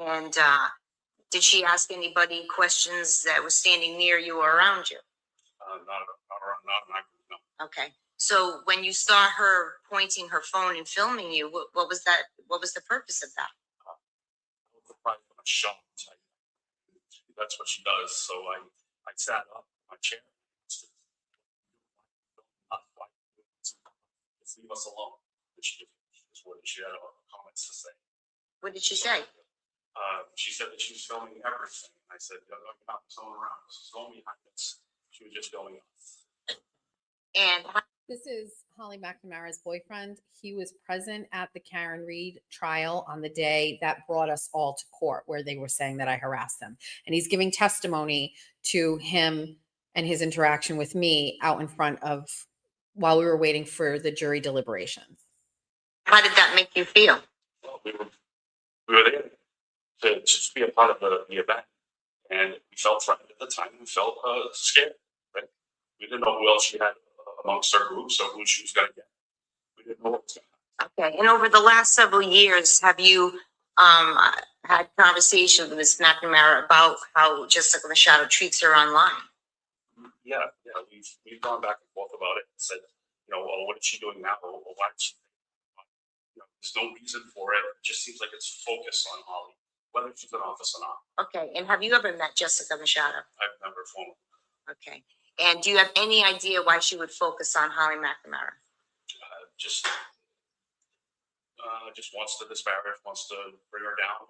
and did she ask anybody questions that was standing near you or around you? Not in my group, no. Okay, so when you saw her pointing her phone and filming you, what was that? What was the purpose of that? I was surprised when I was shocked. that's what she does. So I sat up in my chair. Just leave us alone. And she had comments to say. What did she say? She said that she was filming everything. I said, you're not filming around. This is filming behind us. She was just going off. And This is Holly McNamara's boyfriend. He was present at the Karen Reed trial on the day that brought us all to court, where they were saying that I harassed him. And he's giving testimony to him and his interaction with me out in front of, while we were waiting for the jury deliberations. how did that make you feel? Well, we were there to just be a part of the event. And we felt threatened at the time. We felt scared. Right? We didn't know who else she had amongst our group, so who she was going to get. We didn't know what was going to happen. Okay. And over the last several years, have you had conversations with Ms. McNamara about how Jessica Machado treats her online? Yeah, we've gone back and forth about it. And said, well, what is she doing now? Or why is she? There's no reason for it. It just seems like it's focused on Holly, whether she's in office or not. Okay. And have you ever met Jessica Machado? I've never formally. Okay. And do you have any idea why she would focus on Holly McNamara? Just wants to disparage, wants to bring her down,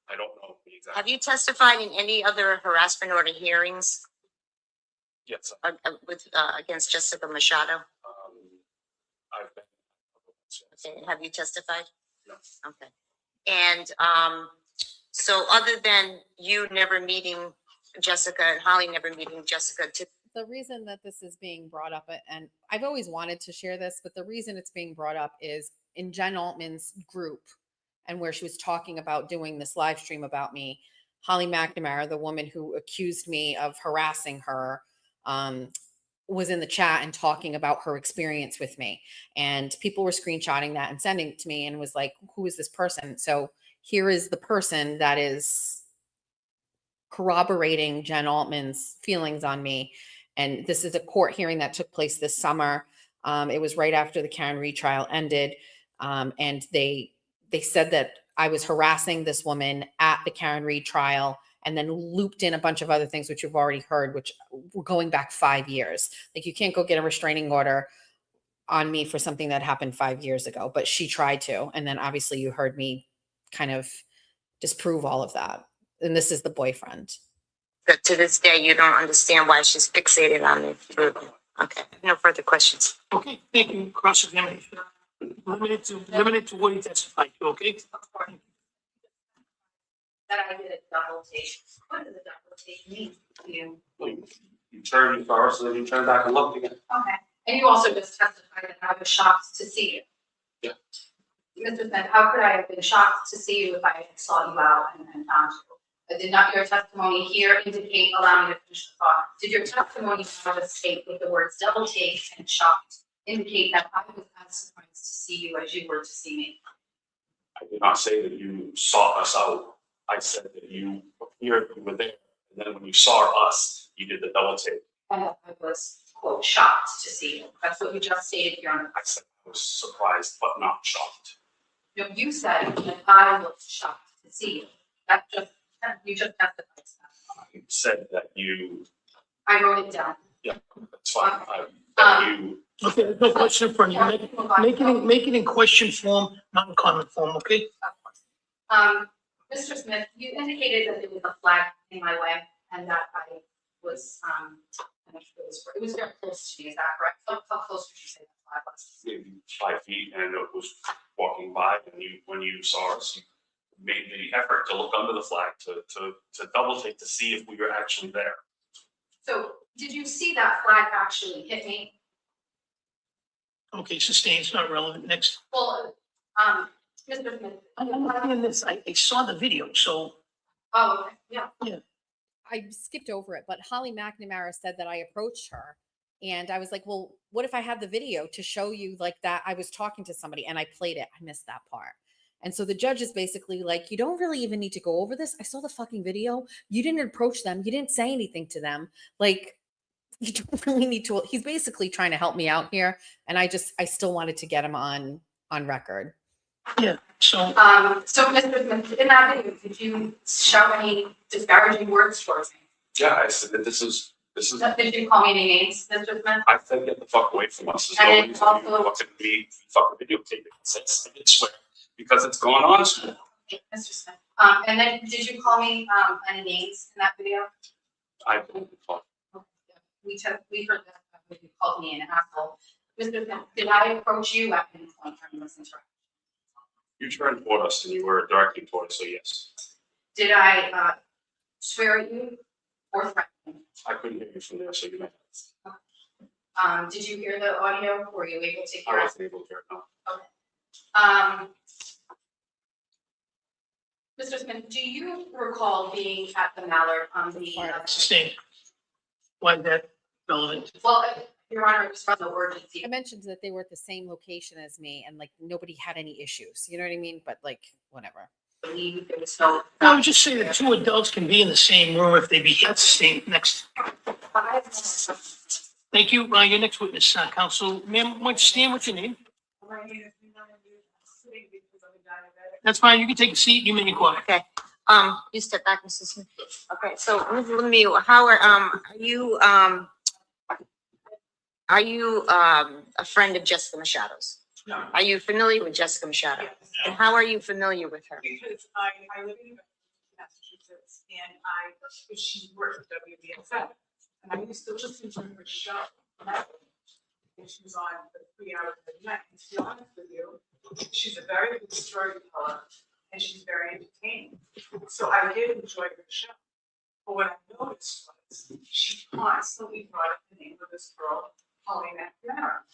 I don't know exactly. Have you testified in any other harassment order hearings Yes. against Jessica Machado? I've been. Okay. And have you testified? No. Okay. And so other than you never meeting Jessica and Holly never meeting Jessica, The reason that this is being brought up, and I've always wanted to share this, but the reason it's being brought up is in Jen Altman's group, and where she was talking about doing this live stream about me, Holly McNamara, the woman who accused me of harassing her, was in the chat and talking about her experience with me. And people were screenshotting that and sending it to me and was like, who is this person? So here is the person that is corroborating Jen Altman's feelings on me. And this is a court hearing that took place this summer. It was right after the Karen Reed trial ended. And they said that I was harassing this woman at the Karen Reed trial, and then looped in a bunch of other things, which you've already heard, which were going back 5 years. Like, you can't go get a restraining order on me for something that happened 5 years ago, but she tried to. And then obviously you heard me kind of disprove all of that. And this is the boyfriend. but to this day, you don't understand why she's fixated on it. Okay. No further questions. Okay, thank you. Cross-examination. Limited to what he testified to, okay? That I did a double take. What does a double take mean to you? You turn first, and then you turn back and look again. Okay. And you also just testified that I was shocked to see you. Yeah. Mr. Smith, how could I have been shocked to see you if I saw you out and found you? Did not your testimony here indicate, allow me to finish the thought, did your testimony now state with the words double take and shocked indicate that I was as surprised to see you as you were to see me? I did not say that you saw us out. I said that you appeared, you were there, and then when you saw us, you did the double take. I was, quote, shocked to see you. That's what you just stated here on the. I said I was surprised but not shocked. No, you said that I was shocked to see you. That just, you just testified to that. I said that you. I wrote it down. Yeah, that's fine. That you. Okay, there's no question from you. Make it in question form, not in comment form, okay? Of course. Mr. Smith, you indicated that there was a flag in my way and that I was, it was very close to me, is that correct? How close did you say that flag was? Maybe 5 feet, and it was walking by, and when you saw us, you made the effort to look under the flag to double take to see if we were actually there. So did you see that flag actually hit me? Okay, sustained, it's not relevant. Next. Well, Mr. Smith. I'm not in this. I saw the video, so. Oh, okay, yeah. I skipped over it, but Holly McNamara said that I approached her, and I was like, well, what if I had the video to show you like that I was talking to somebody, and I played it. I missed that part. And so the judge is basically like, you don't really even need to go over this. I saw the fucking video. You didn't approach them. You didn't say anything to them. Like, you don't really need to. He's basically trying to help me out here. And I still wanted to get him on record. Yeah. So, So Mr. Smith, in that video, did you show any disparaging words towards me? Yeah, I said that this is, Did you call me any names, Mr. Smith? I said, get the fuck away from us. There's And no reason for you also- fucking be fucking videotaping. I did swear, because it's going on. Okay, Mr. Smith. And then did you call me any names in that video? I don't recall. We heard that you called me an asshole. Mr. Smith, did I approach you at any point during this interaction? You turned toward us and you were directing toward us, so yes. Did I swear at you or threaten you? I couldn't hear you from there, so you may Did you hear the audio? Were you able to hear I it? wasn't able to hear it, no. Mr. Smith, do you recall being at the Mallard on the? sustained. Why is that relevant? Well, Your Honor, it was from the urgency. I mentioned that they were at the same location as me and like nobody had any issues. You know what I mean? But like, whatever. Believe there was no. I would just say that two adults can be in the same room if they be sustained. Next. Thank you. Your next witness, counsel. Ma'am, why don't you stand? What's your name? That's fine. You can take a seat. You may inquire. Okay. You step back, Mrs. Smith. Okay, so Ms. Lemieux, how are you a friend of Jessica Machado's? No. Are you familiar with Jessica Machado? Yes. And how are you familiar with her? Because I live in Massachusetts and she worked at WBSF. And I used to listen to her show. And she was on for 3 hours a night. And to be honest with you, she's a very good storyteller and she's very entertaining. So I did enjoy her show. But what I noticed was she constantly brought up the name of this girl, Pauline McNamara.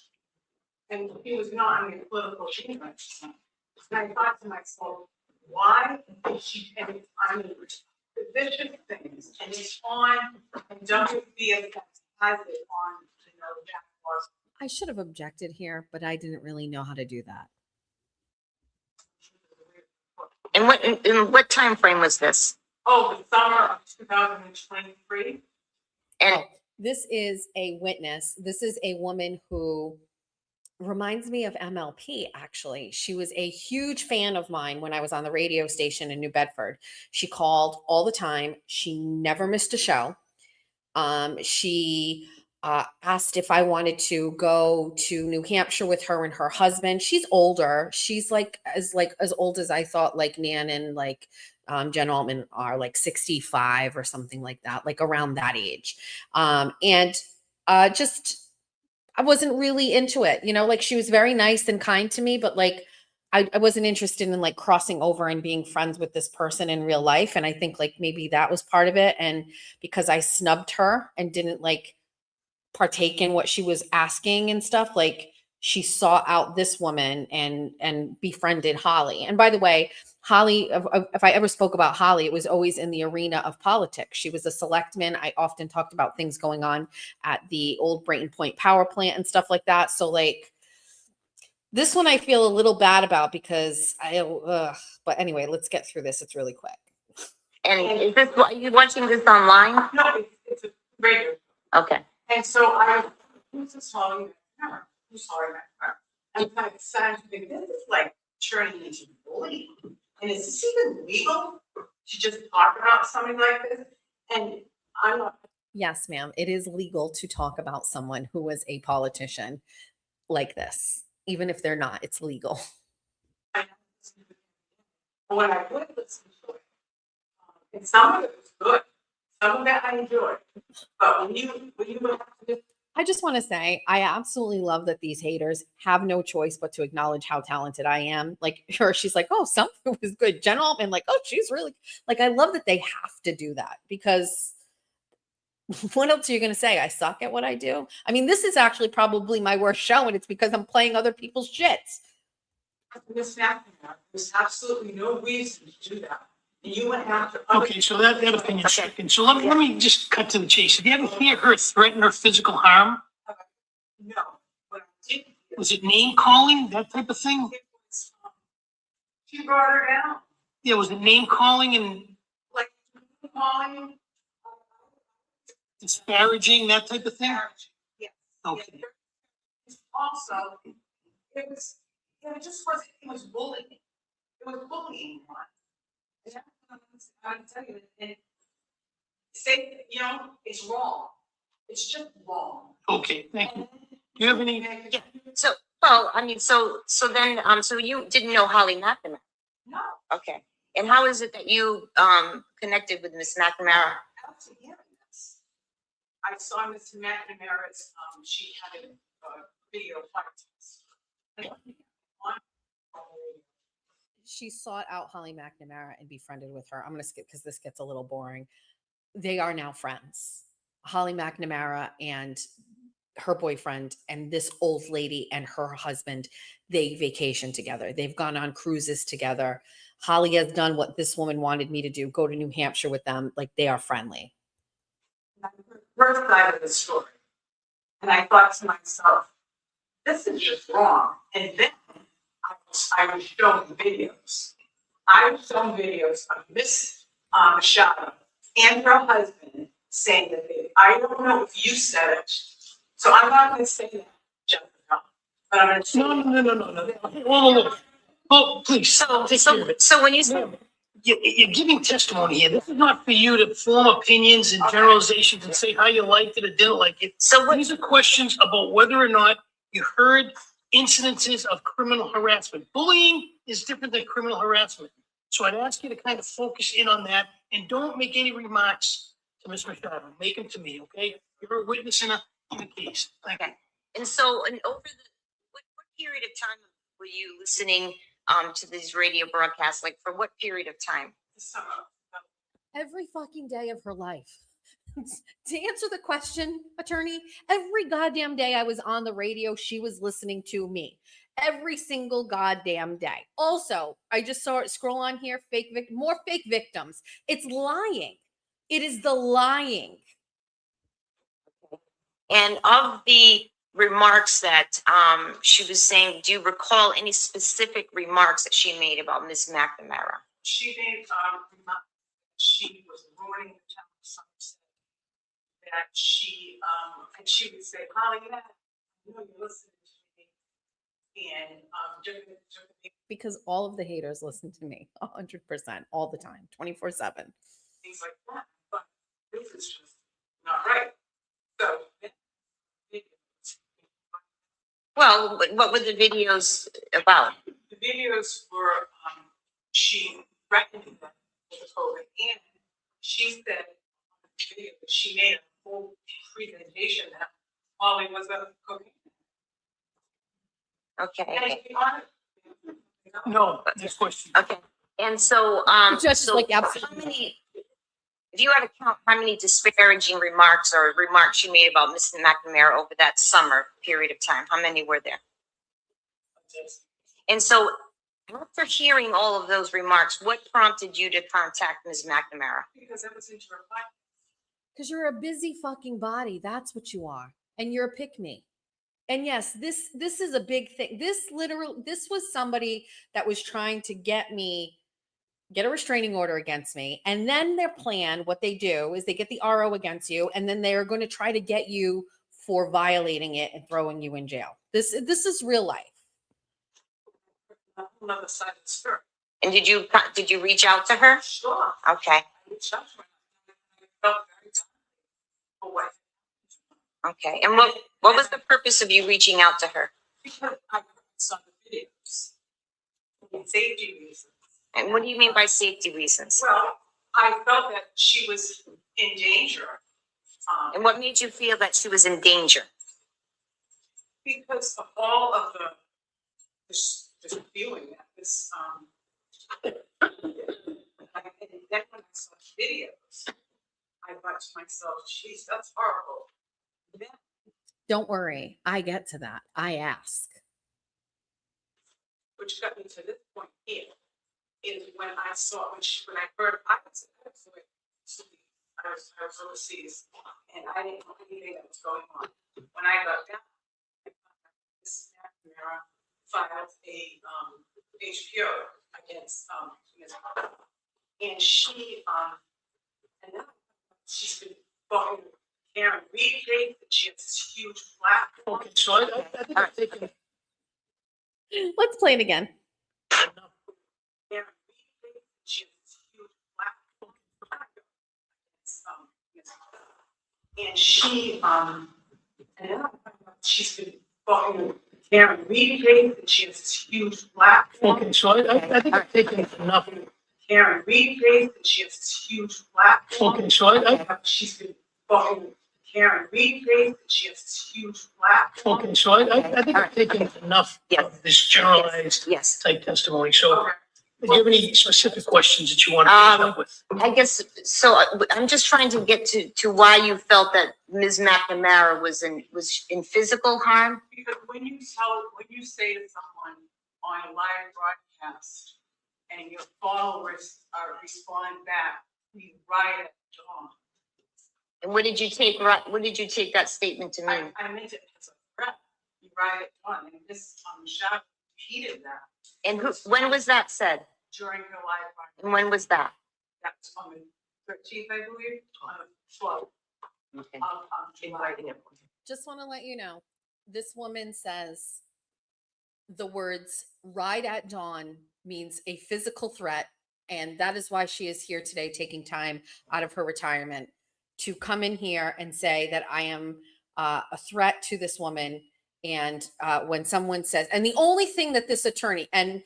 And he was not in a political treatment. And I thought to myself, why did she pay the vicious things and it's on and WBSF has it on, Jack Laws. I should have objected here, but I didn't really know how to do that. And what time frame was this? Oh, the summer of 2023. And This is a witness. This is a woman who reminds me of MLP, actually. She was a huge fan of mine when I was on the radio station in New Bedford. She called all the time. She never missed a show. She asked if I wanted to go to New Hampshire with her and her husband. She's older. She's as old as I thought like Nan and like Jen Altman are, like 65 or something like that, like around that age. Just I wasn't really into it, like she was very nice and kind to me, but like I wasn't interested in like crossing over and being friends with this person in real life. And I think like maybe that was part of it. And because I snubbed her and didn't like partake in what she was asking and stuff, like she sought out this woman and befriended Holly. And by the way, Holly, if I ever spoke about Holly, it was always in the arena of politics. She was a selectman. I often talked about things going on at the old Brayton Point power plant and stuff like that. So like this one I feel a little bad about because but anyway, let's get through this. It's really quick. And are you watching this online? No, it's a radio. Okay. And so who's this Holly McNamara? Who's Holly McNamara? I'm kind of sad to think this is like turning into bullying. And is this even legal to just talk about something like this? And I'm not. Yes, ma'am. It is legal to talk about someone who was a politician like this. Even if they're not, it's legal. But when I would listen to it, and some of it was good, some of it I enjoyed. But when you would have to do. I just want to say, I absolutely love that these haters have no choice but to acknowledge how talented I am. Like her, she's like, oh, something was good. Jen Altman, like, oh, she's really like, I love that they have to do that because what else are you going to say? I suck at what I do. I mean, this is actually probably my worst show and it's because I'm playing other people's shits. There's absolutely no reason to do that. And you went after. Okay, so that opinion second. So let me just cut to the chase. Did you ever hear her threaten her physical harm? No. But I did. Was it name calling, that type of thing? She brought her down. Yeah, was it name calling and Like calling. disparaging, that type of thing? Yes. Okay. Also, it just wasn't, it was bullying. It was bullying one. And I'm telling you, and say, you know, it's wrong. It's just wrong. Okay, thank you. Do you have any? Yeah, so, well, I mean, so then, so you didn't know Holly McNamara? No. Okay, and how is it that you, connected with Miss McNamara? After hearing this, I saw Miss McNamara's, she had a video fight. She sought out Holly McNamara and befriended with her. I'm going to skip because this gets a little boring. They are now friends. Holly McNamara and her boyfriend and this old lady and her husband, they vacation together. They've gone on cruises together. Holly has done what this woman wanted me to do, go to New Hampshire with them. Like, they are friendly. First side of the story. And I thought to myself, this is just wrong. And then I was shown videos. I was shown videos of Miss Machado and her husband saying that I don't know if you said it, so I'm not going to say that, Jessica, but I'm going to say No. Whoa. Oh, please, take care of it. So when you say, Ma'am, you're giving testimony here. This is not for you to form opinions and generalizations and say how you liked it or didn't like it. so what, These are questions about whether or not you heard incidences of criminal harassment. Bullying is different than criminal harassment. So I'd ask you to kind of focus in on that and don't make any remarks to Ms. Machado. Make them to me, okay? You're a witness in a case. Thank you. okay, and so, and over the, what period of time were you listening to these radio broadcasts? Like, for what period of time? Every fucking day of her life. To answer the question, attorney, every goddamn day I was on the radio, she was listening to me. Every single goddamn day. Also, I just saw it scroll on here, more fake victims. It's lying. It is the lying. And of the remarks that she was saying, do you recall any specific remarks that she made about Miss McNamara? she made she was ruining the town of Somerset. That she and she would say, Holly, I know you're listening to me. And Because all of the haters listen to me 100% all the time, 24/7. things like that. But this is just not right. So Well, what were the videos about? the videos were she threatened them with COVID, and she said she made a full presentation that Holly was a cocaine. Okay. And to be honest, No, next question. Okay. And so, Just so like how absolutely. many, if you had to count how many disparaging remarks or remarks you made about Mrs. McNamara over that summer period of time, how many were there? And so, after hearing all of those remarks, what prompted you to contact Ms. McNamara? because I was into her life. Because you're a busy fucking body. That's what you are. And you're a pick-me. And yes, this is a big thing. This was somebody that was trying to get a restraining order against me. And then their plan, what they do is they get the RO against you, and then they're going to try to get you for violating it and throwing you in jail. This is real life. Another side of the story. And did you reach out to her? Sure. Okay. I reached out to her. I felt very bad for what. Okay. And what was the purpose of you reaching out to her? Because I saw the videos. For safety reasons. And what do you mean by safety reasons? Well, I felt that she was in danger. And what made you feel that she was in danger? Because of all of this feeling that this and then when I saw the videos, I thought to myself, geez, that's horrible. Then, Don't worry. I get to that. I ask. which got me to this point here, is when I heard, I was overseas, and I didn't know anything that was going on. When I got down, Miss McNamara filed a HPO against Ms. and she and now she's been talking to Karen Reed case, and she has this huge platform. Okay, so I think I've taken Let's play it again. enough. And And she, and then I found out she's been following Karen Reed case, and she has this huge platform. Okay, so I think I've taken enough. Karen Reed case, and she has this huge platform. Okay, so She's been following Karen Reed case, and she has this huge platform. okay, so I think I've taken enough of this generalized Yes. type testimony. So do you have any specific questions that you want to finish up with? I guess, so I'm just trying to get to why you felt that Ms. McNamara was in physical harm. Because when you say to someone on a live broadcast and your followers respond back, we riot on. And what did you take that statement to mean? I meant it as a threat. You riot on, and this Machado repeated that. And when was that said? During her live broadcast. And when was that? That's on the 13th, I believe, on the 12th. Okay. Inviting him. Just want to let you know, this woman says the words "ride at dawn" means a physical threat, and that is why she is here today, taking time out of her retirement to come in here and say that I am a threat to this woman. And when someone says, and the only thing that this attorney, and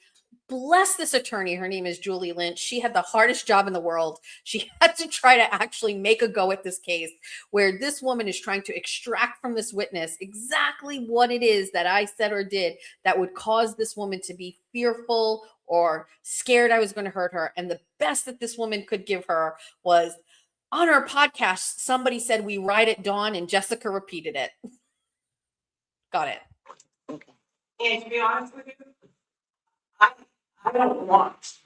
bless this attorney, her name is Julie Lynch. She had the hardest job in the world. She had to try to actually make a go at this case where this woman is trying to extract from this witness exactly what it is that I said or did that would cause this woman to be fearful or scared I was going to hurt her. And the best that this woman could give her was on her podcast, somebody said we ride at dawn, and Jessica repeated it. Got it. Okay. And to be honest with you, I don't want.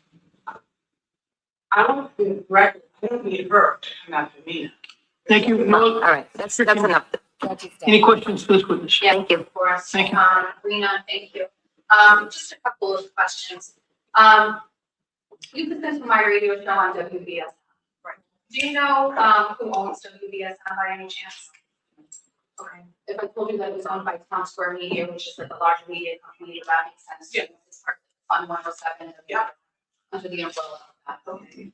I don't feel threatened. I don't need her to come after me. Thank you. No, All right, that's enough. any questions for this witness? Yeah, Thank you. of course. Thank you. Rena, thank you. Just a couple of questions. You listened to my radio show on WBS. Right. Do you know who owns WBS by any chance? Okay. If I told you that it was owned by Town Square Media, which is like a large media company, would that makes sense? Yeah. It's part of Fund 107. Yeah. Under the umbrella of that. Okay.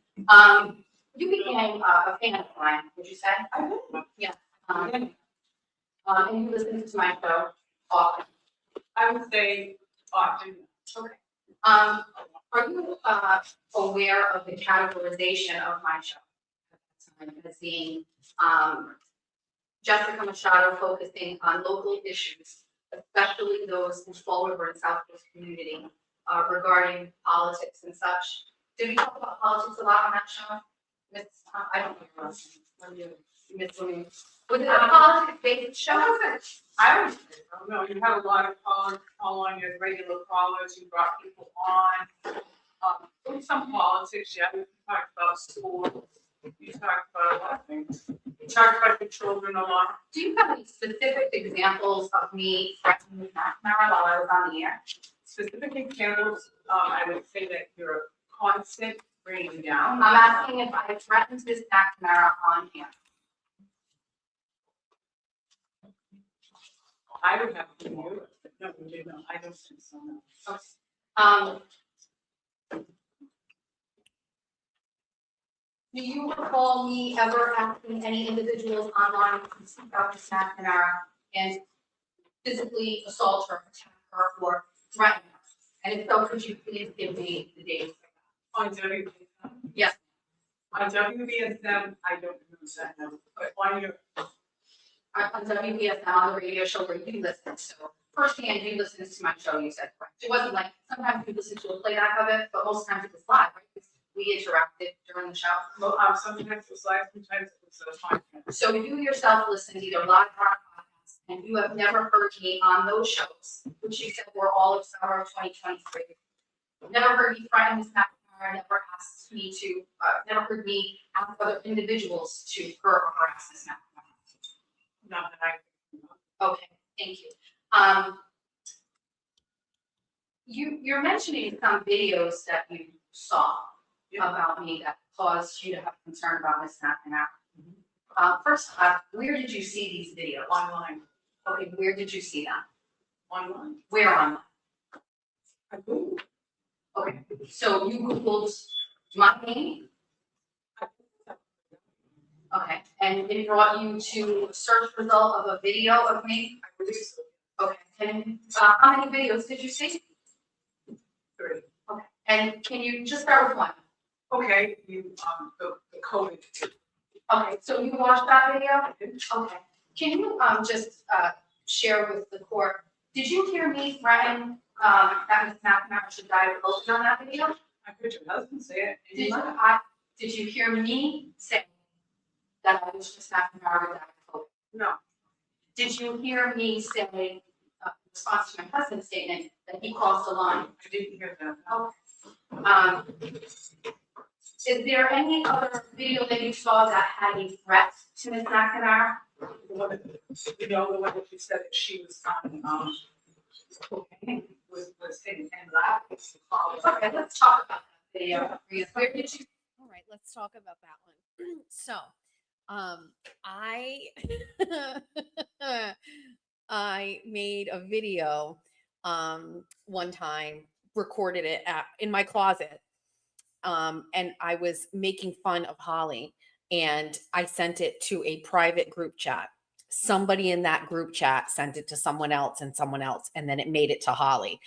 You became a fan of mine, would you say? I did. Yeah. And you listen to my show often. I would say often. Okay. Are you aware of the categorization of my show? As being Jessica Machado focusing on local issues, especially those in Fall River and South Coast community, regarding politics and such. Did we talk about politics a lot on that show? Miss, I don't know your last name. Miss Williams. Was it a politics-based show? I don't know. You had a lot of callers call on your regular callers. You brought people on. There was some politics. Yeah, you talked about school. You talked about a lot of things. You talked about your children a lot. Do you have any specific examples of me threatening McNamara while I was on the air? Specific examples, I would say that you're a constant bringing down. I'm asking if I threatened Ms. McNamara on air. I would have to do it. No, you did not. I don't think so. No. Do you recall me ever asking any individuals online to speak out to McNamara and physically assault her, attack her, or threaten her? And if so, could you please give me the dates? On WBSM? Yes. On WBSM, I don't remember that number, but on your. On WBSM, on the radio show where you listen, so firsthand, you listened to my show, you said, correct? It wasn't like, sometimes you listen to a playback of it, but most times it was live, right? We interacted during the show. Well, sometimes it was live, sometimes it was a podcast. So you yourself listened either live or on podcasts, and you have never heard me on those shows, which you said were all of summer of 2023. Never heard me threaten Ms. McNamara, never asked me to, never heard me ask other individuals to hurt or harass Ms. McNamara. Not that I. Okay, thank you. You're mentioning some videos that you saw about me that caused you to have concern about Ms. McNamara. First off, where did you see these videos? Online. Okay, where did you see them? Online. Where online? I Googled. Okay, so you Googled my name? Okay, and it brought you to a search result of a video of me? I believe so. Okay, and, how many videos did you see? 3. Okay, and can you just start with one? Okay, the COVID. Okay, so you watched that video? Okay, can you, just, share with the court, did you hear me threaten, that Ms. McNamara should die of COVID on that video? I heard your husband say it. Did you hear me say that I wish Ms. McNamara would die of COVID? No. Did you hear me say, in response to my husband's statement, that he crossed the line? I didn't hear that. Okay. Is there any other video that you saw that had a threat to Ms. McNamara? The one that you said that she was on, cocaine was in lab. Okay, let's talk about that video. Where did you? All right, let's talk about that one. So, I I made a video one time, recorded it in my closet, and I was making fun of Holly, and I sent it to a private group chat. Somebody in that group chat sent it to someone else, and then it made it to Holly.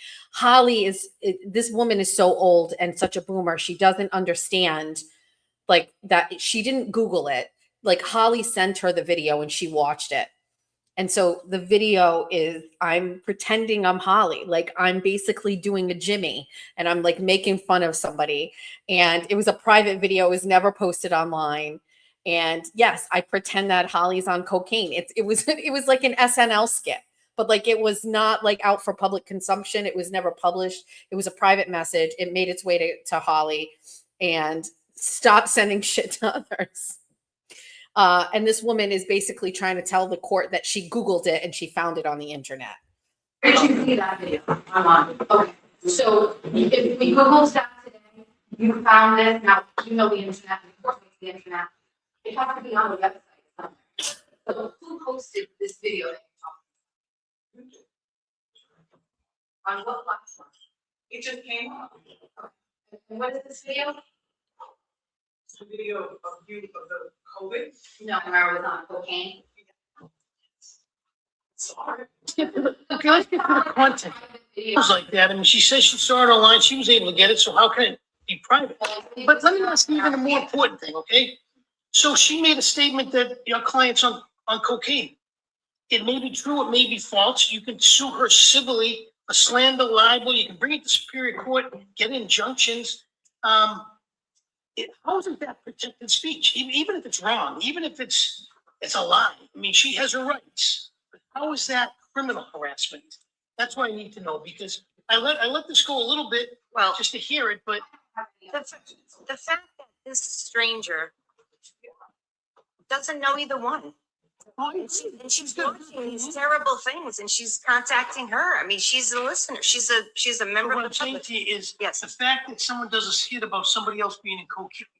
This woman is so old and such a boomer. She doesn't understand like that. She didn't Google it. Like Holly sent her the video and she watched it. And so the video is I'm pretending I'm Holly, like I'm basically doing a Jimmy and I'm like making fun of somebody. And it was a private video, it was never posted online. And yes, I pretend that Holly's on cocaine. It was like an SNL skit, but like it was not like out for public consumption. It was never published. It was a private message. It made its way to Holly, and stop sending shit to others. And this woman is basically trying to tell the court that she Googled it and she found it on the internet. Where did you see that video? Online. Okay. So if we Google that today, you found it. Now you know the internet. Of course, it's the internet. It has to be on the website somewhere. So who posted this video that you're talking about? On what platform? It just came up. And what is this video? The video of you of the COVID. No, when I was on cocaine. Sorry. Okay, let's get to the content. It was like that. I mean, she says she saw it online. She was able to get it. So how can it be private? But let me ask you even a more important thing, okay? So she made a statement that your client's on cocaine. It may be true, it may be false. You can sue her civilly, a slander, libel. You can bring it to Superior Court, get injunctions. How isn't that protected speech? Even if it's wrong, even if it's a lie. I mean, she has her rights. But how is that criminal harassment? That's what I need to know, because I let this go a little bit, Well, just to hear it, but the fact that this stranger doesn't know either one. And she's watching these terrible things and she's contacting her. I mean, she's a listener. She's a member what of I'm the saying public. to you is Yes. the fact that someone does a skit about somebody else being in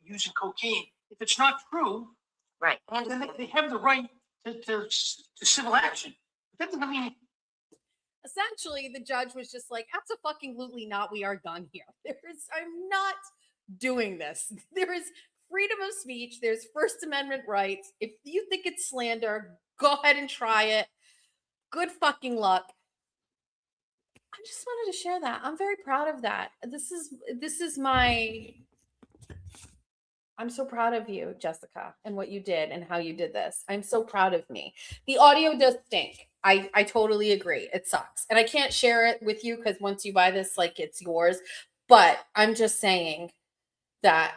using cocaine, if it's not true, Right. then they have the right to civil action. That doesn't mean Essentially, the judge was just like, absolutely not. We are done here. I'm not doing this. There is freedom of speech. There's First Amendment rights. If you think it's slander, go ahead and try it. Good fucking luck. I just wanted to share that. I'm very proud of that. This is my. I'm so proud of you, Jessica, and what you did and how you did this. I'm so proud of me. The audio does stink. I totally agree. It sucks. And I can't share it with you because once you buy this, like it's yours. But I'm just saying that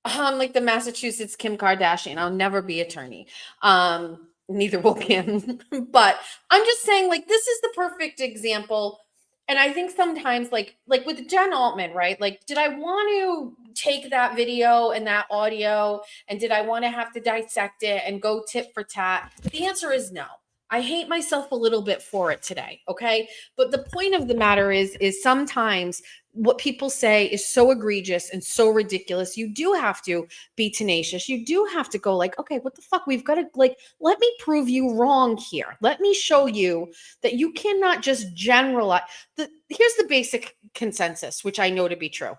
I'm like the Massachusetts Kim Kardashian. I'll never be attorney. Neither will Kim. But I'm just saying, like, this is the perfect example. And I think sometimes like with Jen Altman, right? Like, did I want to take that video and that audio and did I want to have to dissect it and go tit for tat? The answer is no. I hate myself a little bit for it today, okay? But the point of the matter is sometimes what people say is so egregious and so ridiculous. You do have to be tenacious. You do have to go like, okay, what the fuck? We've got to like, let me prove you wrong here. Let me show you that you cannot just generalize. Here's the basic consensus, which I know to be true.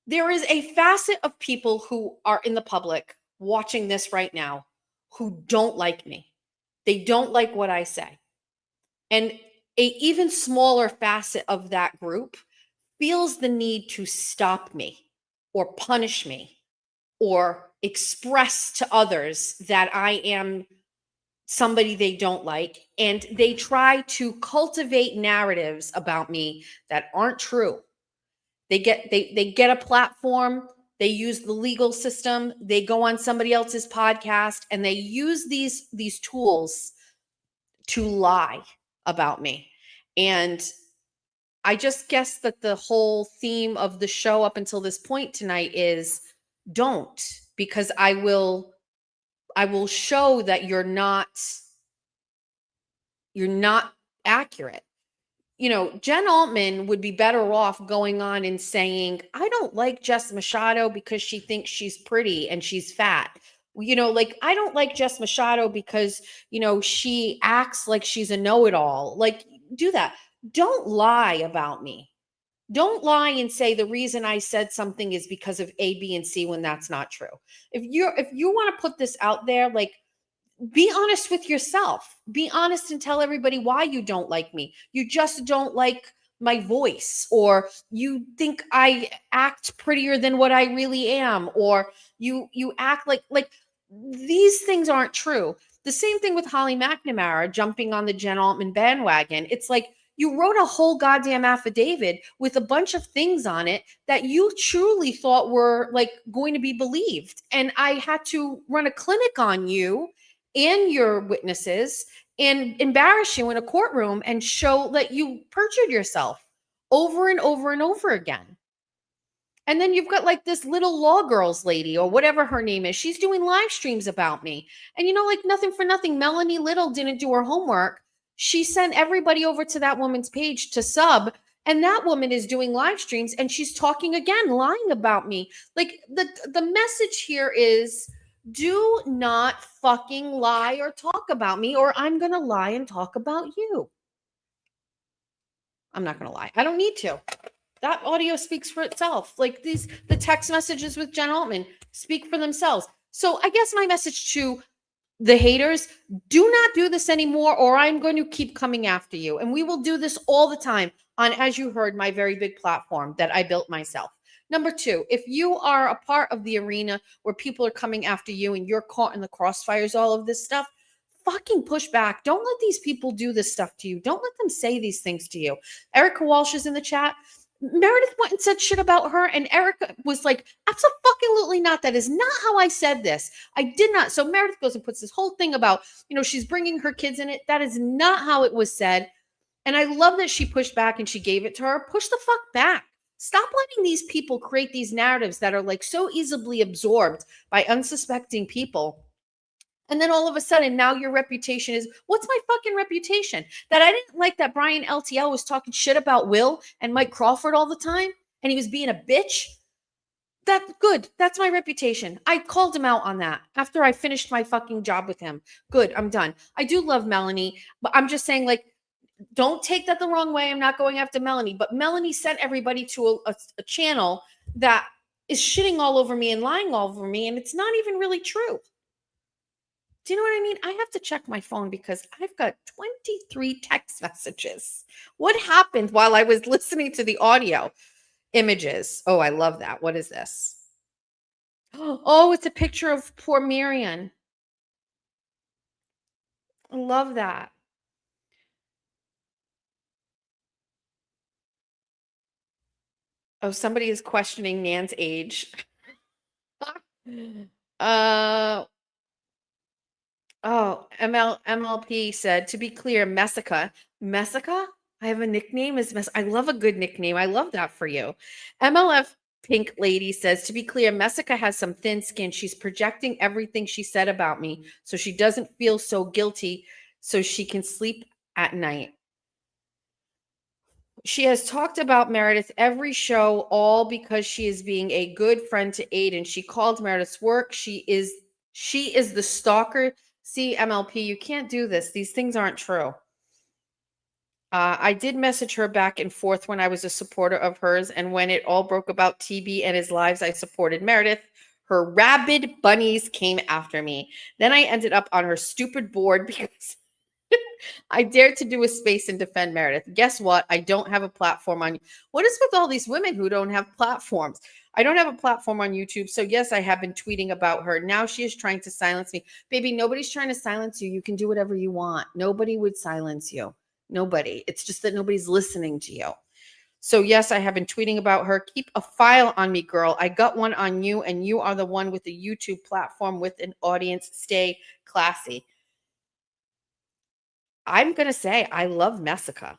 There is a facet of people who are in the public watching this right now who don't like me. They don't like what I say. And a even smaller facet of that group feels the need to stop me or punish me or express to others that I am somebody they don't like. And they try to cultivate narratives about me that aren't true. They get a platform, they use the legal system, they go on somebody else's podcast, and they use these tools to lie about me. And I just guess that the whole theme of the show up until this point tonight is don't, because I will show that you're not accurate. You know, Jen Altman would be better off going on and saying, I don't like Jess Machado because she thinks she's pretty and she's fat. You know, like, I don't like Jess Machado because, you know, she acts like she's a know-it-all. Like, do that. Don't lie about me. Don't lie and say the reason I said something is because of A, B, and C when that's not true. If you want to put this out there, like, be honest with yourself. Be honest and tell everybody why you don't like me. You just don't like my voice, or you think I act prettier than what I really am, or you act like these things aren't true. The same thing with Holly McNamara jumping on the Jen Altman bandwagon. It's like, you wrote a whole goddamn affidavit with a bunch of things on it that you truly thought were like going to be believed. And I had to run a clinic on you and your witnesses and embarrass you in a courtroom and show that you perjured yourself over and over and over again. And then you've got like this little law girls lady or whatever her name is. She's doing live streams about me. And you know, like, nothing for nothing, Melanie Little didn't do her homework. She sent everybody over to that woman's page to sub. And that woman is doing live streams and she's talking again, lying about me. Like, the message here is, do not fucking lie or talk about me, or I'm going to lie and talk about you. I'm not going to lie. I don't need to. That audio speaks for itself. Like, the text messages with Jen Altman speak for themselves. So I guess my message to the haters, do not do this anymore, or I'm going to keep coming after you. And we will do this all the time on, as you heard, my very big platform that I built myself. Number two, if you are a part of the arena where people are coming after you and you're caught in the crossfires, all of this stuff, fucking push back. Don't let these people do this stuff to you. Don't let them say these things to you. Erica Walsh is in the chat. Meredith went and said shit about her, and Erica was like, absolutely not. That is not how I said this. I did not. So Meredith goes and puts this whole thing about, you know, she's bringing her kids in it. That is not how it was said. And I love that she pushed back and she gave it to her. Push the fuck back. Stop letting these people create these narratives that are like so easily absorbed by unsuspecting people. And then all of a sudden, now your reputation is, what's my fucking reputation? That I didn't like that Brian LTL was talking shit about Will and Mike Crawford all the time, and he was being a bitch. That's good. That's my reputation. I called him out on that after I finished my fucking job with him. Good. I'm done. I do love Melanie, but I'm just saying, like, don't take that the wrong way. I'm not going after Melanie, but Melanie sent everybody to a channel that is shitting all over me and lying all over me, and it's not even really true. Do you know what I mean? I have to check my phone because I've got 23 text messages. What happened while I was listening to the audio? Images. Oh, I love that. What is this? Oh, it's a picture of poor Marion. I love that. Oh, somebody is questioning Nan's age. MLP said, to be clear, Messica. Messica? I have a nickname. I love a good nickname. I love that for you. MLF Pink Lady says, to be clear, Messica has some thin skin. She's projecting everything she said about me so she doesn't feel so guilty so she can sleep at night. She has talked about Meredith every show, all because she is being a good friend to Aiden. She called Meredith's work. She is the stalker. See, MLP, you can't do this. These things aren't true. I did message her back and forth when I was a supporter of hers, and when it all broke about TB and his lives, I supported Meredith. Her rabid bunnies came after me. Then I ended up on her stupid board because I dared to do a space and defend Meredith. Guess what? I don't have a platform on. What is with all these women who don't have platforms? I don't have a platform on YouTube. So yes, I have been tweeting about her. Now she is trying to silence me. Baby, nobody's trying to silence you. You can do whatever you want. Nobody would silence you. Nobody. It's just that nobody's listening to you. So yes, I have been tweeting about her. Keep a file on me, girl. I got one on you, and you are the one with the YouTube platform with an audience. Stay classy. I'm going to say I love Messica.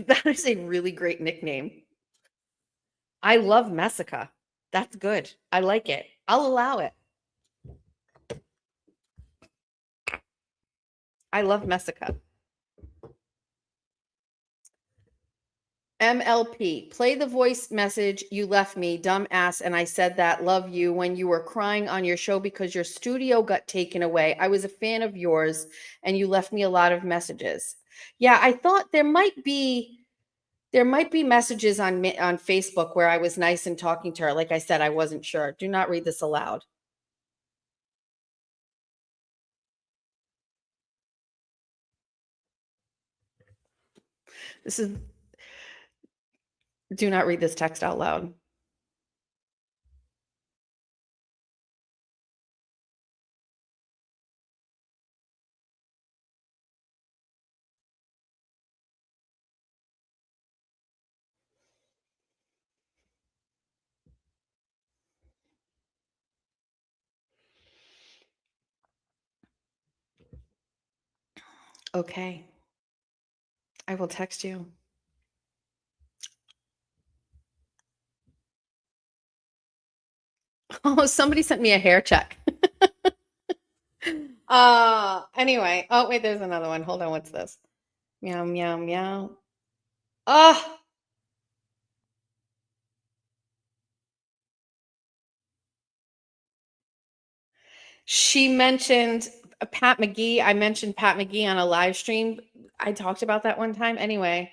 That is a really great nickname. I love Messica. That's good. I like it. I'll allow it. I love Messica. MLP, play the voice message you left me, dumbass, and I said that love you when you were crying on your show because your studio got taken away. I was a fan of yours and you left me a lot of messages. Yeah, I thought there might be messages on Facebook where I was nice and talking to her. Like I said, I wasn't sure. Do not read this aloud. Do not read this text out loud. Okay. I will text you. Oh, somebody sent me a hair check. Anyway. Oh, wait, there's another one. Hold on. What's this? Meow, meow, meow. Ah. She mentioned Pat McGee. I mentioned Pat McGee on a live stream. I talked about that one time. Anyway,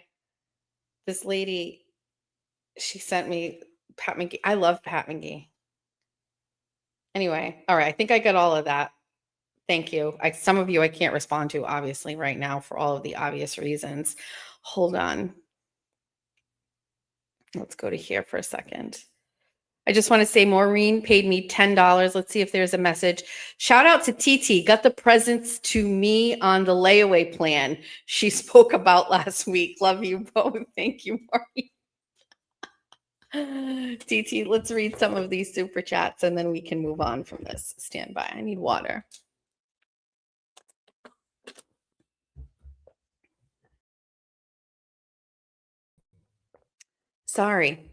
this lady, she sent me Pat McGee. I love Pat McGee. Anyway, all right. I think I got all of that. Thank you. Some of you I can't respond to, obviously, right now for all of the obvious reasons. Hold on. Let's go to here for a second. I just want to say Maureen paid me $10. Let's see if there's a message. Shout out to TT. Got the presents to me on the layaway plan she spoke about last week. Love you both. Thank you, Maureen. TT, let's read some of these super chats and then we can move on from this. Stand by. I need water. Sorry.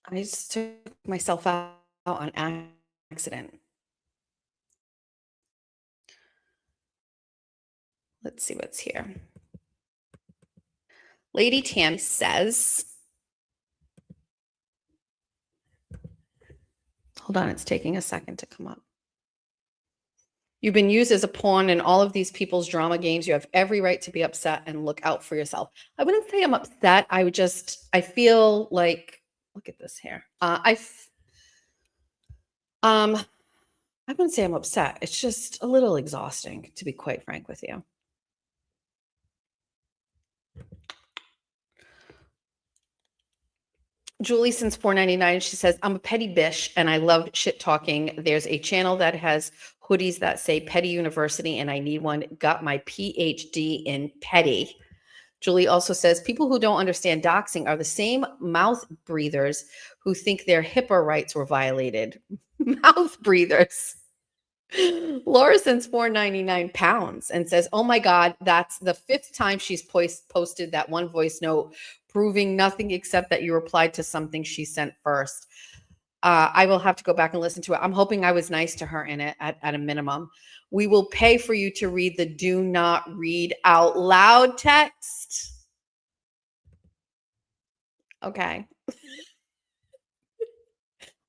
I just took myself out on accident. Let's see what's here. Lady Tam says, hold on, it's taking a second to come up. You've been used as a pawn in all of these people's drama games. You have every right to be upset and look out for yourself. I wouldn't say I'm upset. I feel like, look at this hair. I wouldn't say I'm upset. It's just a little exhausting, to be quite frank with you. Julie, since $4.99, she says, I'm a petty bish and I love shit talking. There's a channel that has hoodies that say Petty University and I need one. Got my PhD in petty. Julie also says, people who don't understand doxing are the same mouth breathers who think their HIPAA rights were violated. Mouth breathers. Laura sends £4.99 and says, oh my God, that's the 5th time she's posted that one voice note proving nothing except that you replied to something she sent first. I will have to go back and listen to it. I'm hoping I was nice to her in it at a minimum. We will pay for you to read the do not read out loud text. Okay.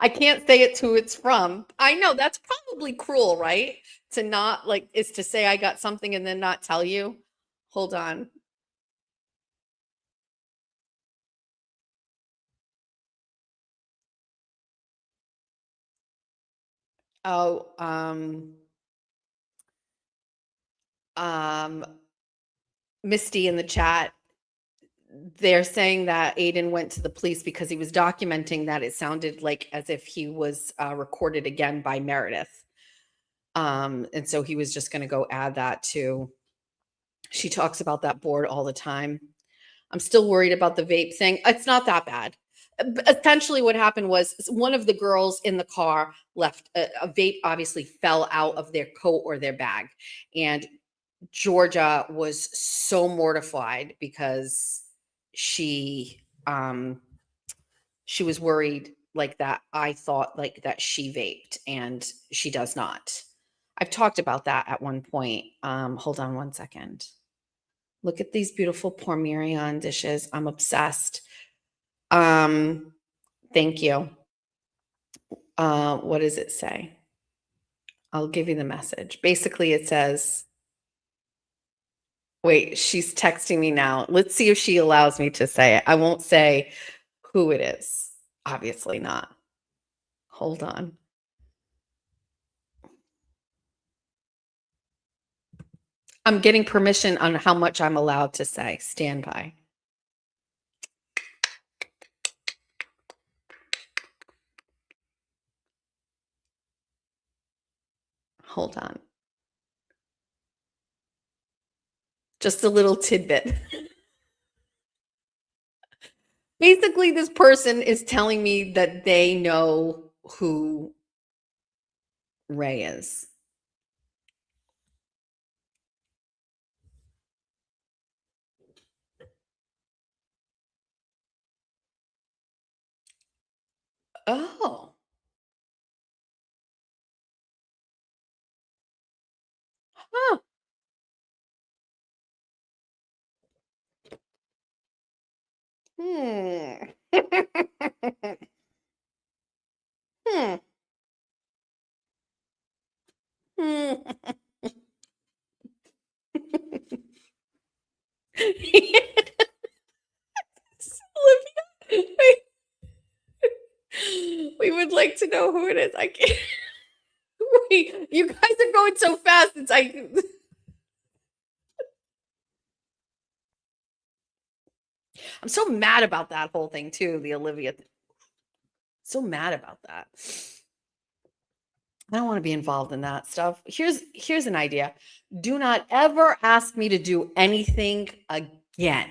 I can't say it's who it's from. I know that's probably cruel, right? To not is to say I got something and then not tell you. Hold on. Oh, Misty in the chat, they're saying that Aiden went to the police because he was documenting that it sounded like as if he was recorded again by Meredith. And so he was just going to go add that to, she talks about that board all the time. I'm still worried about the vape thing. It's not that bad. Essentially what happened was one of the girls in the car left a vape, obviously fell out of their coat or their bag. And Georgia was so mortified because she was worried like that. I thought like that she vaped, and she does not. I've talked about that at one point. Hold on one second. Look at these beautiful Parmesan dishes. I'm obsessed. Thank you. What does it say? I'll give you the message. Basically, it says, wait, she's texting me now. Let's see if she allows me to say it. I won't say who it is. Obviously not. Hold on. I'm getting permission on how much I'm allowed to say. Stand by. Hold on. Just a little tidbit. Basically, this person is telling me that they know who Ray is. Oh. Huh. Hmm. Hmm. Hmm. Olivia, we would like to know who it is. I can't. Wait, you guys are going so fast. It's like I'm so mad about that whole thing too. The Olivia, so mad about that. I don't want to be involved in that stuff. Here's an idea. Do not ever ask me to do anything again.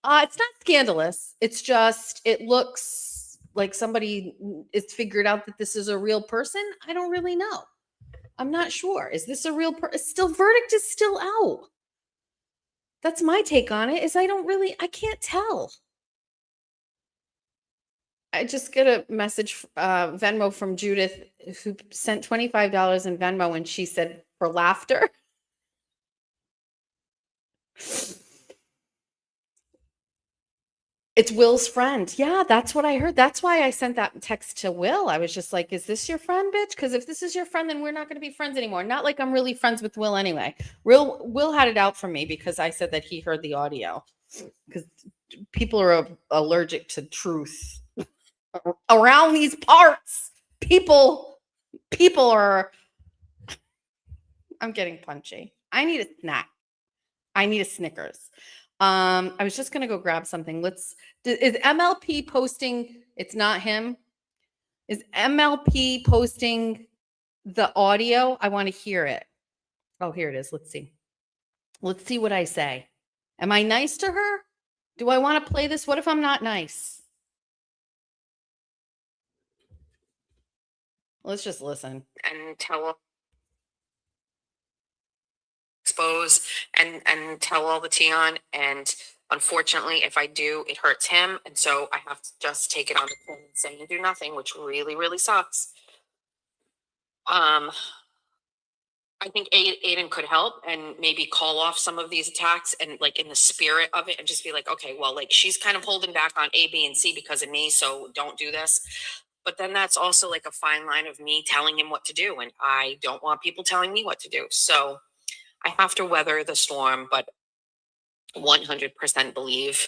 It's not scandalous. It's just it looks like somebody is figured out that this is a real person. I don't really know. I'm not sure. Is this a real person? Still, verdict is still out. That's my take on it. Is I can't tell. I just get a message, Venmo from Judith, who sent $25 in Venmo, and she said for laughter. It's Will's friend. Yeah, that's what I heard. That's why I sent that text to Will. I was just like, is this your friend, bitch? Because if this is your friend, then we're not going to be friends anymore. Not like I'm really friends with Will anyway. Will had it out for me because I said that he heard the audio. Because people are allergic to truth around these parts. People are. I'm getting punchy. I need a snack. I need a Snickers. I was just gonna go grab something. Is MLP posting? It's not him. Is MLP posting the audio? I want to hear it. Oh, here it is. Let's see. Let's see what I say. Am I nice to her? Do I want to play this? What if I'm not nice? Let's just listen. And expose and tell all the tea on. And unfortunately, if I do, it hurts him. And so I have to just take it on the chin and say and do nothing, which really, really sucks. I think Aiden could help and maybe call off some of these attacks and like in the spirit of it and just be like, okay, well, like she's kind of holding back on A, B, and C because of me. So don't do this. But then that's also like a fine line of me telling him what to do. And I don't want people telling me what to do. So I have to weather the storm, but 100% believe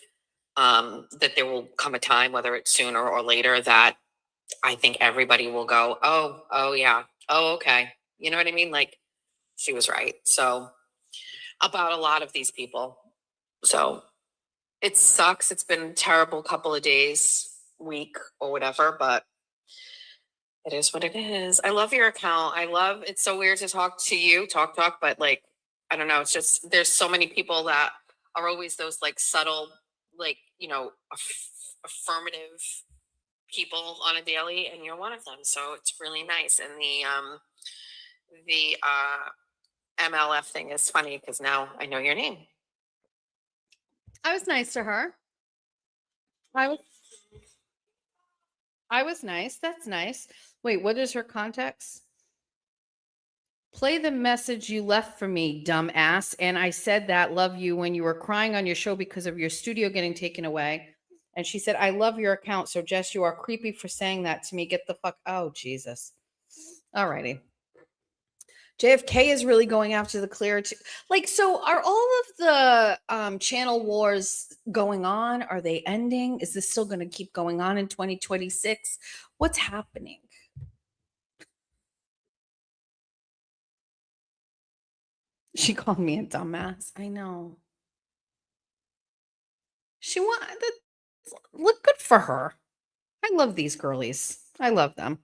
that there will come a time, whether it's sooner or later, that I think everybody will go, oh yeah, oh, okay. You know what I mean? Like, she was right. So, about a lot of these people. So, it sucks. It's been a terrible couple of days, week, or whatever, but it is what it is. I love your account. I love it's so weird to talk to you, talk, but like, I don't know. It's just there's so many people that are always those like subtle, like, affirmative people on a daily, and you're one of them. So it's really nice. And the MLF thing is funny because now I know your name. I was nice to her. I was nice. That's nice. Wait, what is her context? Play the message you left for me, dumbass. And I said that, love you, when you were crying on your show because of your studio getting taken away. And she said, I love your account. So, Jess, you are creepy for saying that to me. Get the fuck. Oh, Jesus. All righty. JFK is really going after the clear. Like, so are all of the channel wars going on? Are they ending? Is this still going to keep going on in 2026? What's happening? She called me a dumbass. I know. She wanted look good for her. I love these girlies. I love them.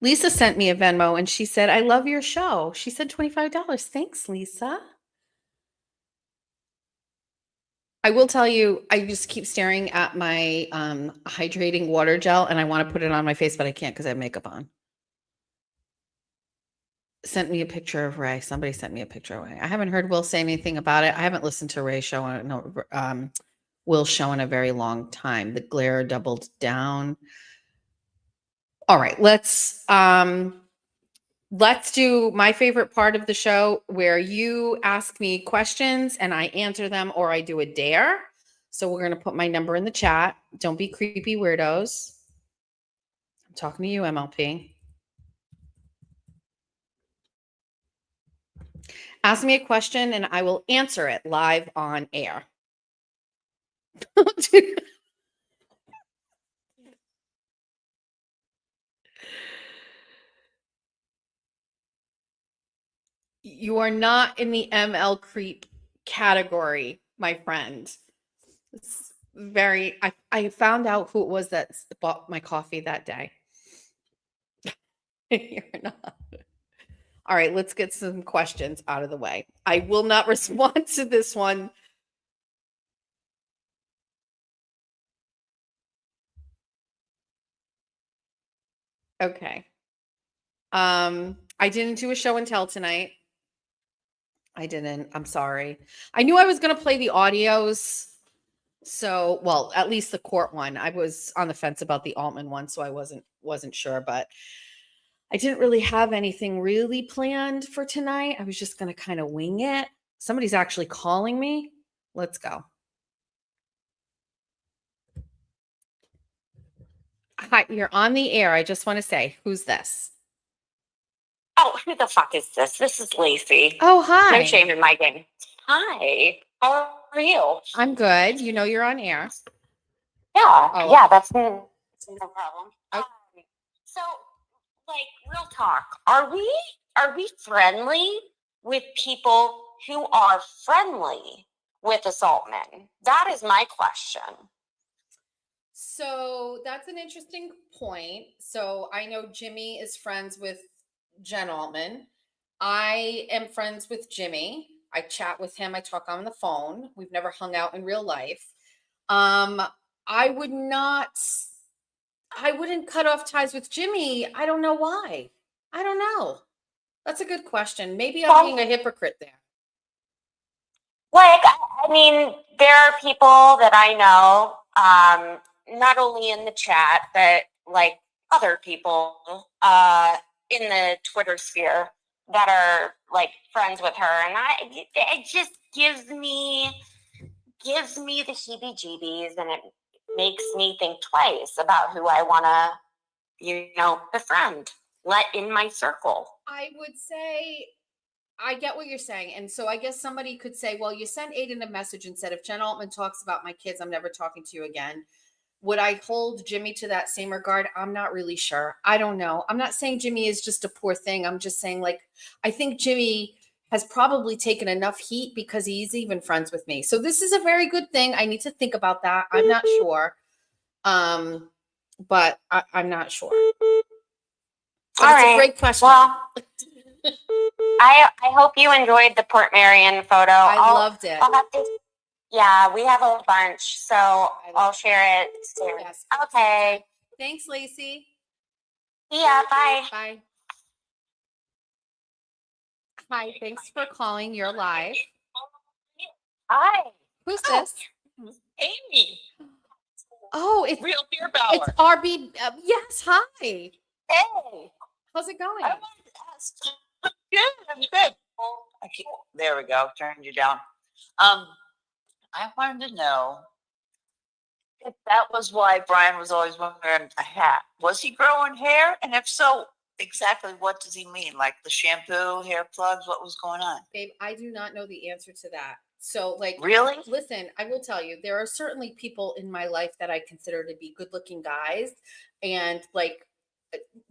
Lisa sent me a Venmo and she said, I love your show. She said $25. Thanks, Lisa. I will tell you, I just keep staring at my hydrating water gel and I want to put it on my face, but I can't because I have makeup on. Sent me a picture of Ray. Somebody sent me a picture of Ray. I haven't heard Will say anything about it. I haven't listened to Ray show. Will's show in a very long time. The glare doubled down. All right, let's do my favorite part of the show where you ask me questions and I answer them, or I do a dare. So we're going to put my number in the chat. Don't be creepy weirdos. I'm talking to you, MLP. Ask me a question and I will answer it live on air. You are not in the ML creep category, my friend. It's very, I found out who it was that bought my coffee that day. You're not. All right, let's get some questions out of the way. I will not respond to this one. Okay. I didn't do a show and tell tonight. I didn't. I'm sorry. I knew I was going to play the audios. So, well, at least the court one. I was on the fence about the Altman one, so I wasn't sure, but I didn't really have anything really planned for tonight. I was just going to kind of wing it. Somebody's actually calling me. Let's go. Hi, you're on the air. I just want to say, who's this? Oh, who the fuck is this? This is Lacey. Oh, hi. No shame in my game. Hi. How are you? I'm good. You know you're on air. Yeah. Oh. Yeah, that's no problem. Okay. So, like, real talk. Are we friendly with people who are friendly with assault men? That is my question. So that's an interesting point. So I know Jimmy is friends with Jen Altman. I am friends with Jimmy. I chat with him. I talk on the phone. We've never hung out in real life. I wouldn't cut off ties with Jimmy. I don't know why. I don't know. That's a good question. Maybe I'm being a hypocrite there. Like, I mean, there are people that I know, not only in the chat, but like other people in the Twitter sphere that are like friends with her, and it just gives me the heebie-jeebies, and it makes me think twice about who I want to, befriend, let in my circle. I would say I get what you're saying. And so I guess somebody could say, well, you sent Aiden a message and said, if Jen Altman talks about my kids, I'm never talking to you again. Would I hold Jimmy to that same regard? I'm not really sure. I don't know. I'm not saying Jimmy is just a poor thing. I'm just saying, like, I think Jimmy has probably taken enough heat because he's even friends with me. So this is a very good thing. I need to think about that. I'm not sure. But I'm not sure. But it's a great question. Well, I hope you enjoyed the Port Marion photo. I loved it. I'll have to, yeah, we have a bunch, so I'll share it soon. Yes. Okay. Thanks, Lacey. Yeah, bye. Bye. Hi, thanks for calling. You're live. Hi. Who's this? Amy. Oh, it's Real beer power. it's RB. Yes, hi. Hey. How's it going? I wanted to ask. Good, I'm good. There we go. Turned you down. I wanted to know if that was why Brian was always wearing a hat. Was he growing hair? And if so, exactly what does he mean? Like the shampoo, hair plugs? What was going on? Babe, I do not know the answer to that. So, like, Really? listen, I will tell you, there are certainly people in my life that I consider to be good-looking guys, and like,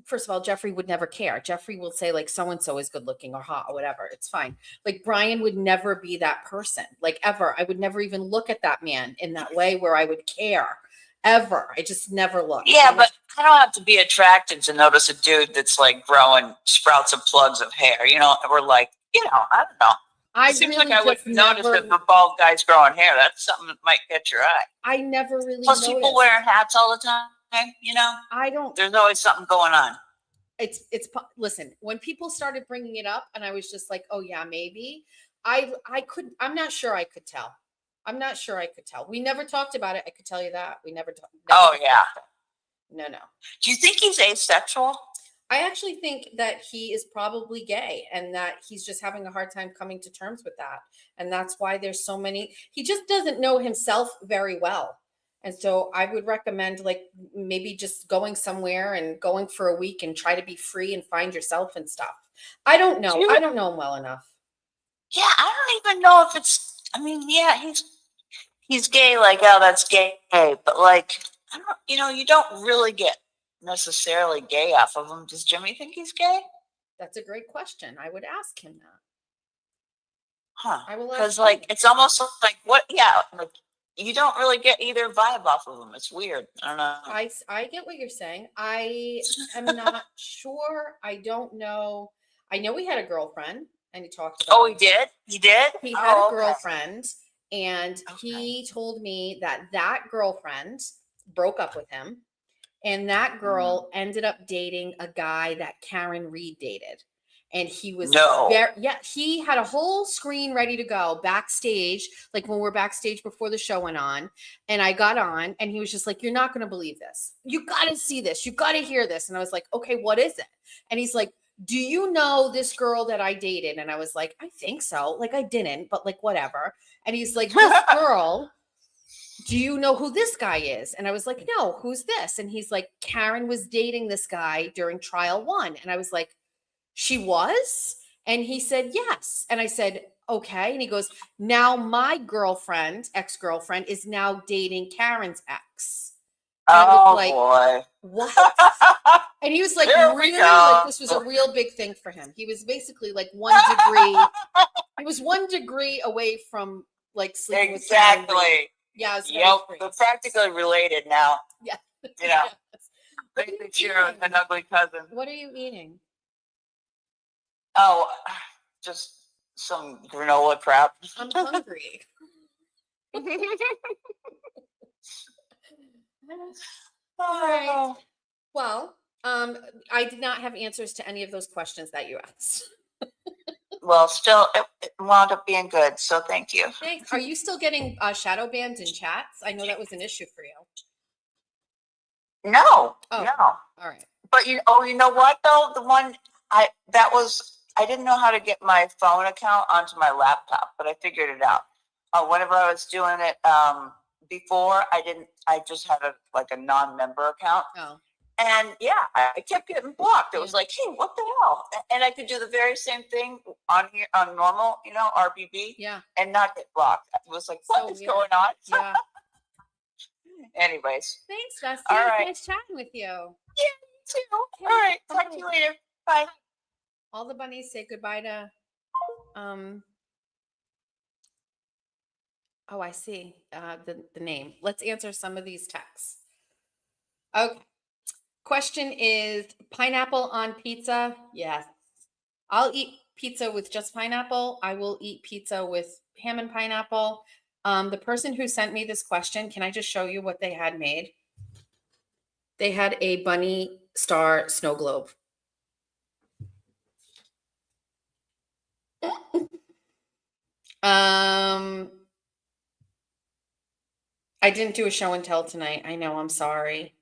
first of all, Jeffrey would never care. Jeffrey will say like so and so is good looking or hot or whatever. It's fine. Like Brian would never be that person, like ever. I would never even look at that man in that way where I would care ever. I just never look. Yeah, but I don't have to be attracted to notice a dude that's like growing sprouts of plugs of hair. You know, or like, you know, I don't know. It seems really like I would just notice never- if a bald guy's growing hair. That's something that might catch your eye. I never really Plus, noticed. people wearing hats all the time. You know, I don't. there's always something going on. Listen, when people started bringing it up and I was just like, oh yeah, maybe I'm not sure I could tell. I'm not sure I could tell. We never talked about it. I could tell you that we never talked. Oh yeah. No. Do you think he's asexual? I actually think that he is probably gay and that he's just having a hard time coming to terms with that. And that's why there's so many, he just doesn't know himself very well. And so I would recommend like maybe just going somewhere and going for a week and try to be free and find yourself and stuff. I don't know. I don't know him well enough. Yeah, I don't even know if it's, I mean, yeah, he's gay, like, oh, that's gay. But like, I don't, you know, you don't really get necessarily gay off of him. Does Jimmy think he's gay? That's a great question. I would ask him that. Huh. I will ask Because him. like, it's almost like what, yeah, like you don't really get either vibe off of him. It's weird. I don't know. I get what you're saying. I am not sure. I don't know. I know he had a girlfriend and he talked about Oh, he did? He did? He had Oh, a girlfriend and he told me that girlfriend broke up with him and that girl ended up dating a guy that Karen Reed dated. And he was he had a whole screen ready to go backstage, like when we're backstage before the show went on. And I got on and he was just like, you're not going to believe this. You got to see this. You got to hear this. And I was like, okay, what is it? And he's like, do you know this girl that I dated? And I was like, I think so. Like I didn't, but like whatever. And he's like, this girl, do you know who this guy is? And I was like, no, who's this? And he's like, Karen was dating this guy during trial 1. And I was like, she was? And he said, yes. And I said, okay. And he goes, now my girlfriend, ex-girlfriend, is now dating Karen's ex. And I was like, boy. What? And he was like, really? Like this was a real big thing for him. He was basically like 1 degree. He was 1 degree away from like sleeping with Karen. Exactly. Yeah. Yep. They're practically related now. Yeah. You know, What they are you think you're an ugly cousin. What are you eating? Oh, just some granola crap. I'm hungry. All right. Well, I did not have answers to any of those questions that you asked. Well, still, it wound up being good. So thank you. Thanks. Are you still getting shadow banned in chats? I know that was an issue for you. No, Oh. no. All right. But you know what though? The one I didn't know how to get my phone account onto my laptop, but I figured it out. Whenever I was doing it before, I just had a non-member account. Oh. And yeah, I kept getting blocked. It was like, hey, what the hell? And I could do the very same thing on here on normal, you know, RBB. Yeah. And not get blocked. It was like, what is going on? Yeah. Anyways, Thanks, Dusty. All It was right. nice chatting with you. too. All right. Talk to you later. Bye. All the bunnies say goodbye to oh, I see the name. Let's answer some of these texts. Okay. Question is pineapple on pizza? Yes. I'll eat pizza with just pineapple. I will eat pizza with ham and pineapple. The person who sent me this question, can I just show you what they had made? They had a bunny star snow globe. I didn't do a show and tell tonight. I know, I'm sorry.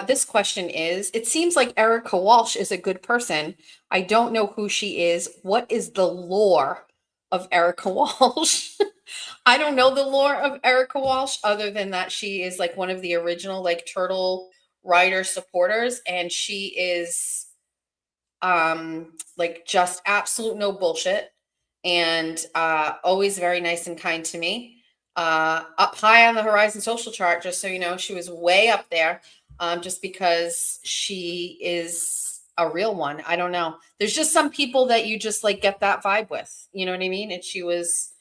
This question is, it seems like Erica Walsh is a good person. I don't know who she is. What is the lore of Erica Walsh? I don't know the lore of Erica Walsh other than that she is like one of the original like Turtle Rider supporters, and she is like just absolute no bullshit, and always very nice and kind to me. Up high on the Horizon social chart, just so you know, she was way up there, just because she is a real one. I don't know. There's just some people that you just like get that vibe with. You know what I mean? And she was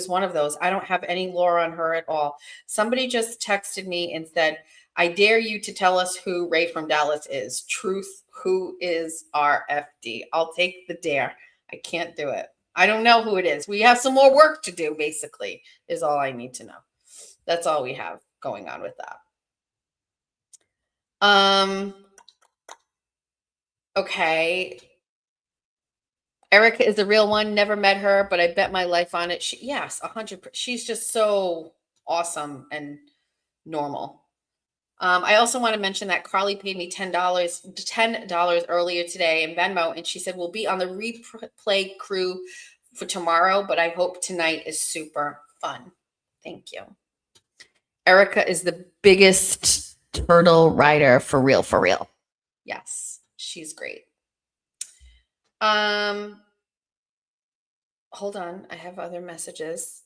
one of those. I don't have any lore on her at all. Somebody just texted me and said, I dare you to tell us who Ray from Dallas is. Truth, who is RFD? I'll take the dare. I can't do it. I don't know who it is. We have some more work to do, basically, is all I need to know. That's all we have going on with that. Okay. Erica is the real one. Never met her, but I bet my life on it. Yes, 100%. She's just so awesome and normal. I also want to mention that Carly paid me $10 earlier today in Venmo, and she said we'll be on the replay crew for tomorrow, but I hope tonight is super fun. Thank you. Erica is the biggest turtle rider for real, for real. Yes, she's great. Hold on, I have other messages.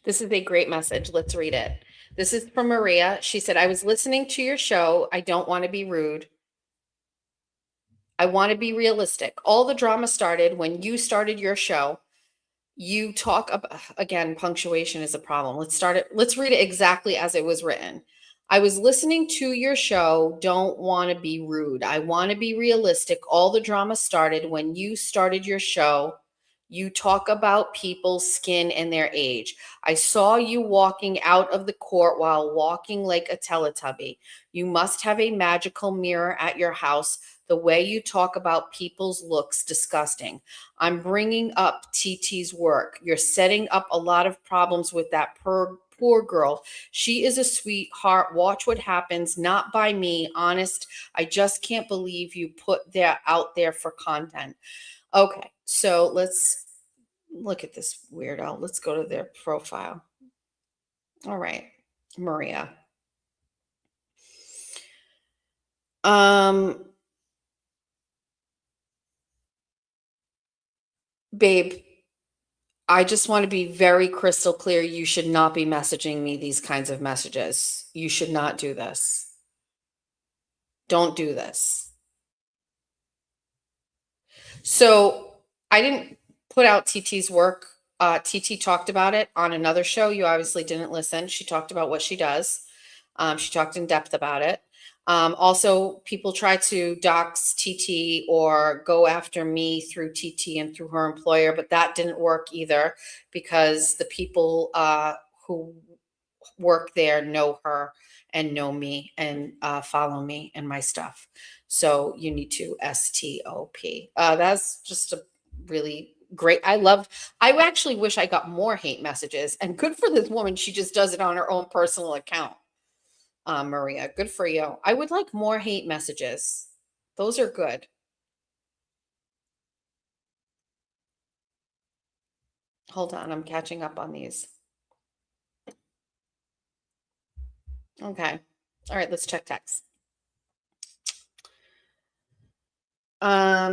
This is a great message. Let's read it. This is from Maria. She said, I was listening to your show. I don't want to be rude. I want to be realistic. All the drama started when you started your show. You talk about, again, punctuation is a problem. Let's read it exactly as it was written. I was listening to your show. Don't want to be rude. I want to be realistic. All the drama started when you started your show. You talk about people's skin and their age. I saw you walking out of the court while walking like a Teletubby. You must have a magical mirror at your house. The way you talk about people's looks, disgusting. I'm bringing up TT's work. You're setting up a lot of problems with that poor girl. She is a sweetheart. Watch what happens. Not by me. Honest. I just can't believe you put that out there for content. Okay, so let's look at this weirdo. Let's go to their profile. All right, Maria. Babe, I just want to be very crystal clear. You should not be messaging me these kinds of messages. You should not do this. Don't do this. So I didn't put out TT's work. TT talked about it on another show. You obviously didn't listen. She talked about what she does. She talked in depth about it. Also, people try to dox TT or go after me through TT and through her employer, but that didn't work either because the people who work there know her and know me and follow me and my stuff. So you need to STOP. That's just a really great. I actually wish I got more hate messages, and good for this woman. She just does it on her own personal account. Maria, good for you. I would like more hate messages. Those are good. Hold on, I'm catching up on these. Okay. All right, let's check text.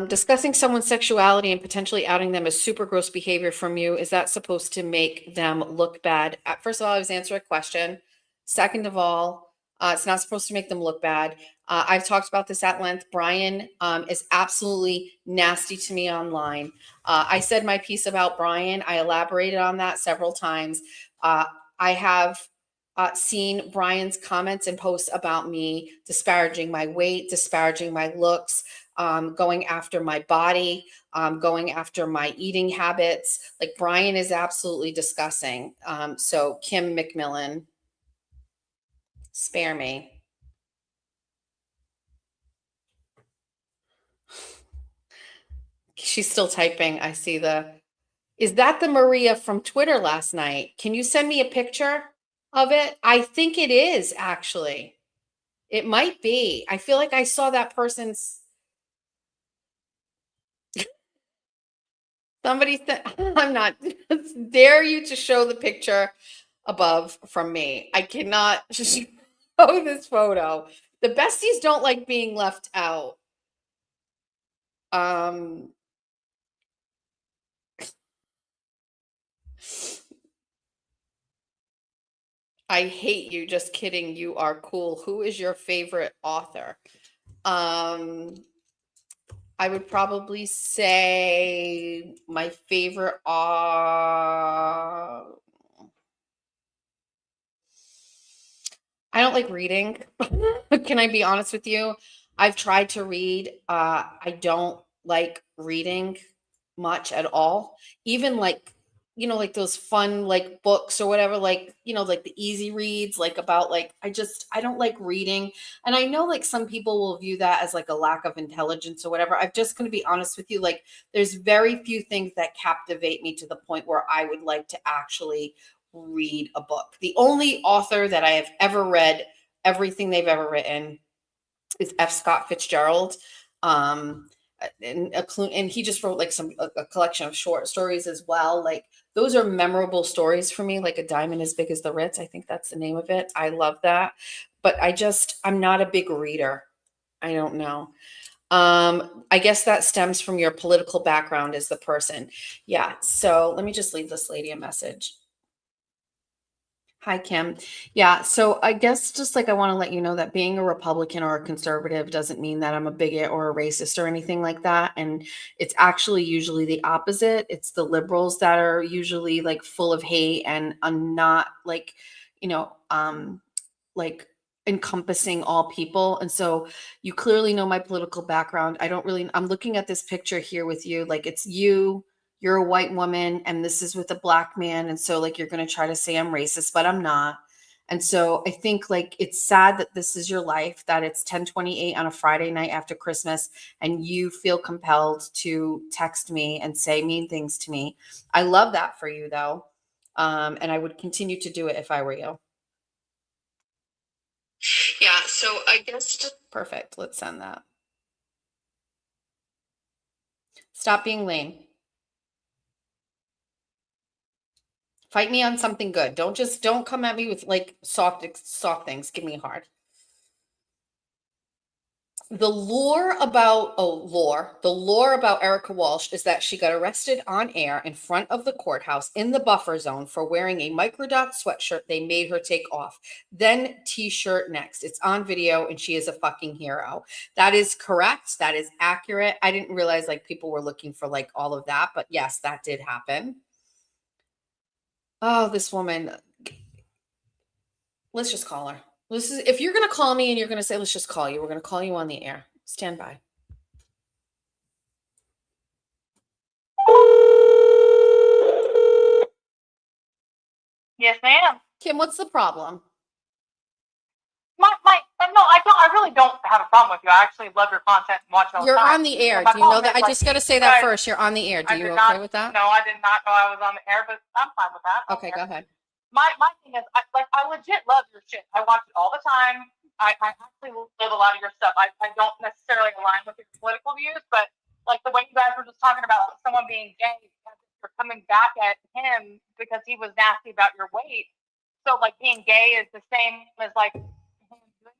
Discussing someone's sexuality and potentially outing them as super gross behavior from you, is that supposed to make them look bad? First of all, I was answering a question. Second of all, it's not supposed to make them look bad. I've talked about this at length. Brian is absolutely nasty to me online. I said my piece about Brian. I elaborated on that several times. I have seen Brian's comments and posts about me disparaging my weight, disparaging my looks, going after my body, going after my eating habits. Like Brian is absolutely disgusting. So Kim McMillan, spare me. She's still typing. I see is that the Maria from Twitter last night? Can you send me a picture of it? I think it is actually. It might be. I feel like I saw that person's. Somebody said, I'm not, dare you to show the picture above from me. I cannot show this photo. The besties don't like being left out. I hate you. Just kidding. You are cool. Who is your favorite author? I would probably say my favorite I don't like reading. Can I be honest with you? I've tried to read. I don't like reading much at all. Even like, like those fun like books or whatever, like, like the easy reads, like about like I don't like reading. And I know like some people will view that as like a lack of intelligence or whatever. I'm just going to be honest with you. Like there's very few things that captivate me to the point where I would like to actually read a book. The only author that I have ever read everything they've ever written is F. Scott Fitzgerald. And he just wrote like a collection of short stories as well. Like those are memorable stories for me, like A Diamond as Big as the Ritz. I think that's the name of it. I love that. But I'm not a big reader. I don't know. I guess that stems from your political background as the person. Yeah. So let me just leave this lady a message. Hi, Kim. Yeah, so I guess just like I want to let you know that being a Republican or a conservative doesn't mean that I'm a bigot or a racist or anything like that. And it's actually usually the opposite. It's the liberals that are usually like full of hate and not like, like encompassing all people. And so you clearly know my political background. I'm looking at this picture here with you. Like it's you're a white woman and this is with a black man. And so like, you're going to try to say I'm racist, but I'm not. And so I think like, it's sad that this is your life, that it's 10:28 on a Friday night after Christmas and you feel compelled to text me and say mean things to me. I love that for you though. And I would continue to do it if I were you. Yeah, so I guess just perfect. Let's send that. Stop being lame. Fight me on something good. Don't come at me with like soft things. Give me hard. The lore about Erica Walsh is that she got arrested on air in front of the courthouse in the buffer zone for wearing a microdot sweatshirt they made her take off. Then t-shirt next. It's on video and she is a fucking hero. That is correct. That is accurate. I didn't realize like people were looking for like all of that, but yes, that did happen. Oh, this woman. Let's just call her. If you're going to call me and you're going to say, let's just call you, we're going to call you on the air. Stand by. Yes, ma'am. Kim, what's the problem? No, I really don't have a problem with you. I actually love your content and watch all the You're time. on the air. My Do you know problem that? is, I just got to say that guys- first. You're on the air. Do I you did okay not- with that? No, I did not know I was on the air, but I'm fine with that. Okay, go ahead. My thing is, I legit love your shit. I watch it all the time. I actually love a lot of your stuff. I don't necessarily align with your political views, but like the way you guys were just talking about someone being gay, you're coming back at him because he was nasty about your weight. So like being gay is the same as like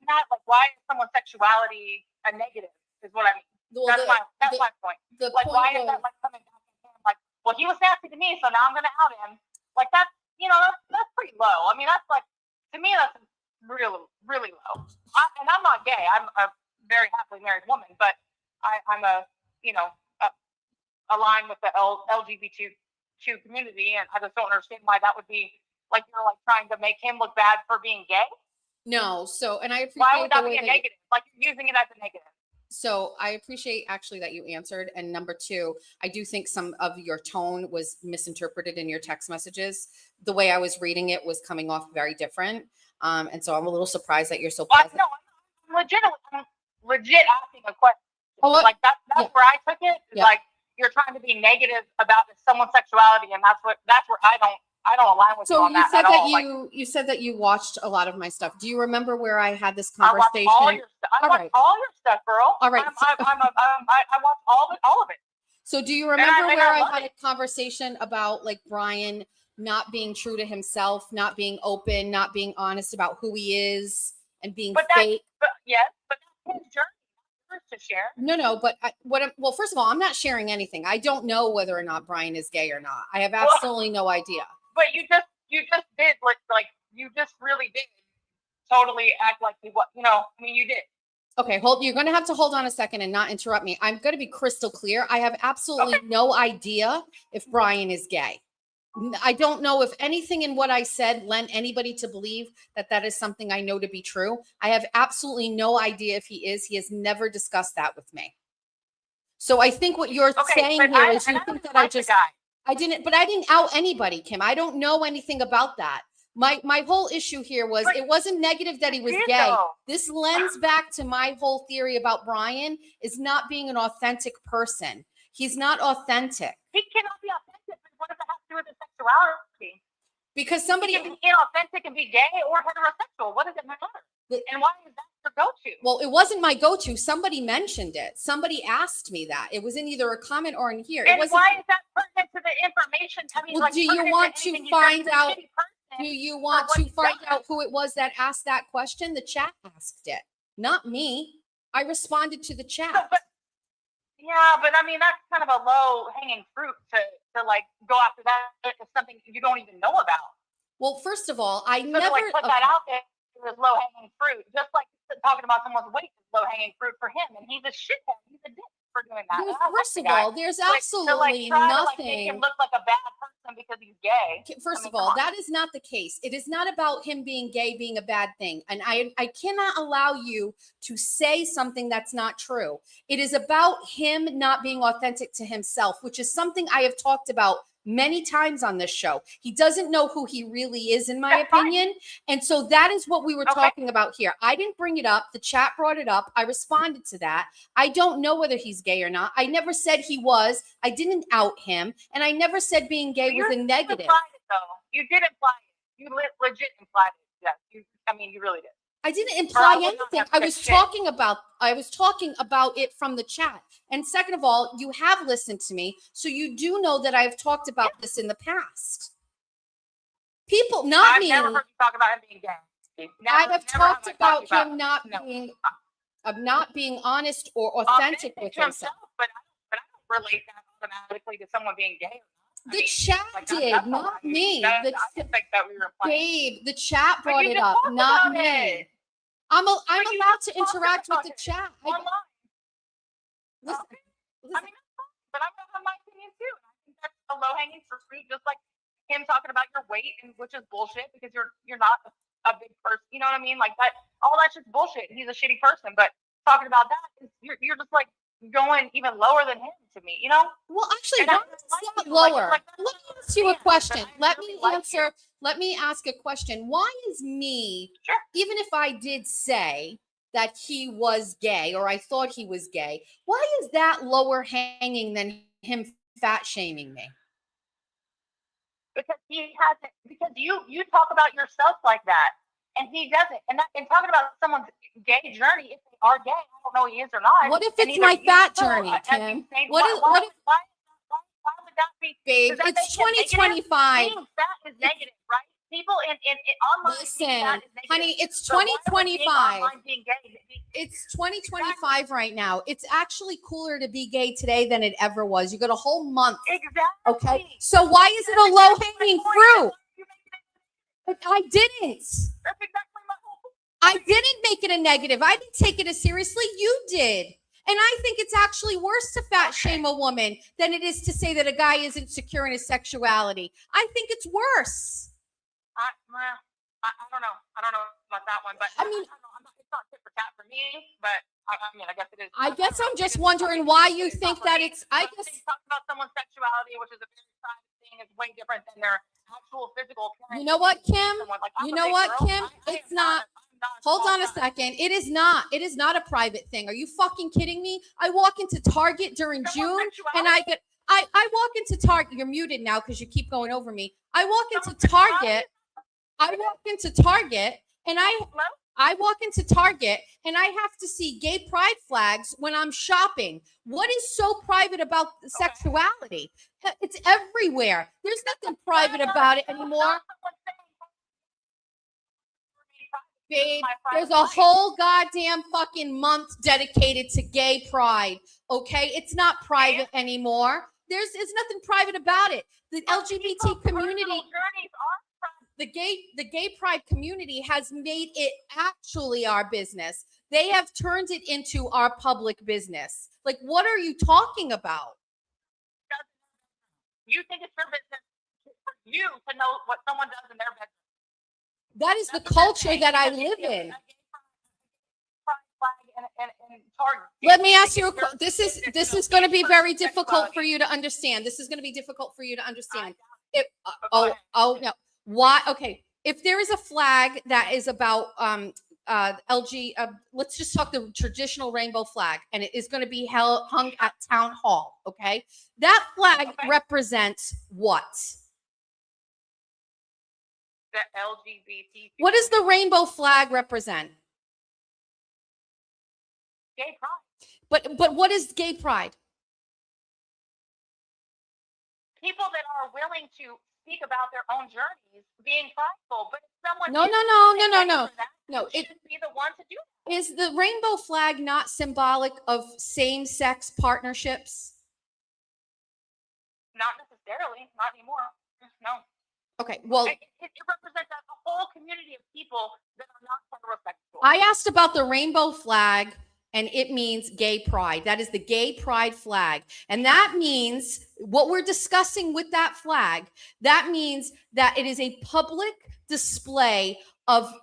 that? Like, why is someone's sexuality a negative? Is what I mean. Well, That's my point. The Like, point why is was, that like coming back at him? Like, well, he was nasty to me, so now I'm gonna out him. Like that's that's pretty low. I mean, that's like to me that's really really low. And I'm not gay. I'm a very happily married woman, but I'm aligned with the LGBTQ community, and I just don't understand why that would be like you're like trying to make him look bad for being gay. no. So, and I appreciate Why would that the way be a that negative? Like you're using it as a negative. So I appreciate actually that you answered. And number two, I do think some of your tone was misinterpreted in your text messages. The way I was reading it was coming off very different. And so I'm a little surprised that you're so Well, pleasant. no, I'm legit asking a question. Oh, Like that's where I took it. Yeah. Like you're trying to be negative about someone's sexuality, and that's where I don't align with you So on you that said at that all. you said that you watched a lot of my stuff. Do you remember where I had this I watch conversation? all your stuff. I watch all your stuff, girl. All right. I watch all of it. So do you remember and where I I love had it. a conversation about like Brian not being true to himself, not being open, not being honest about who he is, and being fake? But that's his journey. Yours to share. No, but well, first of all, I'm not sharing anything. I don't know whether or not Brian is gay or not. I have absolutely no idea. But you just did like you just really did totally act like you I mean you did. Okay, you're going to have to hold on a second and not interrupt me. I'm going to be crystal clear. I have absolutely no idea if Brian is gay. I don't know if anything in what I said lent anybody to believe that that is something I know to be true. I have absolutely no idea if he is. He has never discussed that with me. So I think what you're saying here is you think that I didn't out anybody, Kim. I don't know anything about that. My whole issue here was it wasn't negative that he was gay. This lends back to my whole theory about Brian is not being an authentic person. He's not authentic. He cannot be authentic. What does that have to do with his sexuality? Because somebody can be inauthentic and be gay or heterosexual. What does it matter? And why is that your go-to? Well, it wasn't my go-to. Somebody mentioned it. Somebody asked me that. It was in either a comment or in here. And why is that pertinent to the information? I mean, well, do you want to find out? Do you want to find out who it was that asked that question? The chat asked it, not me. I responded to the chat. But I mean that's kind of a low-hanging fruit to like go after that. It's something you don't even know about. Well, first of all, I so never to, like, put that out there is low-hanging fruit. Just like talking about someone's weight is low-hanging fruit for him, and he's a shithead. He's a dick for doing that. First of all, there's absolutely nothing. To make him look like a bad person because he's gay. First of all, that is not the case. It is not about him being gay being a bad thing. And I cannot allow you to say something that's not true. It is about him not being authentic to himself, which is something I have talked about many times on this show. He doesn't know who he really is, in my opinion. And so that is what we were talking about here. I didn't bring it up. The chat brought it up. I responded to that. I don't know whether he's gay or not. I never said he was. I didn't out him. And I never said being gay was a negative. You did imply it. You legit implied it. Yes. You really did. I didn't imply anything. I was talking about it from the chat. And second of all, you have listened to me, so you do know that I've talked about this in the past. People, not I've me. Never heard you talk about him being gay. I have talked about him not being honest or authentic with himself. But I don't relate that automatically to someone being gay. The chat did, not me. I didn't think that we were playing. Babe, the chat brought it up, not me. I'm allowed to interact with the chat. Online. Listen. I mean, that's fine, but I'm gonna have my opinion too. And I think that's a low-hanging fruit, just like him talking about your weight, and which is bullshit because you're not a big person. You know what I mean? Like that, all that's just bullshit. He's a shitty person, but talking about that, you're just like going even lower than him to me, you know? Well, actually, that's not lower. Let me ask you a question. Let me ask a question. Why is me, even if I did say that he was gay or I thought he was gay, why is that lower hanging than him fat shaming me? Because he hasn't, because you talk about yourself like that. And he doesn't. And talking about someone's gay journey, if they are gay, I don't know he is or not. What if it's my fat journey, Kim? Why would that be? Babe, it's 2025. Being fat is negative, right? people in online. Listen, honey, it's 2025. It's 2025 right now. It's actually cooler to be gay today than it ever was. You got a whole month. Exactly. Okay. So why is it a low hanging fruit? But I didn't. That's exactly my whole point. I didn't make it a negative. I didn't take it as seriously. You did. And I think it's actually worse to fat shame a woman than it is to say that a guy isn't secure in his sexuality. I think it's worse. I don't know. I don't know about that one, but I mean, it's not tit for tat for me, but I mean, I guess it is. I guess I'm just wondering why you think that it's, I guess. Talking about someone's sexuality, which is a very private thing, is way different than their actual physical appearance. You know what, Kim? You know what, Kim? It's not. Hold on a second. It is not. It is not a private thing. Are you fucking kidding me? I walk into Target during June and I walk into Target. You're muted now because you keep going over me. I walk into Target and I walk into Target and I have to see gay pride flags when I'm shopping. What is so private about sexuality? It's everywhere. There's nothing private about it anymore. Babe, there's a whole goddamn fucking month dedicated to gay pride. Okay, it's not private anymore. There's nothing private about it. The LGBT community, the gay pride community has made it actually our business. They have turned it into our public business. Like, what are you talking about? You think it's your business for you to know what someone does in their business. That is the culture that I live in. Let me ask you this is going to be very difficult for you to understand. This is going to be difficult for you to understand. No. Why? Okay. If there is a flag that is about let's just talk the traditional rainbow flag, and it is going to be hung at town hall. Okay. That flag represents what? The LGBT. What does the rainbow flag represent? Gay pride. But what is gay pride? People that are willing to speak about their own journeys, being prideful. But if someone No. It should be the one to do it. Is the rainbow flag not symbolic of same-sex partnerships? Not necessarily. Not anymore. No. Okay, well, it represents a whole community of people that are not heterosexual. I asked about the rainbow flag, and it means gay pride. That is the gay pride flag. And that means what we're discussing with that flag, that means that it is a public display of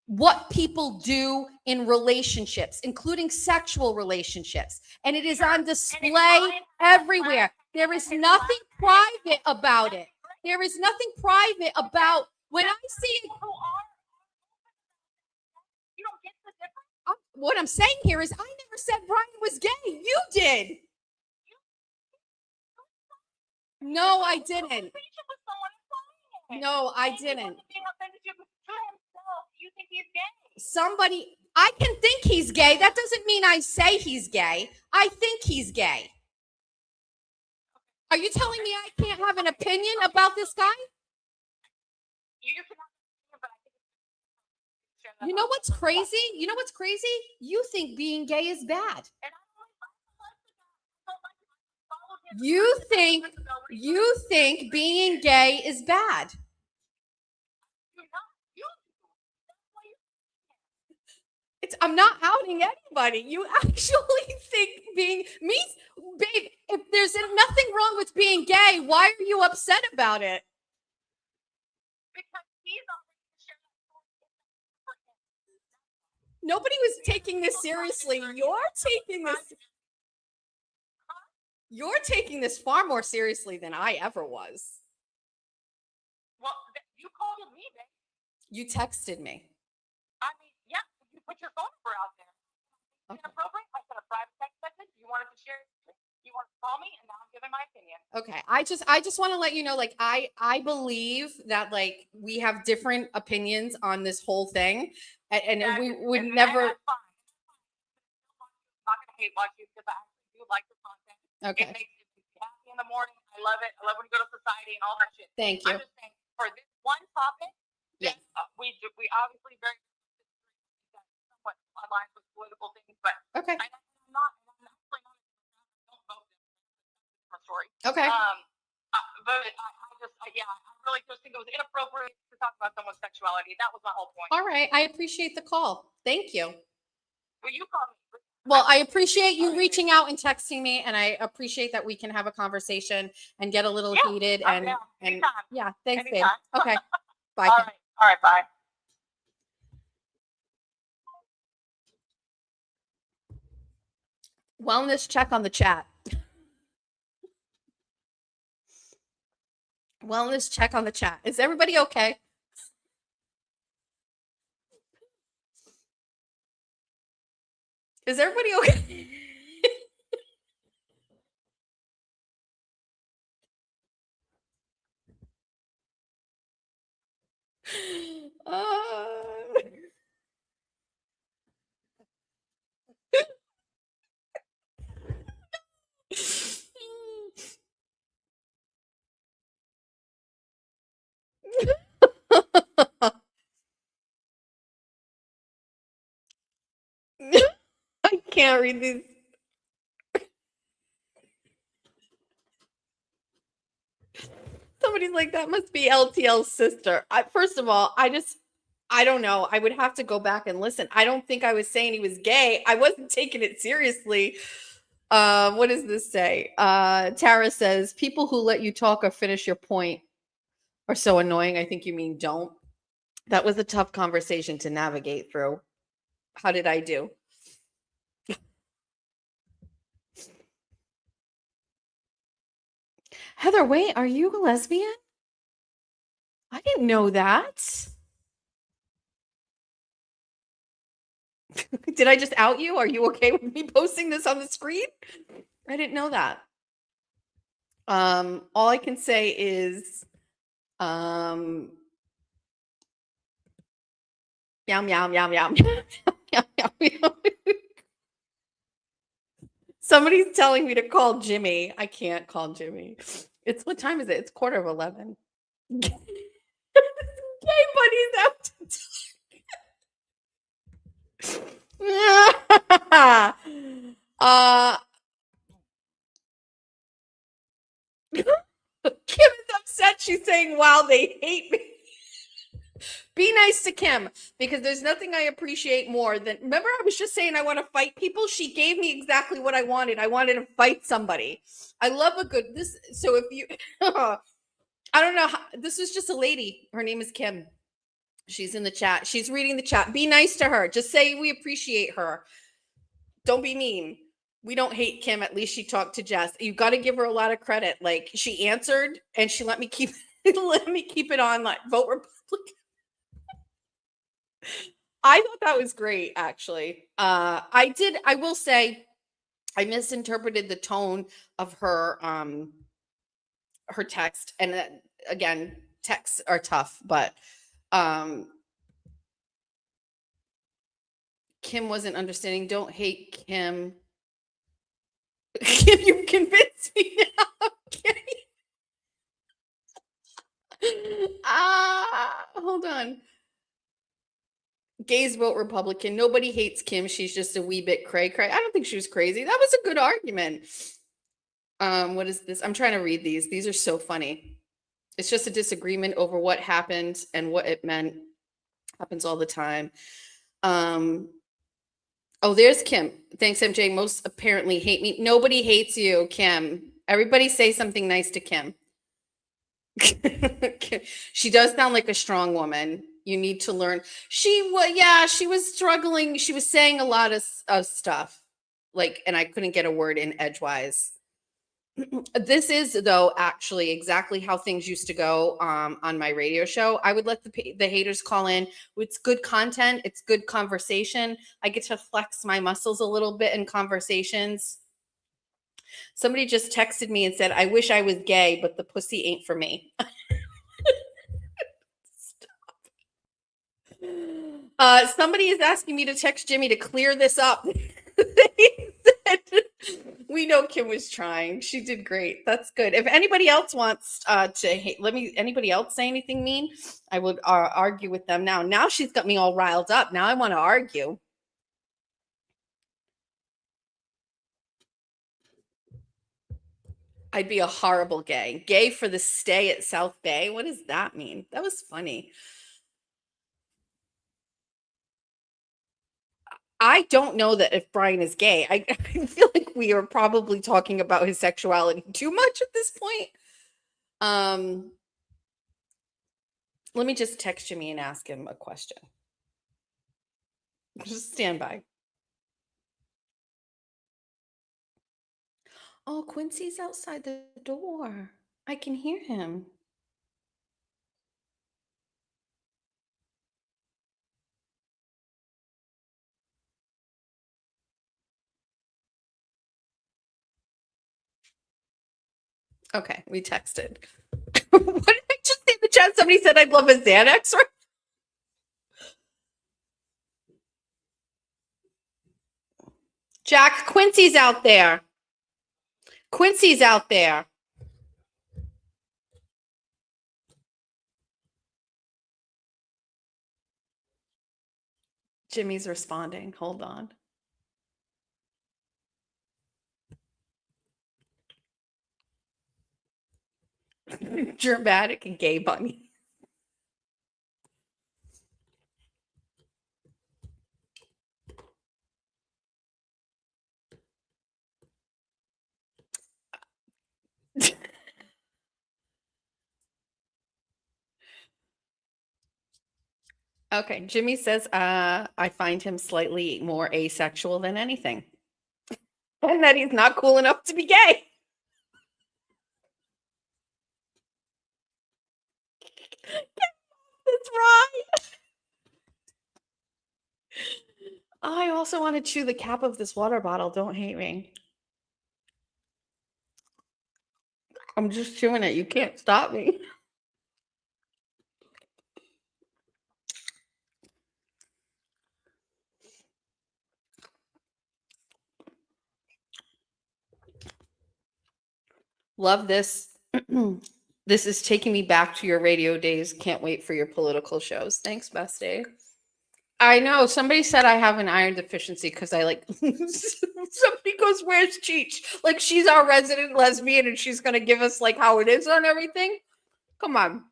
what people do in relationships, including sexual relationships. And it is on display everywhere. There is nothing private about it. There is nothing private about when I see who are. You don't get the difference. What I'm saying here is I never said Brian was gay. You did. No, I didn't. No, I didn't. You think he's gay? Somebody, I can think he's gay. That doesn't mean I say he's gay. I think he's gay. Are you telling me I can't have an opinion about this guy? You know what's crazy? You know what's crazy? You think being gay is bad. You think being gay is bad. I'm not outing anybody. You actually think being me, babe, if there's nothing wrong with being gay, why are you upset about it? Because he's Nobody was taking this seriously. You're taking this far more seriously than I ever was. Well, you called me, babe. You texted me. I mean, yeah, you put your phone number out there. Okay. Inappropriate. I sent a private text message. You wanted to share. You want to call me, and now I'm giving my opinion. Okay, I just want to let you know, like, I believe that, like, we have different opinions on this whole thing, and we would never. I'm not gonna hate watch you because I actually do like the content. Okay. It makes me happy in the morning. I love it. I love when you go to society and all that shit. Thank you. I'm just saying, for this one topic. Yes. We obviously very somewhat aligns with political things, but Okay. I'm not actually not don't vote for story. Okay. But I really just think it was inappropriate to talk about someone's sexuality. That was my whole point. All right. I appreciate the call. Thank you. Well, you called me. Well, I appreciate you reaching out and texting me, and I appreciate that we can have a conversation and get a little heated. I'm And down. and Anytime. yeah, thanks, Anytime. babe. Okay. Bye. All right, bye. Wellness check on the chat. Wellness check on the chat. Is everybody okay? Is everybody okay? I can't read these. Somebody's like, that must be LTL's sister. First of all, I don't know. I would have to go back and listen. I don't think I was saying he was gay. I wasn't taking it seriously. What does this say? Tara says, people who let you talk or finish your point are so annoying. I think you mean don't. That was a tough conversation to navigate through. How did I do? Heather, wait, are you a lesbian? I didn't know that. Did I just out you? Are you okay with me posting this on the screen? I didn't know that. All I can say is, meow, meow, meow, meow, meow, meow, meow. Somebody's telling me to call Jimmy. I can't call Jimmy. It's what time is it? It's 11:15. Gay buddies out Kim is upset. She's saying, wow, they hate me. Be nice to Kim, because there's nothing I appreciate more than, remember I was just saying I want to fight people? She gave me exactly what I wanted. I wanted to fight somebody. I love a good, so if you, I don't know, this is just a lady. Her name is Kim. She's in the chat. She's reading the chat. Be nice to her. Just say we appreciate her. Don't be mean. We don't hate Kim. At least she talked to Jess. You got to give her a lot of credit. Like, she answered and she let me keep it on, like, vote Republican. I thought that was great, actually. I will say I misinterpreted the tone of her her text. And again, texts are tough, but Kim wasn't understanding. Don't hate Kim. Kim, you convinced me now. Hold on. Gays vote Republican. Nobody hates Kim. She's just a wee bit cray. I don't think she was crazy. That was a good argument. What is this? I'm trying to read these. These are so funny. It's just a disagreement over what happened and what it meant. Happens all the time. Oh, there's Kim. Thanks, MJ. Most apparently hate me. Nobody hates you, Kim. Everybody say something nice to Kim. She does sound like a strong woman. You need to learn. She was struggling. She was saying a lot of stuff, like, and I couldn't get a word in edgewise. This is, though, actually exactly how things used to go on my radio show. I would let the haters call in. It's good content. It's good conversation. I get to flex my muscles a little bit in conversations. Somebody just texted me and said, I wish I was gay, but the pussy ain't for me. Stop. Somebody is asking me to text Jimmy to clear this up. They said, we know Kim was trying. She did great. That's good. If anybody else wants to hate, anybody else say anything mean, I would argue with them now. Now she's got me all riled up. Now I want to argue. I'd be a horrible gay. Gay for the stay at South Bay. What does that mean? That was funny. I don't know that if Brian is gay. I feel like we are probably talking about his sexuality too much at this point. Let me just text Jimmy and ask him a question. Just stand by. Oh, Quincy's outside the door. I can hear him. Okay, we texted. What did I just say in the chat? Somebody said I'd love a Xanax, right? Jack, Quincy's out there. Quincy's out there. Jimmy's responding. Hold on. Dramatic and gay bunny. Okay, Jimmy says, I find him slightly more asexual than anything. And that he's not cool enough to be gay. That's right. I also want to chew the cap of this water bottle. Don't hate me. I'm just chewing it. You can't stop me. Love this. This is taking me back to your radio days. Can't wait for your political shows. Thanks, Bestie. I know. Somebody said I have an iron deficiency because I like. Somebody goes, "Where's Cheech?" Like she's our resident lesbian and she's gonna give us like how it is on everything. Come on.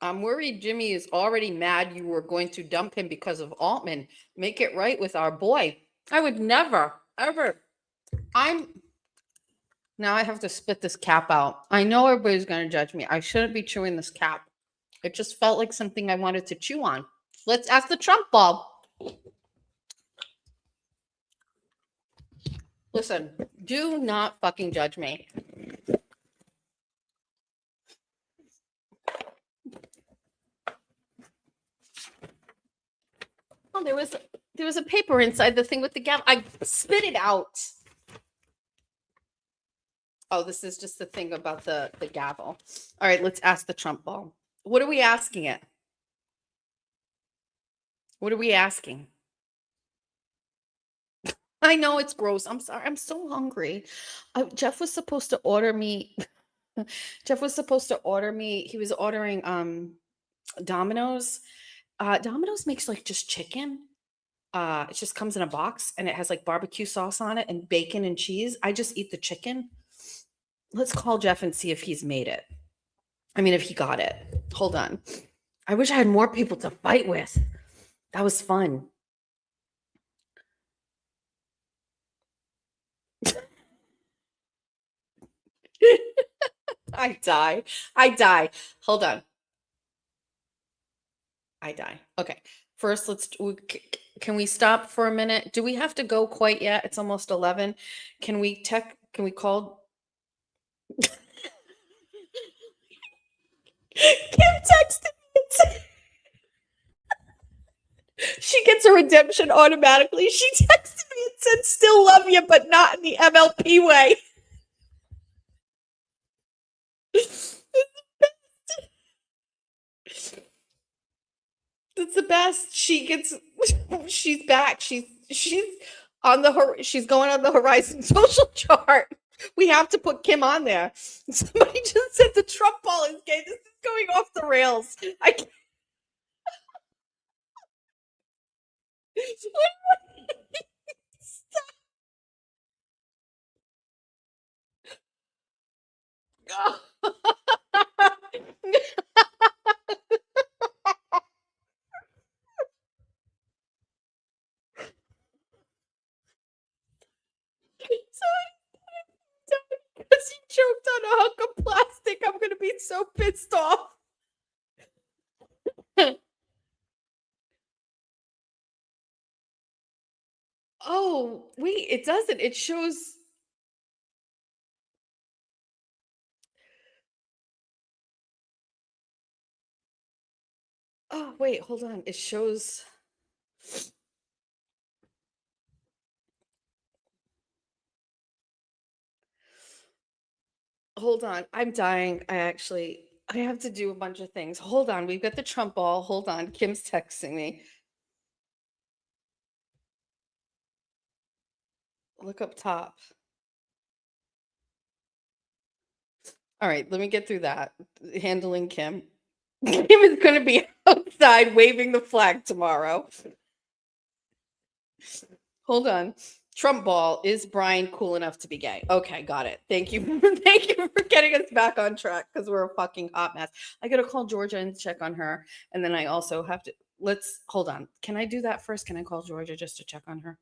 I'm worried Jimmy is already mad you were going to dump him because of Altman. Make it right with our boy. I would never, ever. Now I have to spit this cap out. I know everybody's going to judge me. I shouldn't be chewing this cap. It just felt like something I wanted to chew on. Let's ask the Trump bulb. Listen, do not fucking judge me. Oh, there was a paper inside the thing with the gavel. I spit it out. Oh, this is just the thing about the gavel. All right, let's ask the Trump ball. What are we asking it? What are we asking? I know it's gross. I'm sorry. I'm so hungry. Jeff was supposed to order me. Jeff was supposed to order me. He was ordering Domino's. Domino's makes like just chicken. It just comes in a box and it has like barbecue sauce on it and bacon and cheese. I just eat the chicken. Let's call Jeff and see if he's made it. I mean, if he got it. Hold on. I wish I had more people to fight with. That was fun. I die. Hold on. I die. Okay. First, can we stop for a minute? Do we have to go quite yet? It's almost 11. Can we call? Kim texted me. She gets a redemption automatically. She texted me and said, "Still love you, but not in the MLP way." That's the best. She gets, she's back. She's on she's going on the Horizon social chart. We have to put Kim on there. Somebody just said the Trump ball is gay. This is going off the rails. I can't. Because he choked on a hunk of plastic. I'm gonna be so pissed off. Oh, wait, it doesn't. It shows. Oh, wait, hold on. It shows. Hold on. I'm dying. I have to do a bunch of things. Hold on. We've got the Trump ball. Hold on. Kim's texting me. Look up top. All right, let me get through that. Handling Kim. Kim is going to be outside waving the flag tomorrow. Hold on. Trump ball. Is Brian cool enough to be gay? Okay, got it. Thank you. Thank you for getting us back on track because we're a fucking hot mess. I got to call Georgia and check on her. And then I also have to, hold on. Can I do that first? Can I call Georgia just to check on her?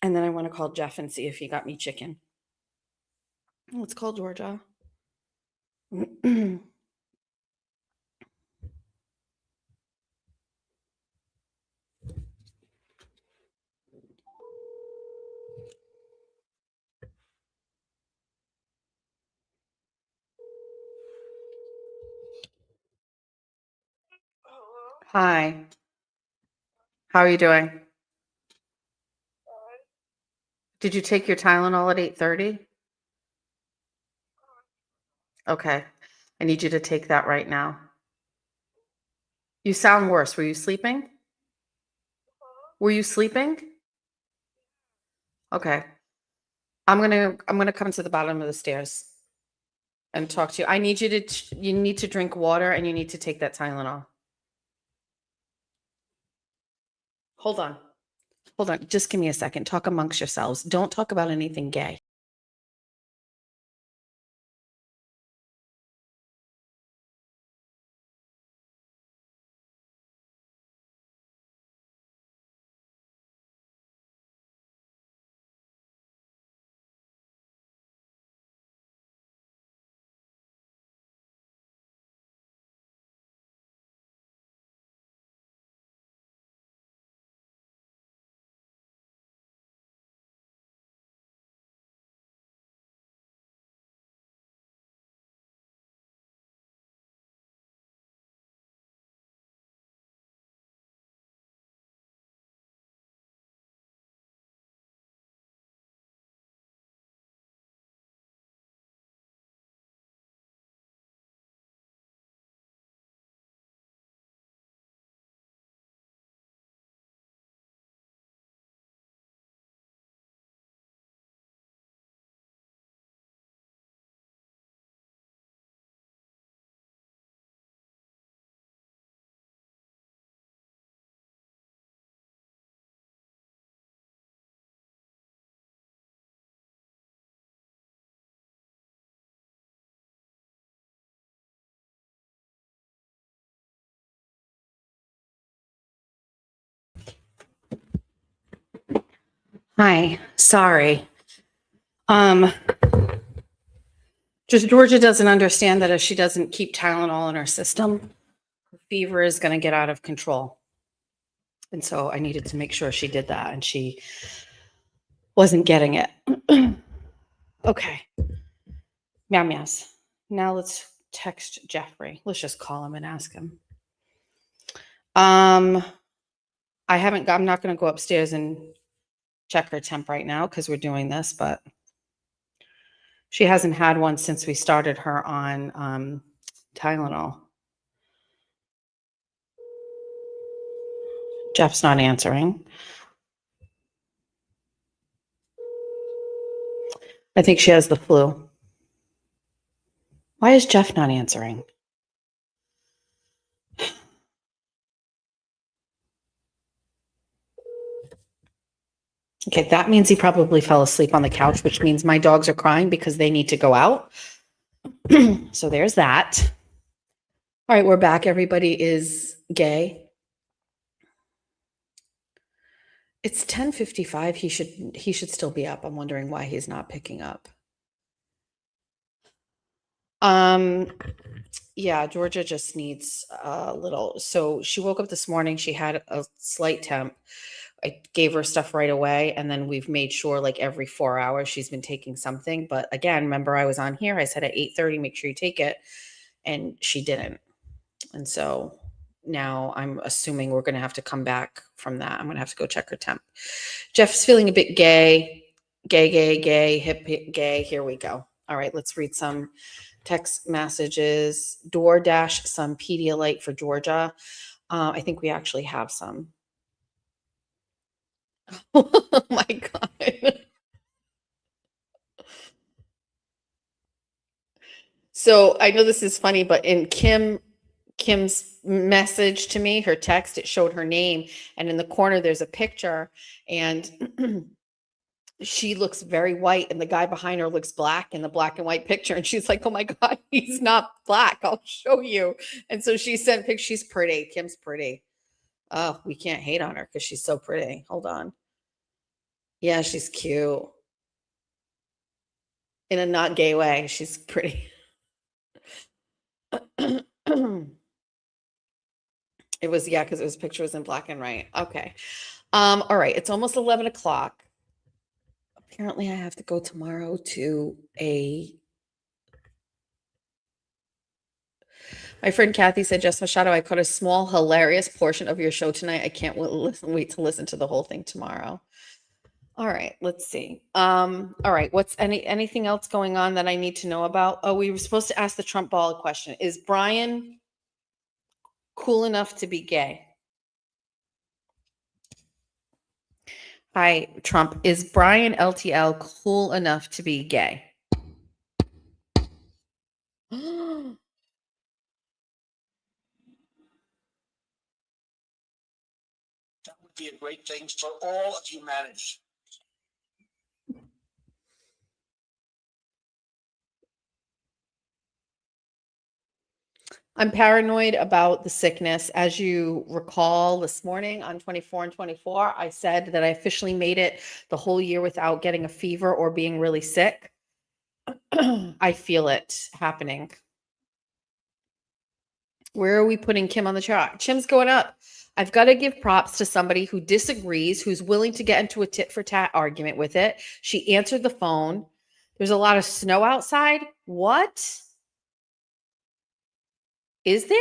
And then I want to call Jeff and see if he got me chicken. Let's call Georgia. Hi. How are you doing? Did you take your Tylenol at 8:30? Okay. I need you to take that right now. You sound worse. Were you sleeping? Were you sleeping? Okay. I'm gonna come to the bottom of the stairs and talk to you. I need you to you need to drink water and you need to take that Tylenol. Hold on. Hold on. Just give me a second. Talk amongst yourselves. Don't talk about anything gay. Hi. Sorry. Just Georgia doesn't understand that if she doesn't keep Tylenol in her system, her fever is going to get out of control. And so I needed to make sure she did that and she wasn't getting it. Okay. Meow meows. Now let's text Jeffrey. Let's just call him and ask him. I'm not going to go upstairs and check her temp right now because we're doing this, but she hasn't had one since we started her on Tylenol. Jeff's not answering. I think she has the flu. Why is Jeff not answering? Okay, that means he probably fell asleep on the couch, which means my dogs are crying because they need to go out. So there's that. All right, we're back. Everybody is gay. It's 10:55. He should still be up. I'm wondering why he's not picking up. Yeah, Georgia just needs a little. So she woke up this morning. She had a slight temp. I gave her stuff right away, and then we've made sure like every 4 hours she's been taking something. But again, remember I was on here. I said at 8:30, make sure you take it, and she didn't. And so now I'm assuming we're going to have to come back from that. I'm going to have to go check her temp. Jeff's feeling a bit gay, hip gay. Here we go. All right, let's read some text messages. DoorDash some Pedialyte for Georgia. I think we actually have some. Oh my God. So I know this is funny, but in Kim's message to me, her text, it showed her name, and in the corner there's a picture, and she looks very white, and the guy behind her looks black in the black and white picture, and she's like, "Oh my God, he's not black. I'll show you." And so she sent pictures. She's pretty. Kim's pretty. Oh, we can't hate on her because she's so pretty. Hold on. Yeah, she's cute. In a not gay way. She's pretty. It was, yeah, because it was pictures in black and white. Okay. All right. It's almost 11 o'clock. Apparently I have to go tomorrow to my friend Kathy said, Jess Machado, I caught a small, hilarious portion of your show tonight. I can't wait to listen to the whole thing tomorrow. All right, let's see. All right, what's anything else going on that I need to know about? Oh, we were supposed to ask the Trump ball question. Is Brian cool enough to be gay? Hi, Trump. Is Brian LTL cool enough to be gay? That would be a great thing for all of humanity. I'm paranoid about the sickness. As you recall, this morning on 24 and 24, I said that I officially made it the whole year without getting a fever or being really sick. I feel it happening. Where are we putting Kim on the chart? Kim's going up. I've got to give props to somebody who disagrees, who's willing to get into a tit for tat argument with it. She answered the phone. There's a lot of snow outside. What? Is there?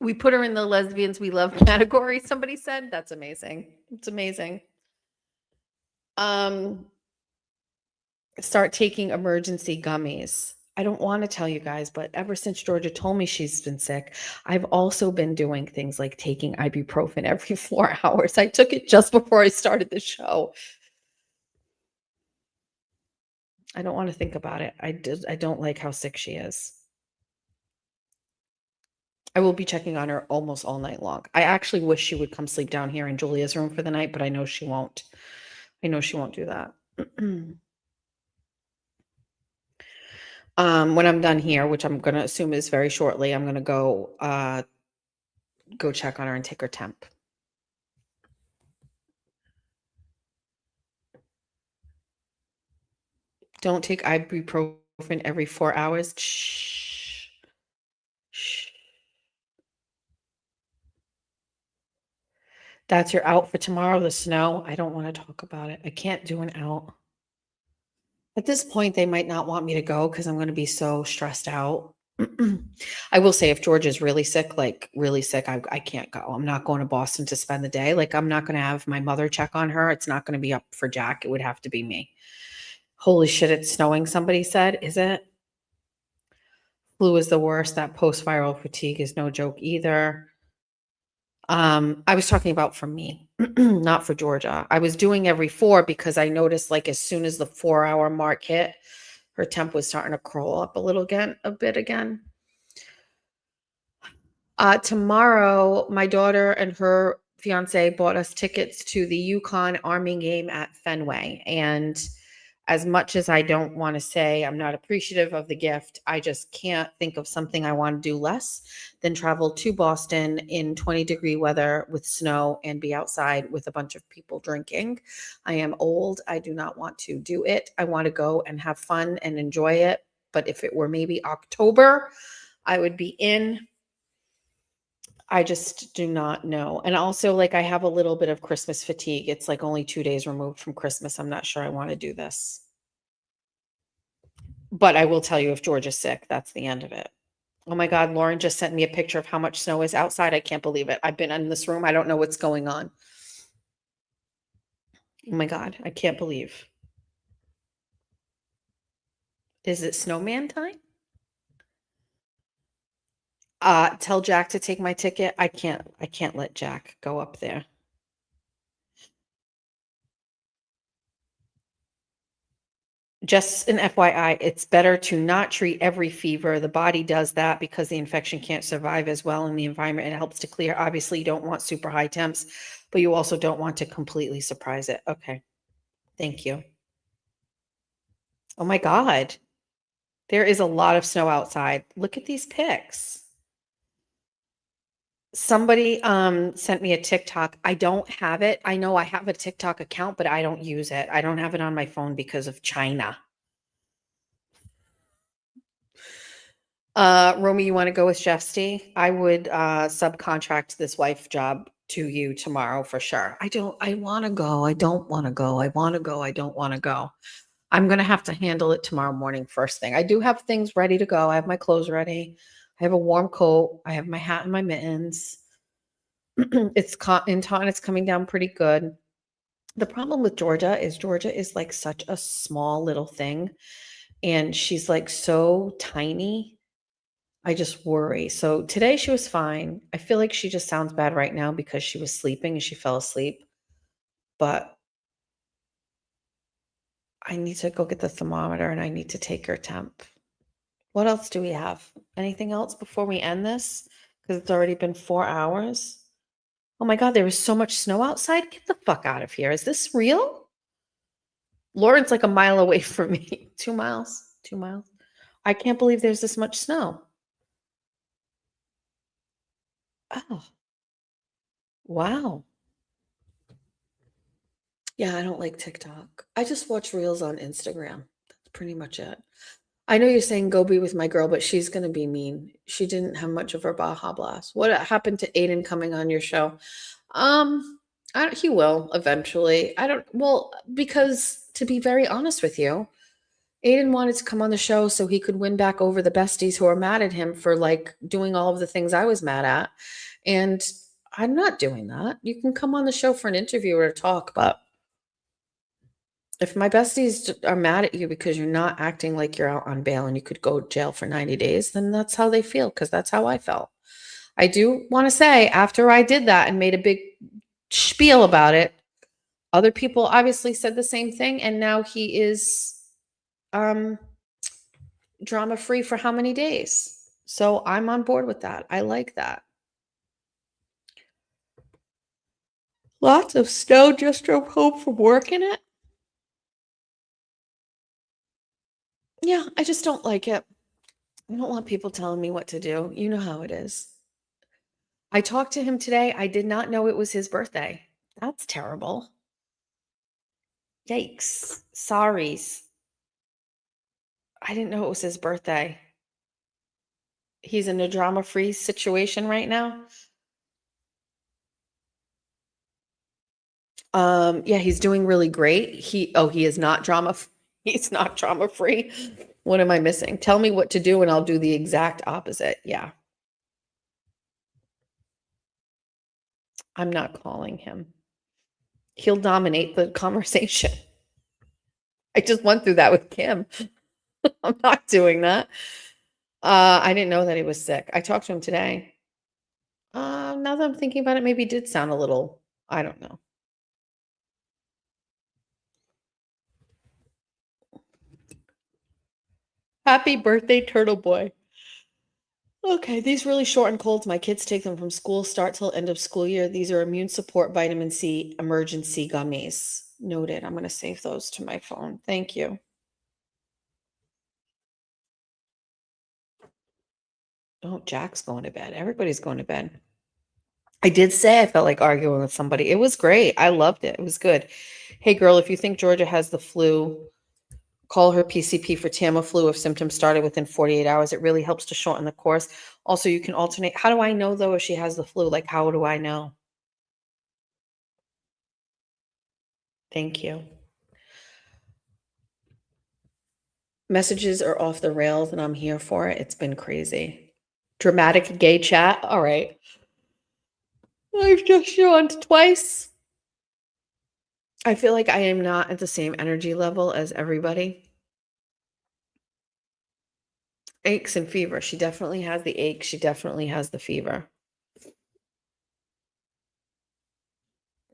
We put her in the lesbians we love category, somebody said. That's amazing. It's amazing. Start taking emergency gummies. I don't want to tell you guys, but ever since Georgia told me she's been sick, I've also been doing things like taking ibuprofen every 4 hours. I took it just before I started the show. I don't want to think about it. I don't like how sick she is. I will be checking on her almost all night long. I actually wish she would come sleep down here in Julia's room for the night, but I know she won't. I know she won't do that. When I'm done here, which I'm going to assume is very shortly, I'm going to go check on her and take her temp. Don't take ibuprofen every 4 hours. Shh. Shh. That's your out for tomorrow, the snow. I don't want to talk about it. I can't do an out. At this point, they might not want me to go because I'm going to be so stressed out. I will say if George is really sick, like really sick, I can't go. I'm not going to Boston to spend the day. Like I'm not going to have my mother check on her. It's not going to be up for Jack. It would have to be me. Holy shit, it's snowing, somebody said. Is it? Flu is the worst. That post-viral fatigue is no joke either. I was talking about for me, not for Georgia. I was doing every 4 because I noticed like as soon as the 4-hour mark hit, her temp was starting to crawl up a bit again. Tomorrow, my daughter and her fiance bought us tickets to the UConn Army game at Fenway. And as much as I don't want to say I'm not appreciative of the gift, I just can't think of something I want to do less than travel to Boston in 20-degree weather with snow and be outside with a bunch of people drinking. I am old. I do not want to do it. I want to go and have fun and enjoy it. But if it were maybe October, I would be in. I just do not know. And also, like, I have a little bit of Christmas fatigue. It's like only 2 days removed from Christmas. I'm not sure I want to do this. But I will tell you, if George is sick, that's the end of it. Oh my God, Lauren just sent me a picture of how much snow is outside. I can't believe it. I've been in this room. I don't know what's going on. Oh my God, I can't believe. Is it snowman time? Tell Jack to take my ticket. I can't let Jack go up there. Just an FYI, it's better to not treat every fever. The body does that because the infection can't survive as well in the environment. It helps to clear. Obviously, you don't want super high temps, but you also don't want to completely surprise it. Okay. Thank you. Oh my God. There is a lot of snow outside. Look at these pics. Somebody sent me a TikTok. I don't have it. I know I have a TikTok account, but I don't use it. I don't have it on my phone because of China. Romy, you want to go with Chef D? I would subcontract this wife job to you tomorrow for sure. I want to go. I don't want to go. I want to go. I don't want to go. I'm going to have to handle it tomorrow morning first thing. I do have things ready to go. I have my clothes ready. I have a warm coat. I have my hat and my mittens. It's in Taunton. It's coming down pretty good. The problem with Georgia is like such a small little thing. And she's like so tiny. I just worry. So today she was fine. I feel like she just sounds bad right now because she was sleeping and she fell asleep. But I need to go get the thermometer and I need to take her temp. What else do we have? Anything else before we end this? Because it's already been 4 hours. Oh my God, there is so much snow outside. Get the fuck out of here. Is this real? Lauren's like a mile away from me. 2 miles. 2 miles. I can't believe there's this much snow. Oh. Wow. Yeah, I don't like TikTok. I just watch reels on Instagram. That's pretty much it. I know you're saying go be with my girl, but she's going to be mean. She didn't have much of her Baja Blast. What happened to Aiden coming on your show? He will eventually. Well, because to be very honest with you, Aiden wanted to come on the show so he could win back over the besties who are mad at him for like doing all of the things I was mad at. And I'm not doing that. You can come on the show for an interview or a talk, but if my besties are mad at you because you're not acting like you're out on bail and you could go to jail for 90 days, then that's how they feel, because that's how I felt. I do want to say, after I did that and made a big spiel about it, other people obviously said the same thing, and now he is drama-free for how many days? So I'm on board with that. I like that. Lots of snow. Just drove home from work in it. Yeah, I just don't like it. I don't want people telling me what to do. You know how it is. I talked to him today. I did not know it was his birthday. That's terrible. Yikes. Sorries. I didn't know it was his birthday. He's in a drama-free situation right now. Yeah, he's doing really great. He is not he's not drama-free. What am I missing? Tell me what to do and I'll do the exact opposite. Yeah. I'm not calling him. He'll dominate the conversation. I just went through that with Kim. I'm not doing that. I didn't know that he was sick. I talked to him today. Now that I'm thinking about it, maybe he did sound a little, I don't know. Happy birthday, Turtle Boy. Okay, these really short and colds. My kids take them from school start till end of school year. These are immune support vitamin C emergency gummies. Noted. I'm going to save those to my phone. Thank you. Oh, Jack's going to bed. Everybody's going to bed. I did say I felt like arguing with somebody. It was great. I loved it. It was good. Hey, girl, if you think Georgia has the flu, call her PCP for Tamiflu if symptoms started within 48 hours. It really helps to shorten the course. Also, you can alternate. How do I know, though, if she has the flu? Like, how do I know? Thank you. Messages are off the rails, and I'm here for it. It's been crazy. Dramatic gay chat. All right. I've just yawned twice. I feel like I am not at the same energy level as everybody. Aches and fever. She definitely has the ache. She definitely has the fever.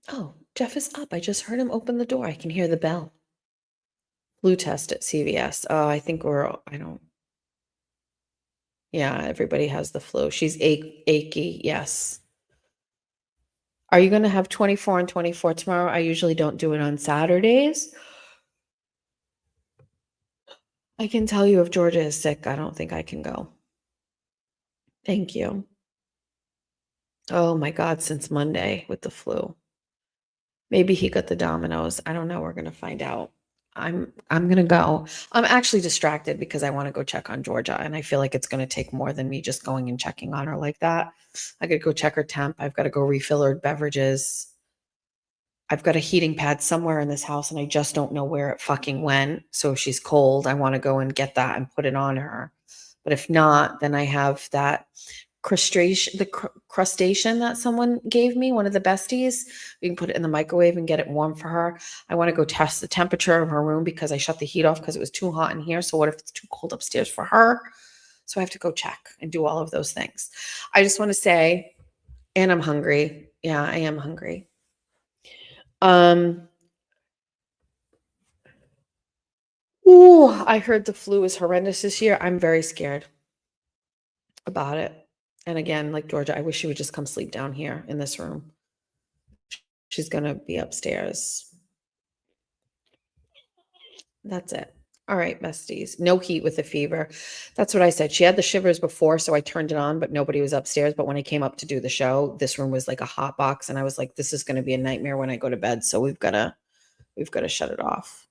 Oh, Jeff is up. I just heard him open the door. I can hear the bell. Flu test at CVS. Oh, I think yeah, everybody has the flu. She's achy. Yes. Are you going to have 24 and 24 tomorrow? I usually don't do it on Saturdays. I can tell you if Georgia is sick, I don't think I can go. Thank you. Oh my God, since Monday with the flu. Maybe he got the dominoes. I don't know. We're gonna find out. I'm gonna go. I'm actually distracted because I want to go check on Georgia, and I feel like it's gonna take more than me just going and checking on her like that. I gotta go check her temp. I've got to go refill her beverages. I've got a heating pad somewhere in this house, and I just don't know where it fucking went. So if she's cold, I want to go and get that and put it on her. But if not, then I have that crustacean that someone gave me, one of the besties. We can put it in the microwave and get it warm for her. I want to go test the temperature of her room because I shut the heat off because it was too hot in here. So what if it's too cold upstairs for her? So I have to go check and do all of those things. I just want to say, and I'm hungry. Yeah, I am hungry. I heard the flu is horrendous this year. I'm very scared about it. And again, like Georgia, I wish she would just come sleep down here in this room. She's going to be upstairs. That's it. All right, besties. No heat with the fever. That's what I said. She had the shivers before, so I turned it on, but nobody was upstairs. But when I came up to do the show, this room was like a hot box, and I was like, this is going to be a nightmare when I go to bed. So we've got to shut it off.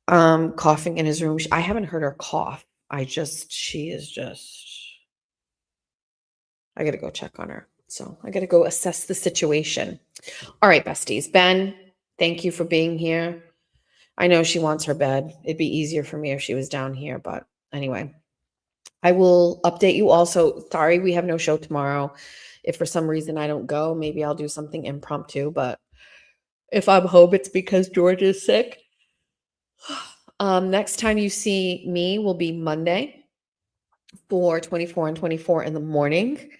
Coughing in his room. I haven't heard her cough. I got to go check on her. So I got to go assess the situation. All right, besties. Ben, thank you for being here. I know she wants her bed. It'd be easier for me if she was down here, but anyway, I will update you also. Sorry, we have no show tomorrow. If for some reason I don't go, maybe I'll do something impromptu, but if I'm home, it's because George is sick. Next time you see me will be Monday for 24 and 24 in the morning.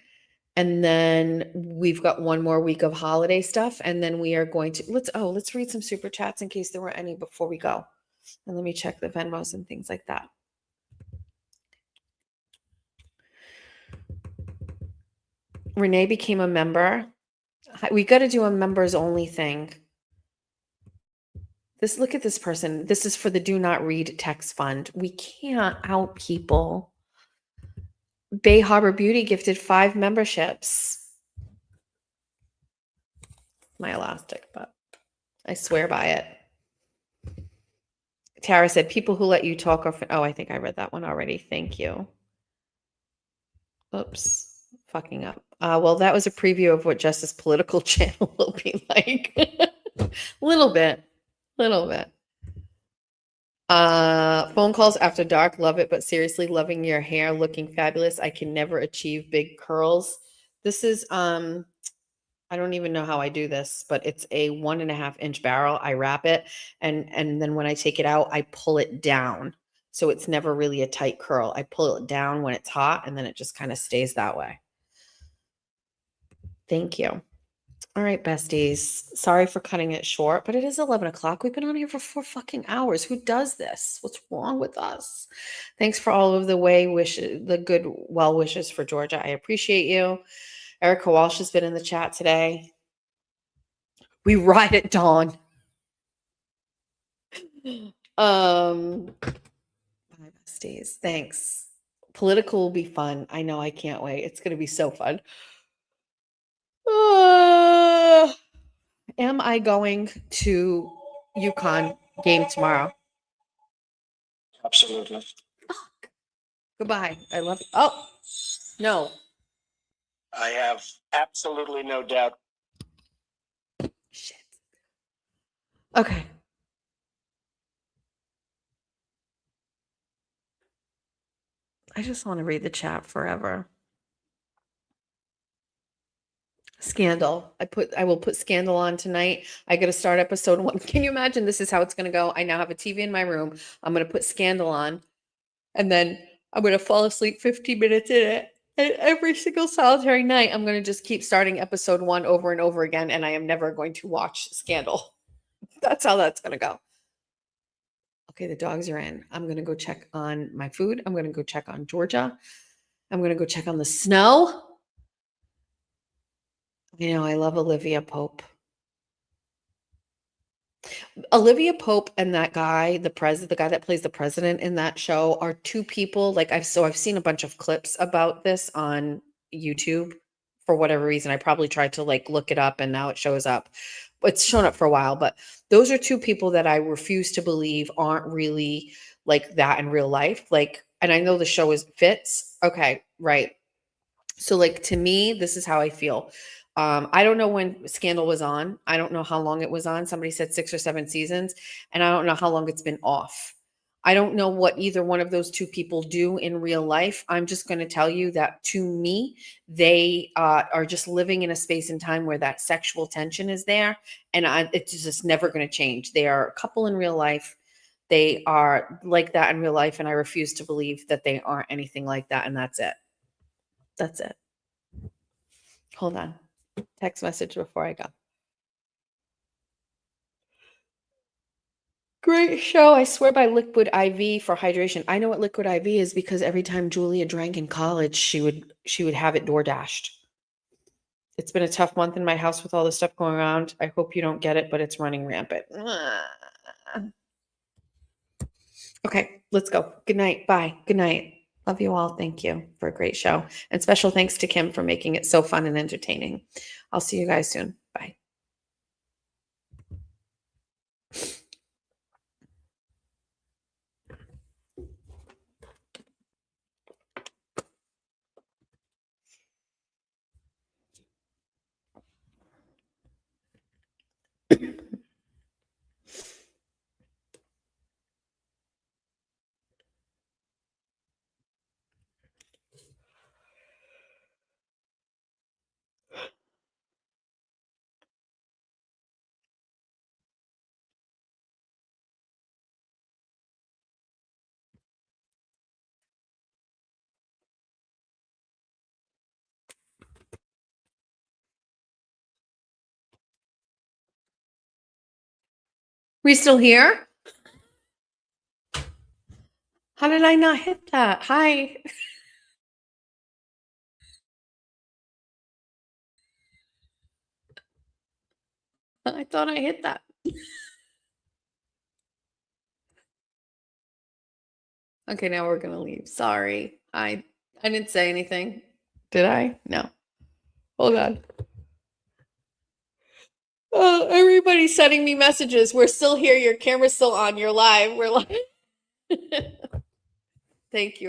And then we've got one more week of holiday stuff. And then we are going to, let's read some super chats in case there were any before we go. And let me check the Venmos and things like that. Renee became a member. We got to do a members only thing. Look at this person. This is for the Do Not Read Text Fund. We can't out people. Bay Harbor Beauty gifted 5 memberships. My elastic, but I swear by it. Tara said, people who let you talk are, I think I read that one already. Thank you. Oops, fucking up. Well, that was a preview of what Jess's political channel will be like. Little bit. Phone calls after dark. Love it, but seriously, loving your hair, looking fabulous. I can never achieve big curls. This is, I don't even know how I do this, but it's a 1.5 inch barrel. I wrap it and then when I take it out, I pull it down. So it's never really a tight curl. I pull it down when it's hot and then it just kind of stays that way. Thank you. All right, besties. Sorry for cutting it short, but it is 11 o'clock. We've been on here for 4 fucking hours. Who does this? What's wrong with us? Thanks for all of the the good well wishes for Georgia. I appreciate you. Erica Walsh has been in the chat today. We ride at dawn. Bye, besties. Thanks. Political will be fun. I know. I can't wait. It's going to be so fun. Am I going to UConn game tomorrow? Absolutely. Goodbye. I love you. Oh, no. I have absolutely no doubt. Shit. Okay. I just want to read the chat forever. Scandal. I will put Scandal on tonight. I got to start episode 1. Can you imagine this is how it's going to go? I now have a TV in my room. I'm going to put Scandal on and then I'm going to fall asleep 15 minutes in it. And every single solitary night, I'm going to just keep starting episode 1 over and over again. And I am never going to watch Scandal. That's how that's going to go. Okay, the dogs are in. I'm going to go check on my food. I'm going to go check on Georgia. I'm going to go check on the snow. You know, I love Olivia Pope. Olivia Pope and that guy, the guy that plays the president in that show, are two people. Like I've seen a bunch of clips about this on YouTube for whatever reason. I probably tried to like look it up and now it shows up. It's shown up for a while, but those are two people that I refuse to believe aren't really like that in real life. Like, and I know the show fits. Okay, right. So like to me, this is how I feel. I don't know when Scandal was on. I don't know how long it was on. Somebody said 6 or 7 seasons, and I don't know how long it's been off. I don't know what either one of those two people do in real life. I'm just going to tell you that to me, they are just living in a space and time where that sexual tension is there, and it's just never going to change. They are a couple in real life. They are like that in real life, and I refuse to believe that they aren't anything like that, and that's it. That's it. Hold on. Text message before I go. Great show. I swear by Liquid IV for hydration. I know what Liquid IV is because every time Julia drank in college, she would have it door dashed. It's been a tough month in my house with all the stuff going around. I hope you don't get it, but it's running rampant. Okay, let's go. Good night. Bye. Good night. Love you all. Thank you for a great show. And special thanks to Kim for making it so fun and entertaining. I'll see you guys soon. Bye. We still here? How did I not hit that? Hi. I thought I hit that. Okay, now we're gonna leave. Sorry. I didn't say anything. Did I? No. Hold on. Oh, everybody's sending me messages. We're still here. Your camera's still on. You're live. We're live. Thank you.